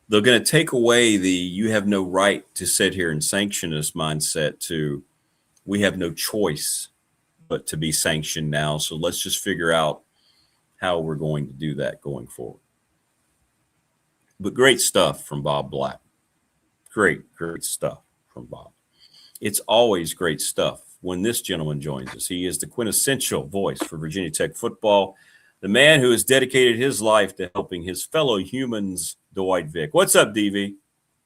They're going to take away the you have no right to sit here and sanction us mindset to we have no choice but to be sanctioned now. So let's just figure out how we're going to do that going forward. But great stuff from Bob Black. Great stuff from Bob. It's always great stuff when this gentleman joins us. He is the quintessential voice for Virginia Tech football, the man who has dedicated his life to helping his fellow humans, Dwight Vick. What's up, DV?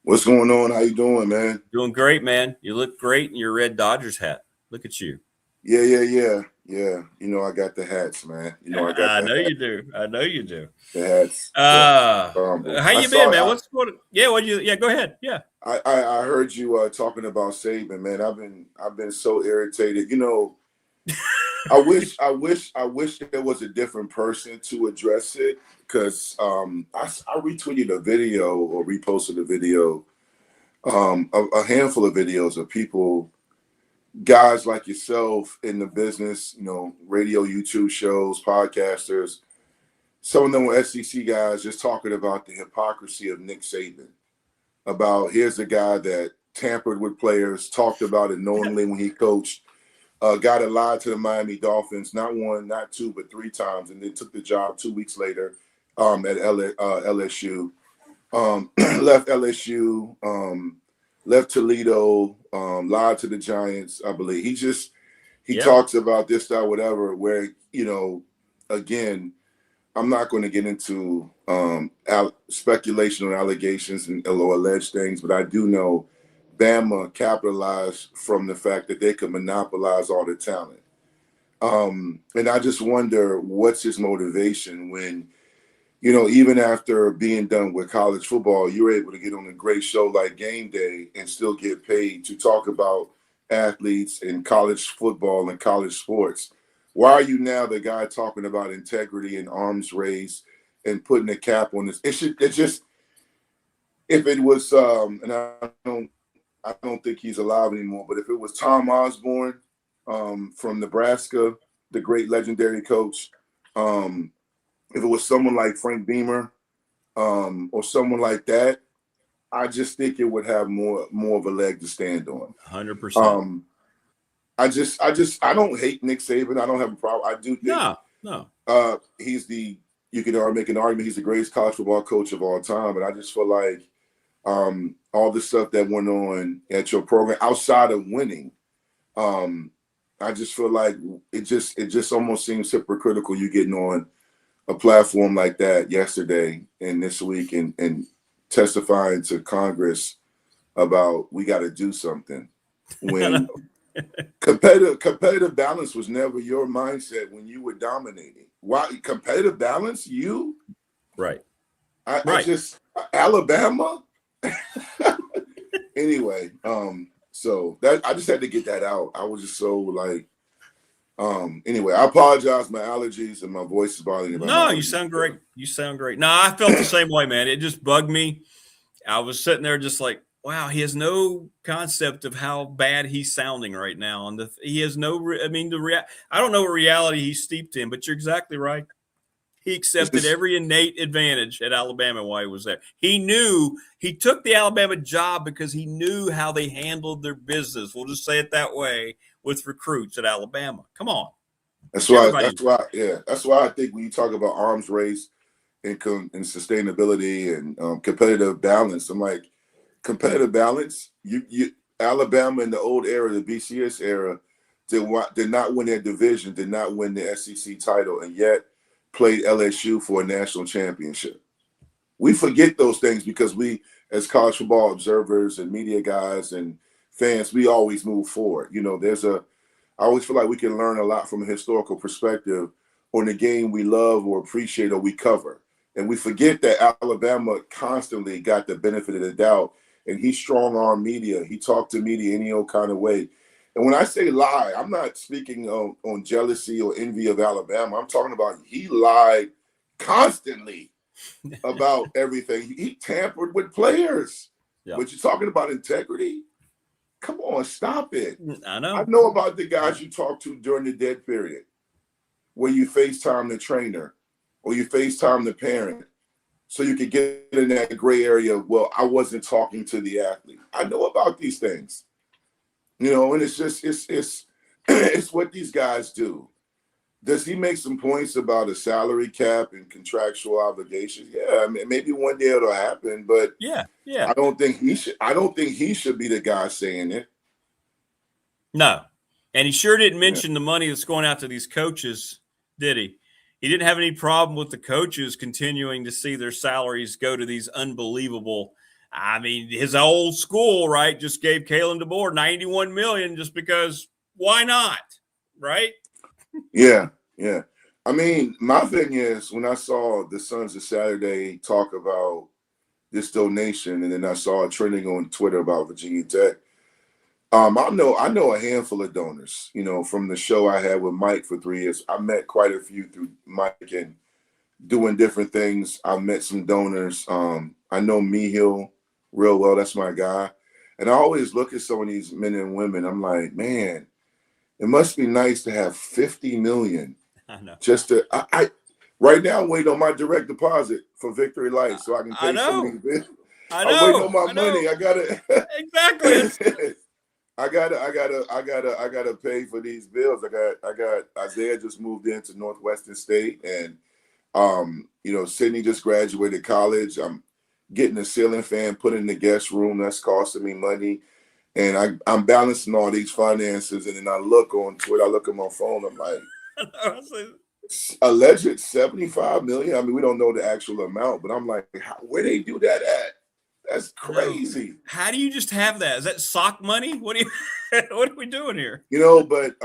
What's going on? How you doing, man? Doing great, man. You look great in your red Dodgers hat. Look at you. Yeah. You know, I got the hats, man. You know, I know you do. The hats. How you been, man? What's going on? Yeah, go ahead. Yeah. I heard you talking about Saban, man. I've been so irritated. You know, I wish there was a different person to address it because I retweeted a video or reposted a video, a handful of videos of people, guys like yourself in the business, radio, YouTube shows, podcasters. Some of them were SEC guys just talking about the hypocrisy of Nick Saban. About here's a guy that tampered with players, talked about it knowingly when he coached, guy that lied to the Miami Dolphins, not one, not two, but 3 times, and then took the job 2 weeks later at LSU. Left LSU, left Toledo, lied to the Giants, I believe. He talks about this, that, whatever, where, again, I'm not going to get into speculation or allegations or alleged things, but I do know Bama capitalized from the fact that they could monopolize all the talent. And I just wonder what's his motivation when, even after being done with college football, you're able to get on a great show like Game Day and still get paid to talk about athletes in college football and college sports. Why are you now the guy talking about integrity and arms race and putting a cap on this? If it was, and I don't think he's alive anymore, but if it was Tom Osborne from Nebraska, the great legendary coach, if it was someone like Frank Beamer or someone like that, I just think it would have more of a leg to stand on. 100%. I don't hate Nick Saban. I don't have a problem. I do think you can make an argument he's the greatest college football coach of all time, but I just feel like all the stuff that went on at your program outside of winning, I just feel like it just almost seems hypocritical you getting on a platform like that yesterday and this week and testifying to Congress about we got to do something when competitive balance was never your mindset when you were dominating. Why competitive balance? You right? I just Alabama. Anyway, so that I just had to get that out. I was just so like, anyway, I apologize. My allergies and my voice is bothering me. No, you sound great. You sound great. No, I felt the same way, man. It just bugged me. I was sitting there just like, wow, he has no concept of how bad he's sounding right now. And he has no, I don't know what reality he's steeped in, but you're exactly right. He accepted every innate advantage at Alabama while he was there. He took the Alabama job because he knew how they handled their business. We'll just say it that way with recruits at Alabama. Come on. That's why I think when you talk about arms race and sustainability and competitive balance, I'm like, competitive balance, you Alabama in the old era, the BCS era, did not win their division, did not win the SEC title, and yet played LSU for a national championship. We forget those things because we, as college football observers and media guys and fans, we always move forward. I always feel like we can learn a lot from a historical perspective on the game we love or appreciate or we cover. And we forget that Alabama constantly got the benefit of the doubt. And he strong-armed media. He talked to media any old kind of way. And when I say lie, I'm not speaking on jealousy or envy of Alabama. I'm talking about he lied constantly about everything. He tampered with players. Yeah. But you're talking about integrity? Come on, stop it. I know. I know about the guys you talked to during the dead period where you FaceTime the trainer or you FaceTime the parent so you could get in that gray area of, well, I wasn't talking to the athlete. I know about these things. And it's just it's what these guys do. Does he make some points about a salary cap and contractual obligations? Yeah, I mean, maybe one day it'll happen, but yeah. I don't think he should be the guy saying it. No, and he sure didn't mention the money that's going out to these coaches, did he? He didn't have any problem with the coaches continuing to see their salaries go to these unbelievable. I mean, his old school, right, just gave Kalen DeBoer $91 million just because why not, right? Yeah. I mean, my thing is when I saw the Sons of Saturday talk about this donation, and then I saw it trending on Twitter about Virginia Tech. I know a handful of donors, from the show I had with Mike for 3 years. I met quite a few through Mike, and doing different things. I've met some donors. I know Mihil real well. That's my guy. And I always look at some of these men and women. I'm like, man, it must be nice to have 50 million. I know. Just to, I right now I'm waiting on my direct deposit for Victory Life so I can pay some of these bills. I'm waiting on my money. I gotta exactly. I gotta pay for these bills. I got Isaiah just moved into Northwestern State, and Sydney just graduated college. I'm getting a ceiling fan put in the guest room. That's costing me money. And I'm balancing all these finances, and then I look on Twitter, I look at my phone, I'm like, alleged 75 million. I mean, we don't know the actual amount, but I'm like, where they do that at? That's crazy. How do you just have that? Is that sock money? What are we doing here? But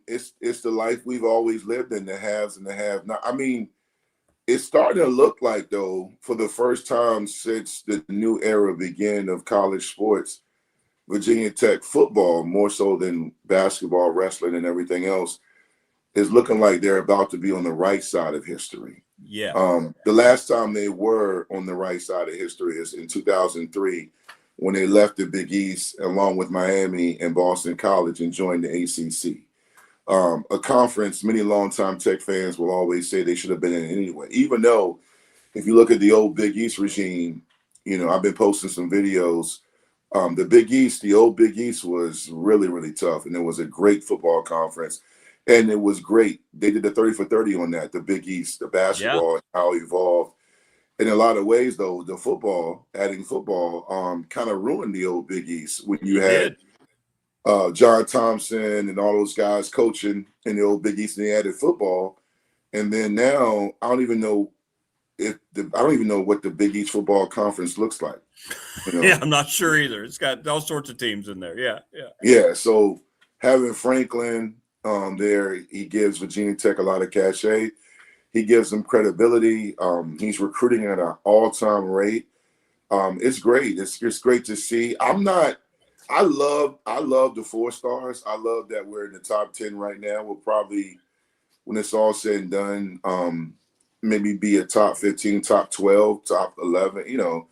it's the life we've always lived in, the haves and the have not. I mean, it's starting to look like, though, for the first time since the new era began of college sports, Virginia Tech football, more so than basketball, wrestling, and everything else, is looking like they're about to be on the right side of history. Yeah. The last time they were on the right side of history is in 2003, when they left the Big East along with Miami and Boston College and joined the ACC. A conference many longtime Tech fans will always say they should have been in anyway, even though if you look at the old Big East regime, I've been posting some videos. The Big East, the old Big East was really, really tough, and it was a great football conference. And it was great. They did the 30 for 30 on that, the Big East, the basketball, how it evolved. In a lot of ways, though, the football, adding football, kind of ruined the old Big East when you had John Thompson and all those guys coaching in the old Big East, and they added football. And then now, I don't even know what the Big East football conference looks like. Yeah, I'm not sure either. It's got all sorts of teams in there. Yeah. So having Franklin there, he gives Virginia Tech a lot of cachet. He gives them credibility. He's recruiting at an all-time rate. It's great. It's great to see. I love the 4 stars. I love that we're in the top 10 right now. We'll probably, when it's all said and done, maybe be a top 15, top 12, top 11.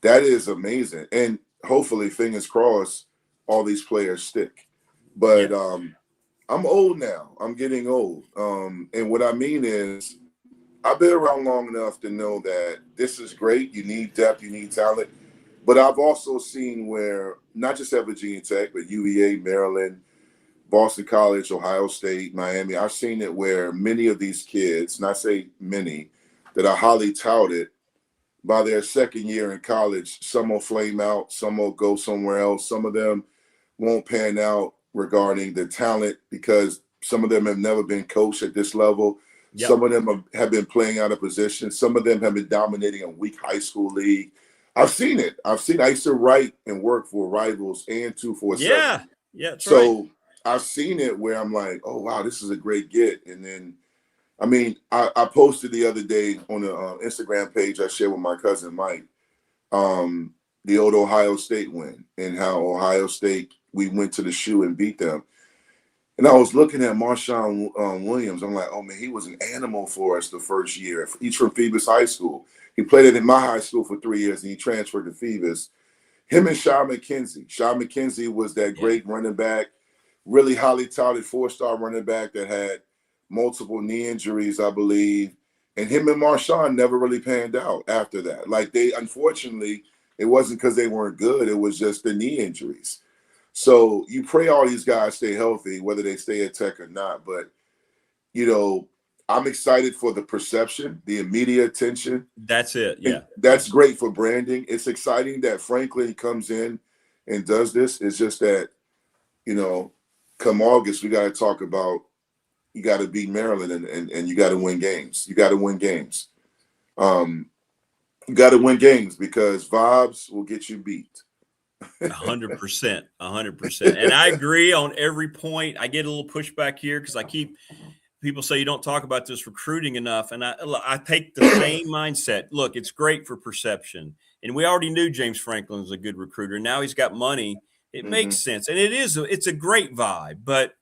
That is amazing. And hopefully, fingers crossed, all these players stick. But I'm old now. I'm getting old. And what I mean is, I've been around long enough to know that this is great. You need depth, you need talent. But I've also seen where, not just at Virginia Tech, but UVA, Maryland, Boston College, Ohio State, Miami, I've seen it where many of these kids, and I say many, that are highly touted, by their second year in college, some will flame out, some will go somewhere else. Some of them won't pan out regarding the talent because some of them have never been coached at this level. Yep. Some of them have been playing out of position. Some of them have been dominating a weak high school league. I've seen it. I used to write and work for Rivals and 247. Yeah, that's so right. I've seen it where I'm like, oh, wow, this is a great get. And then, I mean, I posted the other day on the Instagram page I shared with my cousin Mike, the old Ohio State win and how Ohio State, we went to the shoe and beat them. And I was looking at Marshawn Williams. I'm like, oh, man, he was an animal for us the first year. He's from Phoebus High School. He played it in my high school for 3 years, and he transferred to Phoebus. Him and Shaw McKenzie. Shaw McKenzie was that great running back, really highly touted 4-star running back that had multiple knee injuries, I believe. And him and Marshawn never really panned out after that. Like, they, unfortunately, it wasn't because they weren't good. It was just the knee injuries. So you pray all these guys stay healthy, whether they stay at Tech or not. But, you know, I'm excited for the perception, the immediate attention. That's it, yeah. And that's great for branding. It's exciting that Franklin comes in and does this. It's just that, you know, come August, we got to talk about, you got to beat Maryland and you got to win games. You got to win games. You got to win games because vibes will get you beat. 100%, 100%. And I agree on every point. I get a little pushback here because people say you don't talk about this recruiting enough. And I take the same mindset. Look, it's great for perception. And we already knew James Franklin was a good recruiter. Now he's got money. It makes sense. And it's a great vibe. But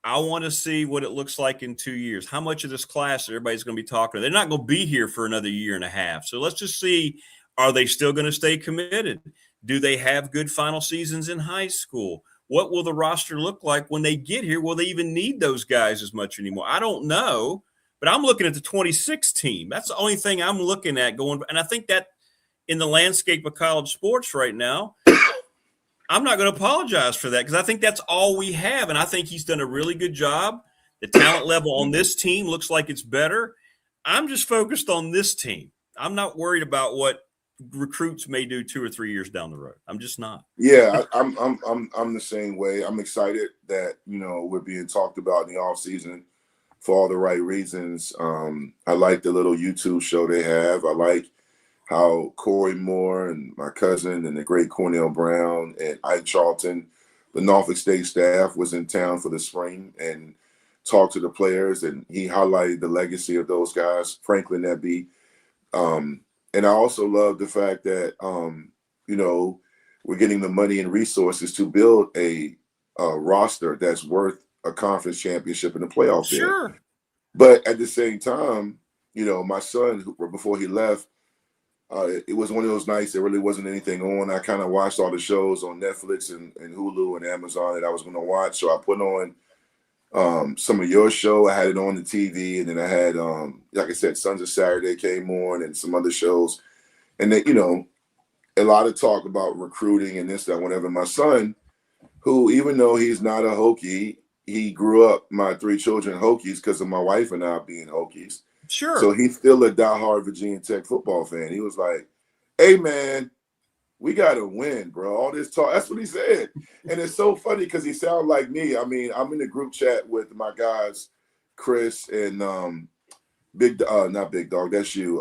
I want to see what it looks like in 2 years. How much of this class everybody's going to be talking to? They're not going to be here for another year and a half. So let's just see, are they still going to stay committed? Do they have good final seasons in high school? What will the roster look like when they get here? Will they even need those guys as much anymore? I don't know, but I'm looking at the 26 team. That's the only thing I'm looking at going. And I think that in the landscape of college sports right now, I'm not going to apologize for that because I think that's all we have. And I think he's done a really good job. The talent level on this team looks like it's better. I'm just focused on this team. I'm not worried about what recruits may do 2 or 3 years down the road. I'm just not. Yeah, I'm the same way. I'm excited that, we're being talked about in the offseason for all the right reasons. I like the little YouTube show they have. I like how Corey Moore and my cousin and the great Cornell Brown and Ike Charlton, the Norfolk State staff, was in town for the spring and talked to the players, and he highlighted the legacy of those guys, Franklin Ebby. And I also love the fact that, we're getting the money and resources to build a roster that's worth a conference championship in the playoff. Sure. Game. But at the same time, my son, before he left, it was one of those nights there really wasn't anything on. I kind of watched all the shows on Netflix and Hulu and Amazon that I was going to watch. So I put on some of your show. I had it on the TV, and then I had, like I said, Sons of Saturday came on and some other shows. And then, a lot of talk about recruiting and this, that, whatever. My son, who, even though he's not a Hokie, he grew up, my 3 children, Hokies because of my wife and I being Hokies. Sure. So he's still a diehard Virginia Tech football fan. He was like, hey, man, we got to win, bro. All this talk. That's what he said. And it's so funny because he sounds like me. I mean, I'm in the group chat with my guys, Chris and not Big Dog. That's you.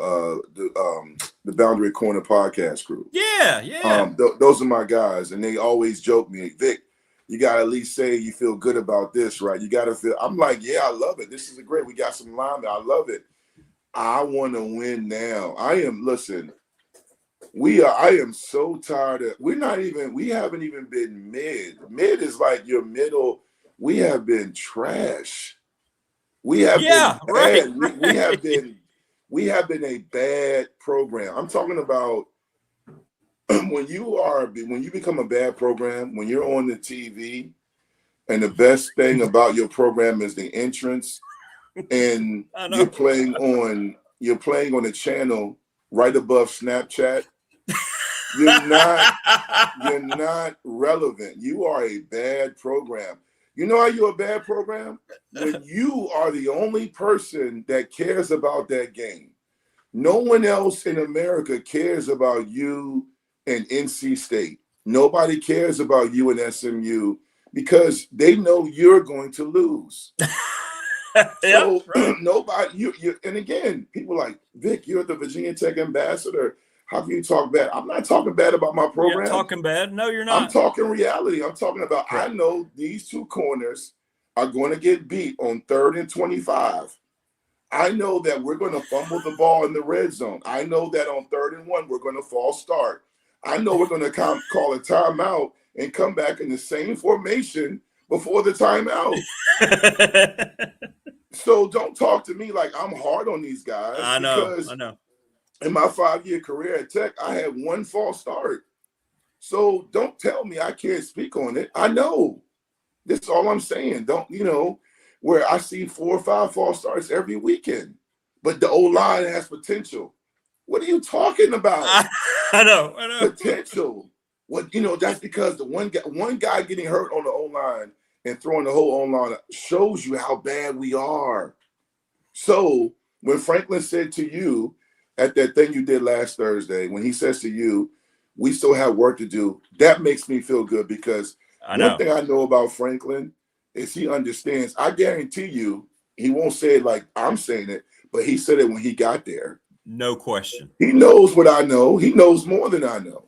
The Boundary Corner podcast group. Yeah. Those are my guys. And they always joke me, Vic, you got to at least say you feel good about this, right? You got to feel. I'm like, yeah, I love it. This is great. We got some linemen. I love it. I want to win now. I am so tired of, we haven't even been mid. Mid is like your middle. We have been trash. We have been bad. Right. We have been a bad program. I'm talking about when you become a bad program, when you're on the TV and the best thing about your program is the entrance, and you're playing on a channel right above Snapchat. You're not relevant. You are a bad program. You know how you're a bad program? When you are the only person that cares about that game. No one else in America cares about you and NC State. Nobody cares about you and SMU because they know you're going to lose. So nobody, you and again, people like, Vic, you're the Virginia Tech ambassador. How can you talk bad? I'm not talking bad about my program. You're talking bad? No, you're not. I'm talking reality. I'm talking about, I know these 2 corners are going to get beat on 3rd and 25. I know that we're going to fumble the ball in the red zone. I know that on 3rd and 1, we're going to false start. I know we're going to call a timeout and come back in the same formation before the timeout. So don't talk to me like I'm hard on these guys. I know. In my 5-year career at Tech, I had 1 false start. So don't tell me I can't speak on it. I know. That's all I'm saying. Where I see 4 or 5 false starts every weekend, but the O-line has potential. What are you talking about? I know. Potential. That's because the one guy getting hurt on the O-line and throwing the whole O-line shows you how bad we are. So when Franklin said to you at that thing you did last Thursday, when he says to you, we still have work to do, that makes me feel good because one thing I know about Franklin is he understands. I guarantee you he won't say it like I'm saying it, but he said it when he got there. No question. He knows what I know. He knows more than I know.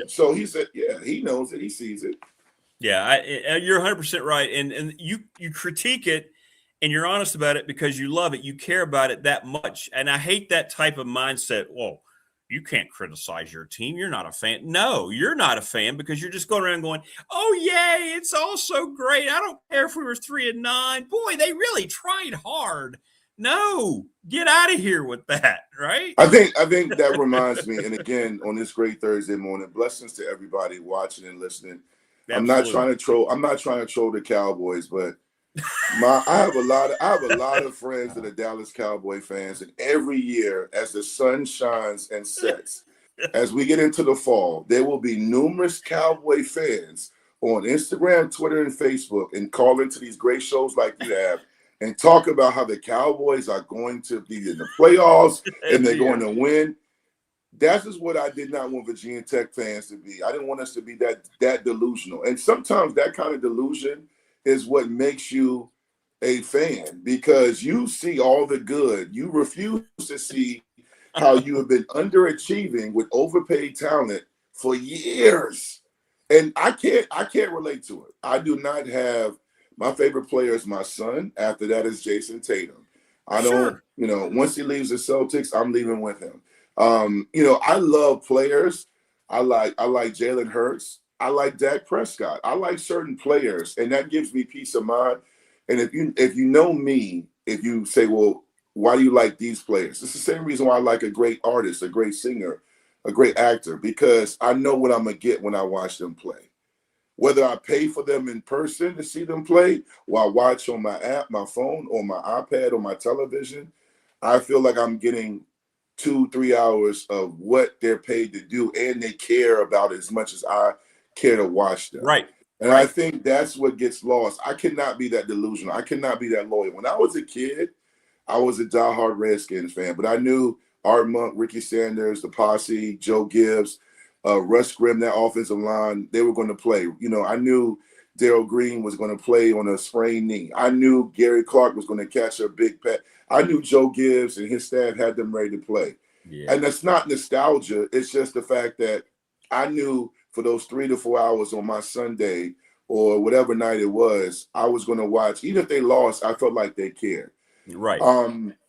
So he said, yeah, he knows it. He sees it. Yeah, you're 100% right. And you critique it and you're honest about it because you love it. You care about it that much. And I hate that type of mindset. Well, you can't criticize your team. You're not a fan. No, you're not a fan because you're just going around going, oh, yay, it's all so great. I don't care if we were 3-9. Boy, they really tried hard. No, get out of here with that, right? I think that reminds me, and again, on this great Thursday morning, blessings to everybody watching and listening. Absolutely. I'm not trying to troll the Cowboys, but I have a lot of friends that are Dallas Cowboy fans, and every year as the sun shines and sets, as we get into the fall, there will be numerous Cowboy fans on Instagram, Twitter, and Facebook, and call into these great shows like you have and talk about how the Cowboys are going to be in the playoffs and they're going to win. That is what I did not want Virginia Tech fans to be. I didn't want us to be that delusional. And sometimes that kind of delusion is what makes you a fan, because you see all the good. You refuse to see how you have been underachieving with overpaid talent for years. And I can't relate to it. I do not have – my favorite player is my son. After that is Jason Tatum. I don't, once he leaves the Celtics, I'm leaving with him. I love players. I like Jalen Hurts. I like Dak Prescott. I like certain players, and that gives me peace of mind. And if you know me, if you say, well, why do you like these players? It's the same reason why I like a great artist, a great singer, a great actor, because I know what I'm going to get when I watch them play. Whether I pay for them in person to see them play or I watch on my app, my phone, or my iPad, or my television, I feel like I'm getting 2-3 hours of what they're paid to do, and they care about it as much as I care to watch them. Right. And I think that's what gets lost. I cannot be that delusional. I cannot be that loyal. When I was a kid, I was a diehard Redskins fan, but I knew Art Monk, Ricky Sanders, the Posse, Joe Gibbs, Russ Grimm, that offensive line, they were going to play. I knew Darrell Green was going to play on a sprained knee. I knew Gary Clark was going to catch a big pass. I knew Joe Gibbs and his staff had them ready to play. Yeah. And that's not nostalgia. It's just the fact that I knew for those 3 to 4 hours on my Sunday or whatever night it was, I was going to watch. Even if they lost, I felt like they cared. Right.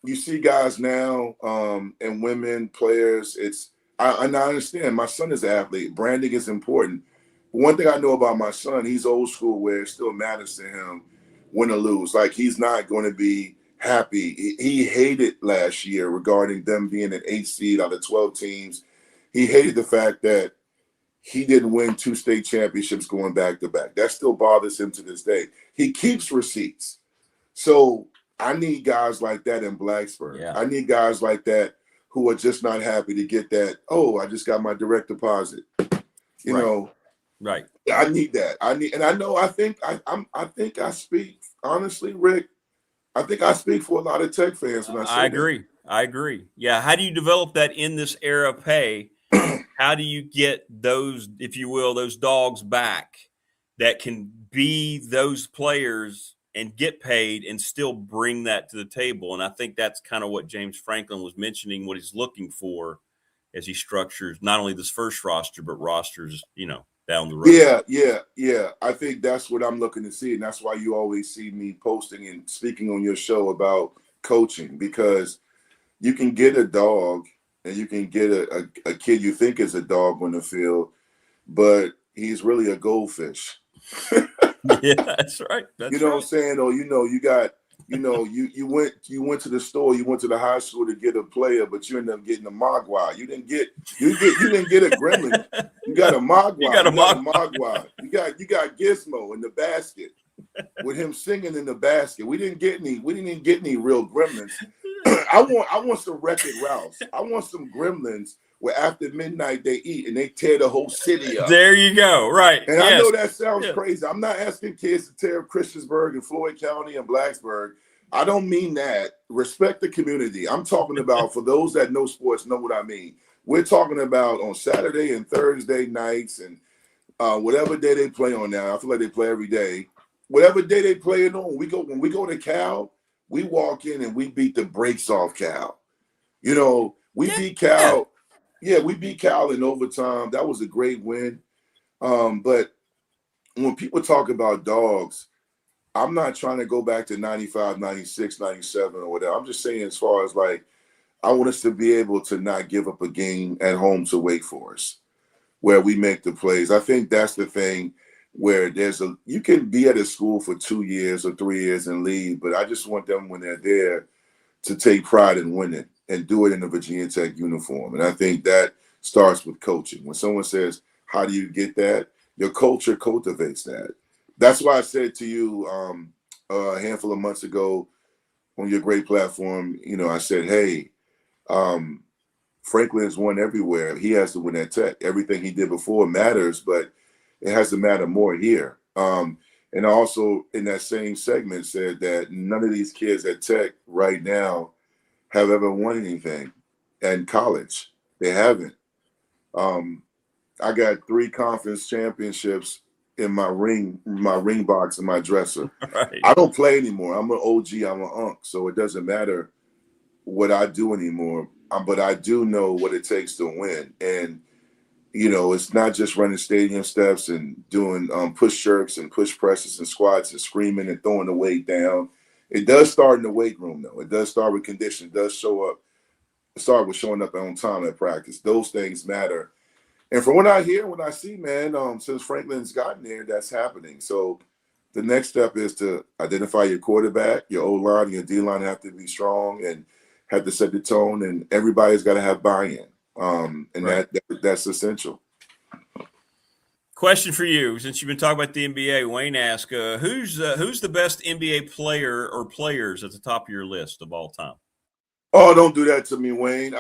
You see guys now and women, players, I understand. My son is an athlete. Branding is important. One thing I know about my son, he's old school where it still matters to him win or lose. Like, he's not going to be happy. He hated last year regarding them being an 8 seed out of 12 teams. He hated the fact that he didn't win 2 state championships going back to back. That still bothers him to this day. He keeps receipts. So I need guys like that in Blacksburg. Yeah. I need guys like that who are just not happy to get that, oh, I just got my direct deposit. You know. Right. I need that. I think I speak, honestly, Rick, I think I speak for a lot of Tech fans when I say that. I agree. Yeah. How do you develop that in this era of pay? How do you get those, if you will, those dogs back that can be those players and get paid and still bring that to the table? And I think that's kind of what James Franklin was mentioning, what he's looking for as he structures not only this first roster, but rosters, down the road. Yeah. I think that's what I'm looking to see. And that's why you always see me posting and speaking on your show about coaching, because you can get a dog and you can get a kid you think is a dog on the field, but he's really a goldfish. Yeah, that's right. That's what I'm saying? Or, you got, you went to the store, you went to the high school to get a player, but you ended up getting a Mogwai. You didn't get a Gremlin. You got a Mogwai. You got a Mogwai. You got Gizmo in the basket with him singing in the basket. We didn't even get any real gremlins. I want some Wreck-It Ralphs. I want some gremlins where after midnight they eat and they tear the whole city up. There you go. Right. And yes. I know that sounds crazy. I'm not asking kids to tear up Christiansburg and Floyd County and Blacksburg. I don't mean that. Respect the community. I'm talking about, for those that know sports know what I mean. We're talking about on Saturday and Thursday nights and whatever day they play on now. I feel like they play every day. Whatever day they play it on, when we go to Cal, we walk in and we beat the brakes off Cal. We beat Cal. Yeah, we beat Cal in overtime. That was a great win. But when people talk about dogs, I'm not trying to go back to 95, 96, 97 or whatever. I'm just saying, as far as like I want us to be able to not give up a game at home to Wake Forest, where we make the plays. I think that's the thing where you can be at a school for 2 years or 3 years and leave, but I just want them when they're there to take pride in winning and do it in a Virginia Tech uniform. And I think that starts with coaching. When someone says, how do you get that? Your culture cultivates that. That's why I said to you a handful of months ago on your great platform, I said, hey, Franklin's won everywhere. He has to win at Tech. Everything he did before matters, but it has to matter more here. And I also, in that same segment, said that none of these kids at Tech right now have ever won anything in college. They haven't. I got 3 conference championships in my ring box in my dresser. Right. I don't play anymore. I'm an OG. I'm an unk. So it doesn't matter what I do anymore. But I do know what it takes to win. And, it's not just running stadium steps and doing push jerks and push presses and squats and screaming and throwing the weight down. It does start in the weight room, though. It does start with condition. It does start with showing up on time at practice. Those things matter. And from what I hear, when I see, man, since Franklin's gotten there, that's happening. So the next step is to identify your quarterback, your O-line, and your D-line have to be strong and have to set the tone, and everybody's got to have buy-in. And right. That's essential. Question for you, since you've been talking about the NBA, Wayne asked, who's the best NBA player or players at the top of your list of all time? Oh, don't do that to me, Wayne.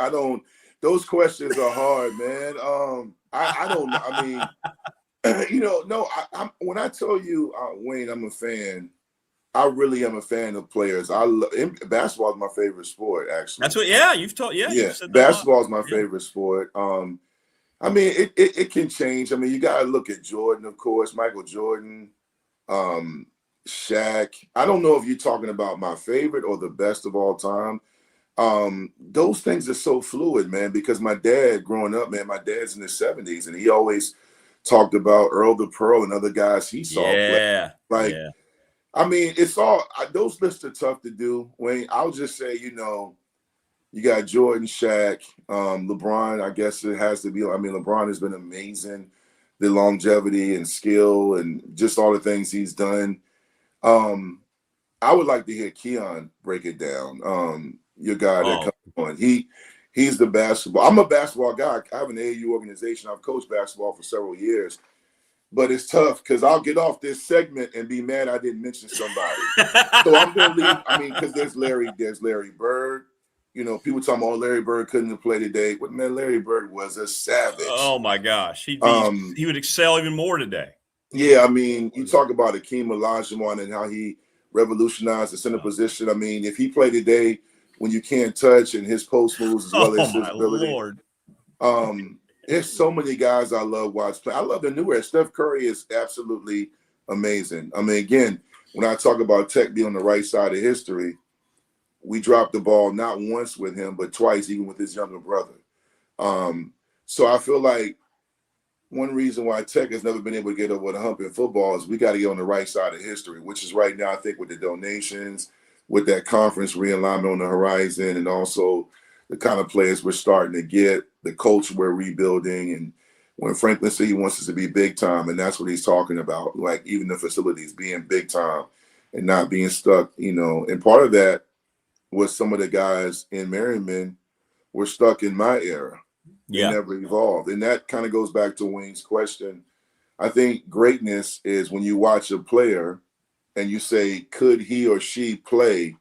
Those questions are hard, man. I don't know. I mean, no, when I tell you, Wayne, I'm a fan, I really am a fan of players. Basketball is my favorite sport, actually. That's what, you've told, yeah. Basketball is my favorite sport. I mean, it can change. I mean, you got to look at Jordan, of course, Michael Jordan, Shaq. I don't know if you're talking about my favorite or the best of all time. Those things are so fluid, man, because my dad growing up, man, my dad's in his 70s, and he always talked about Earl the Pearl and other guys he saw play. I mean, those lists are tough to do, Wayne. I'll just say, you got Jordan, Shaq, LeBron, I guess it has to be. I mean, LeBron has been amazing, the longevity and skill and just all the things he's done. I would like to hear Keon break it down. Your guy that comes on. He's the basketball. I'm a basketball guy. I have an AAU organization. I've coached basketball for several years. But it's tough because I'll get off this segment and be mad I didn't mention somebody. So I'm going to leave. I mean, because there's Larry Bird. People talking about Larry Bird couldn't have played today. But, man, Larry Bird was a savage. Oh, my gosh. He would excel even more today. Yeah, I mean, you talk about Akeem Olajuwon and how he revolutionized the center position. I mean, if he played today when you can't touch and his post moves as well as his ability. Lord. There's so many guys I love watch play. I love the new era. Steph Curry is absolutely amazing. I mean, again, when I talk about Tech being on the right side of history, we dropped the ball not once with him, but twice, even with his younger brother. So I feel like one reason why Tech has never been able to get over the hump in football is we got to get on the right side of history, which is right now, I think, with the donations, with that conference realignment on the horizon, and also the kind of players we're starting to get, the culture we're rebuilding. And when Franklin said he wants us to be big time, and that's what he's talking about, like even the facilities being big time and not being stuck, and part of that was some of the guys in Merriman were stuck in my era. Yeah. They never evolved. And that kind of goes back to Wayne's question. I think greatness is when you watch a player and you say, could he or she play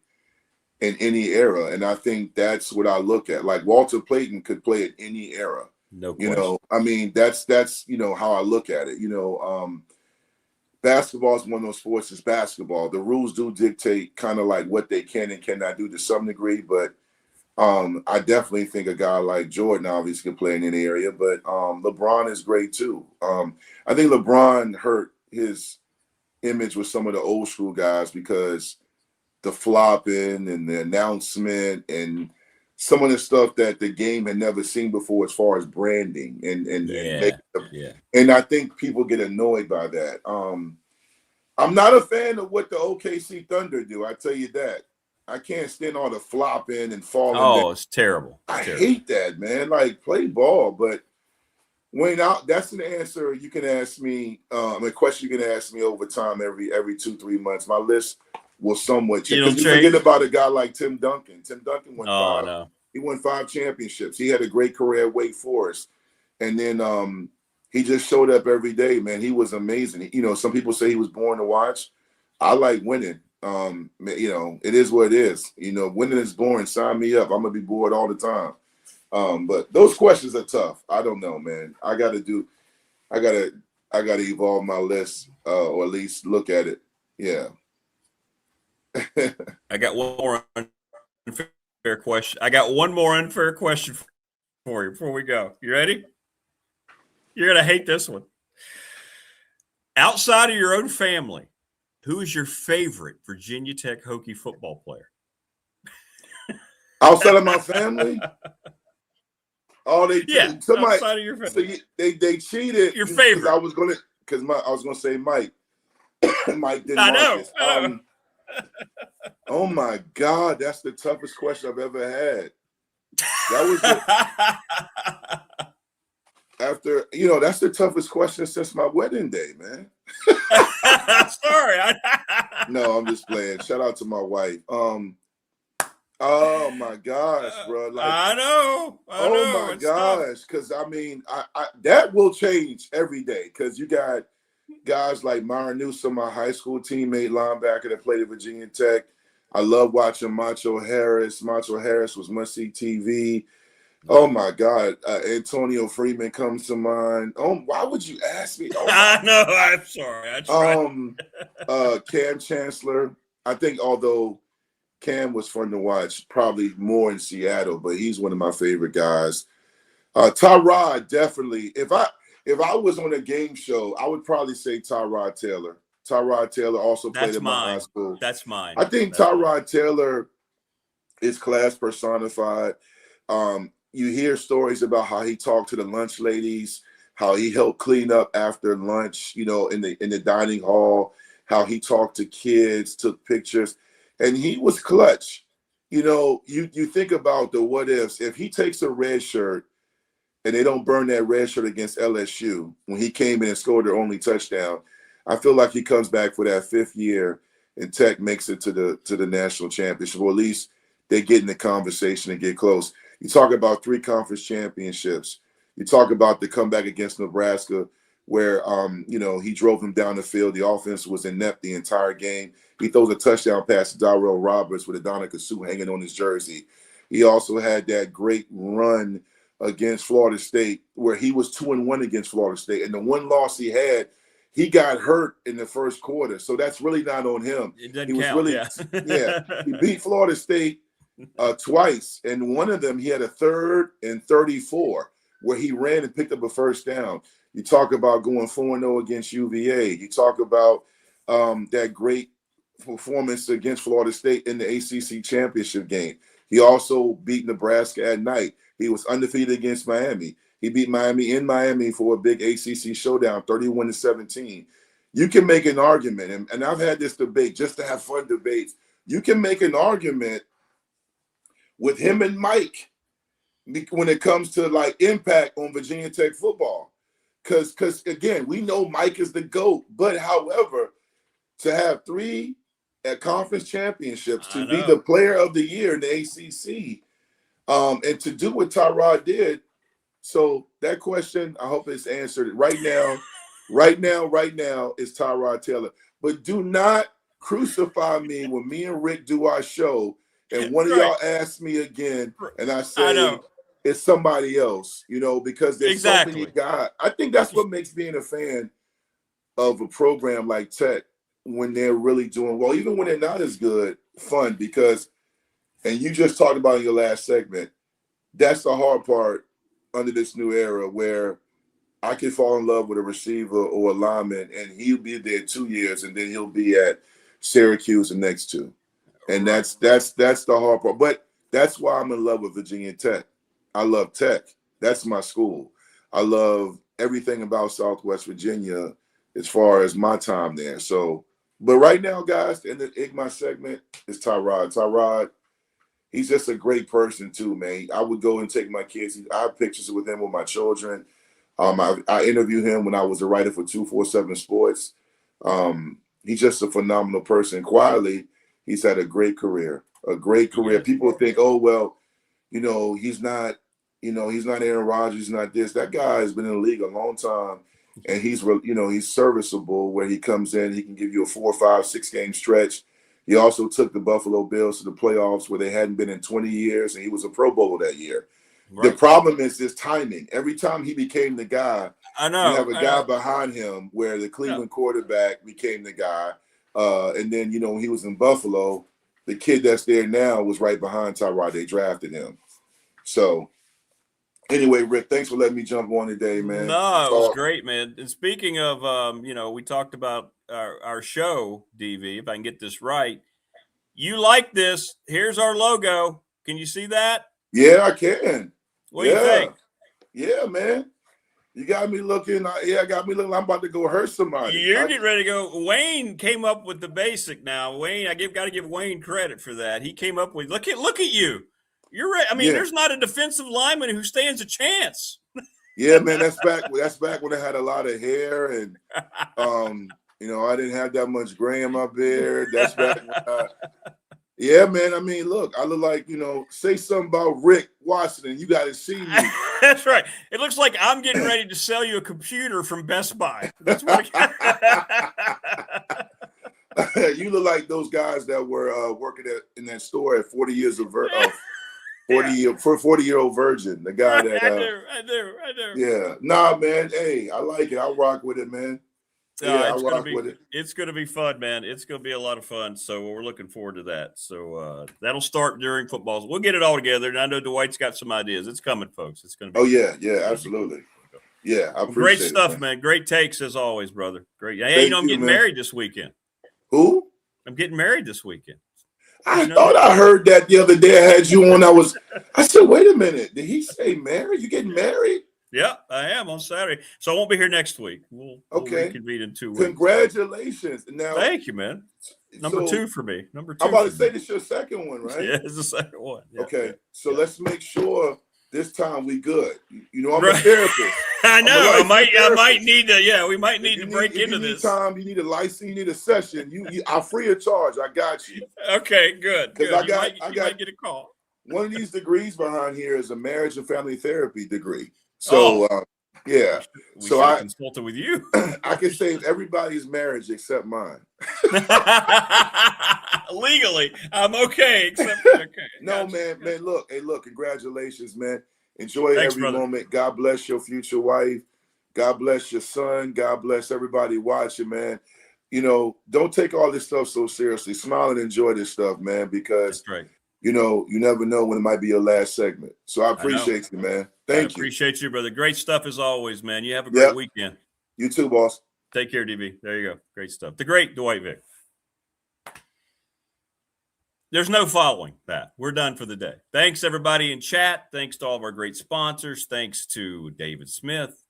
in any era? And I think that's what I look at. Like Walter Payton could play at any era. No question. I mean, that's how I look at it. Basketball is one of those sports. It's basketball. The rules do dictate kind of like what they can and cannot do to some degree, but I definitely think a guy like Jordan obviously can play in any area, but LeBron is great too. I think LeBron hurt his image with some of the old school guys because the flopping and the announcement and some of the stuff that the game had never seen before as far as branding and I think people get annoyed by that. I'm not a fan of what the OKC Thunder do. I tell you that. I can't stand all the flopping and falling. Oh, it's terrible. I terrible. hate that, man. Like, play ball. But Wayne, that's an answer you can ask me. A question you can ask me over time every 2-3 months. My list will somewhat change. Because you forget about a guy like Tim Duncan. Tim Duncan won five. No. He won 5 championships. He had a great career at Wake Forest. And then he just showed up every day, man. He was amazing. You know, some people say he was born to watch. I like winning. You know, it is what it is. You know, winning is boring. Sign me up. I'm gonna be bored all the time. But those questions are tough. I don't know, man. I gotta evolve my list, or at least look at it. Yeah. I got one more unfair question. I got one more unfair question for you before we go. You ready? You're gonna hate this one. Outside of your own family, who is your favorite Virginia Tech Hokie football player? Outside of my family? Oh, somebody, outside of your family. So they cheated. Your favorite? I was gonna say Mike. Mike didn't. I know. Oh my God, that's the toughest question I've ever had. That was after, you know, that's the toughest question since my wedding day, man. Sorry. No, I'm just playing. Shout out to my wife. Oh my gosh, bro. Like, I know. Oh my gosh. Because I mean, I that will change every day. Because you got guys like Myron Newsom, my high school teammate linebacker that played at Virginia Tech. I love watching Macho Harris. Macho Harris was must-see TV. Oh my God, Antonio Freeman comes to mind. Oh, why would you ask me? Oh, I know. I'm sorry. I tried. Cam Chancellor. I think although Cam was fun to watch, probably more in Seattle, but he's one of my favorite guys. Tyrod, definitely. If I was on a game show, I would probably say Tyrod Taylor. Tyrod Taylor also played at my high school. That's mine. I think Tyrod Taylor is class personified. You hear stories about how he talked to the lunch ladies, how he helped clean up after lunch, you know, in the dining hall, how he talked to kids, took pictures, and he was clutch. You know, you think about the what ifs. If he takes a red shirt and they don't burn that red shirt against LSU when he came in and scored their only touchdown, I feel like he comes back for that 5th year and Tech makes it to the national championship, or at least they get in the conversation and get close. You talk about 3 conference championships. You talk about the comeback against Nebraska where, you know, he drove them down the field. The offense was inept the entire game. He throws a touchdown pass to Darrell Roberts with Adonica Sue hanging on his jersey. He also had that great run against Florida State where he was 2-1 against Florida State. And the one loss he had, he got hurt in the first quarter. So that's really not on him. It doesn't count, yeah. He beat Florida State twice, and one of them he had a 3rd and 34 where he ran and picked up a first down. You talk about going 4-0 against UVA. You talk about that great performance against Florida State in the ACC championship game. He also beat Nebraska at night. He was undefeated against Miami. He beat Miami in Miami for a big ACC showdown, 31-17. You can make an argument, and I've had this debate just to have fun debates. You can make an argument with him and Mike when it comes to like impact on Virginia Tech football. Because again, we know Mike is the GOAT, but however, to have 3 at conference championships, to be the player of the year in the ACC, and to do what Tyrod did. So that question, I hope it's answered. Right now, is Tyrod Taylor. But do not crucify me when me and Rick do our show and one of y'all asks me again, and I say it's somebody else, you know, because there's so many guys. I think that's what makes being a fan of a program like Tech when they're really doing well, even when they're not as good, fun. Because, and you just talked about in your last segment, that's the hard part under this new era where I can fall in love with a receiver or a lineman, and he'll be there 2 years, and then he'll be at Syracuse the next 2. And that's the hard part. But that's why I'm in love with Virginia Tech. I love Tech. That's my school. I love everything about Southwest Virginia as far as my time there. So But right now, guys, in the IGMA segment is Tyrod. Tyrod, he's just a great person too, man. I would go and take my kids. I have pictures with him with my children. I interviewed him when I was a writer for 247 Sports. He's just a phenomenal person. Quietly, he's had a great career. People think, oh, well, he's not Aaron Rodgers, he's not this. That guy has been in the league a long time, and he's serviceable where he comes in. He can give you a 4, 5, 6 game stretch. He also took the Buffalo Bills to the playoffs where they hadn't been in 20 years, and he was a Pro Bowler that year. Right. The problem is his timing. Every time he became the guy, you have a guy behind him where the Cleveland quarterback became the guy. And then, when he was in Buffalo, the kid that's there now was right behind Tyrod. They drafted him. So, anyway, Rick, thanks for letting me jump on today, man. No, it was great, man. And speaking of, we talked about our show, DV, if I can get this right. You like this. Here's our logo. Can you see that? Yeah, I can. What do you think? Yeah, man. You got me looking. I got me looking. I'm about to go hurt somebody. You're getting ready to go. Wayne came up with the basic now. Wayne, got to give Wayne credit for that. He came up with, look at you. You're right. I mean, there's not a defensive lineman who stands a chance. Yeah, man. That's back when I had a lot of hair and, I didn't have that much gray in my beard. That's back when yeah, man. I mean, look, I look like, say something about Rick Washington. You got to see me. That's right. It looks like I'm getting ready to sell you a computer from Best Buy. That's what you look like those guys that were working in that store at 40 years of 40-year-old virgin. The guy that I do. Yeah. Nah, man. Hey, I like it. I'll rock with it, man. It's going to be fun, man. It's going to be a lot of fun. So we're looking forward to that. So that'll start during football. We'll get it all together. And I know Dwight's got some ideas. It's coming, folks. It's going to be. Yeah, absolutely. Yeah, I appreciate great stuff, it, man. Great takes as always, brother. Great. Hey, I'm getting married this weekend. Who? I'm getting married this weekend. I thought I heard that the other day. I had you on. I said, wait a minute. Did he say married? You getting married? Yeah, I am on Saturday. So I won't be here next week. We'll reconvene in 2 weeks. Congratulations. Now, thank you, man. Number 2 for me. Number 2. I'm about to say this is your second one, right? Yeah, it's the second one. Yeah. Okay. So let's make sure this time we good. I'm a therapist. I know. I might need to. Yeah, we might need to break into this. You need a license. You need a session. I'm free of charge. I got you. Okay, good. Because I might get a call. One of these degrees behind here is a marriage and family therapy degree. So yeah. So I consulted with you. I can save everybody's marriage except mine. Legally, I'm okay. No, man. Look, congratulations, man. Enjoy every moment. God bless your future wife. God bless your son. God bless everybody watching, man. Don't take all this stuff so seriously. Smile and enjoy this stuff, man, because that's right. You never know when it might be your last segment. So I appreciate you, man. Thank you. Appreciate you, brother. Great stuff as always, man. You have a great weekend. You too, boss. Take care, DB. There you go. Great stuff. The great Dwight Vick. There's no following that. We're done for the day. Thanks, everybody in chat. Thanks to all of our great sponsors. Thanks to David Smith,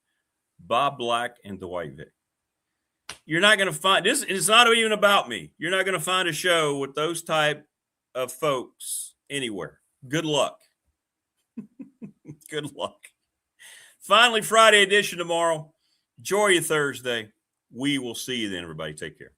Bob Black, and Dwight Vick. You're not going to find this. It's not even about me. You're not going to find a show with those type of folks anywhere. Good luck. Good luck. Finally, Friday edition tomorrow. Enjoy your Thursday. We will see you then, everybody. Take care.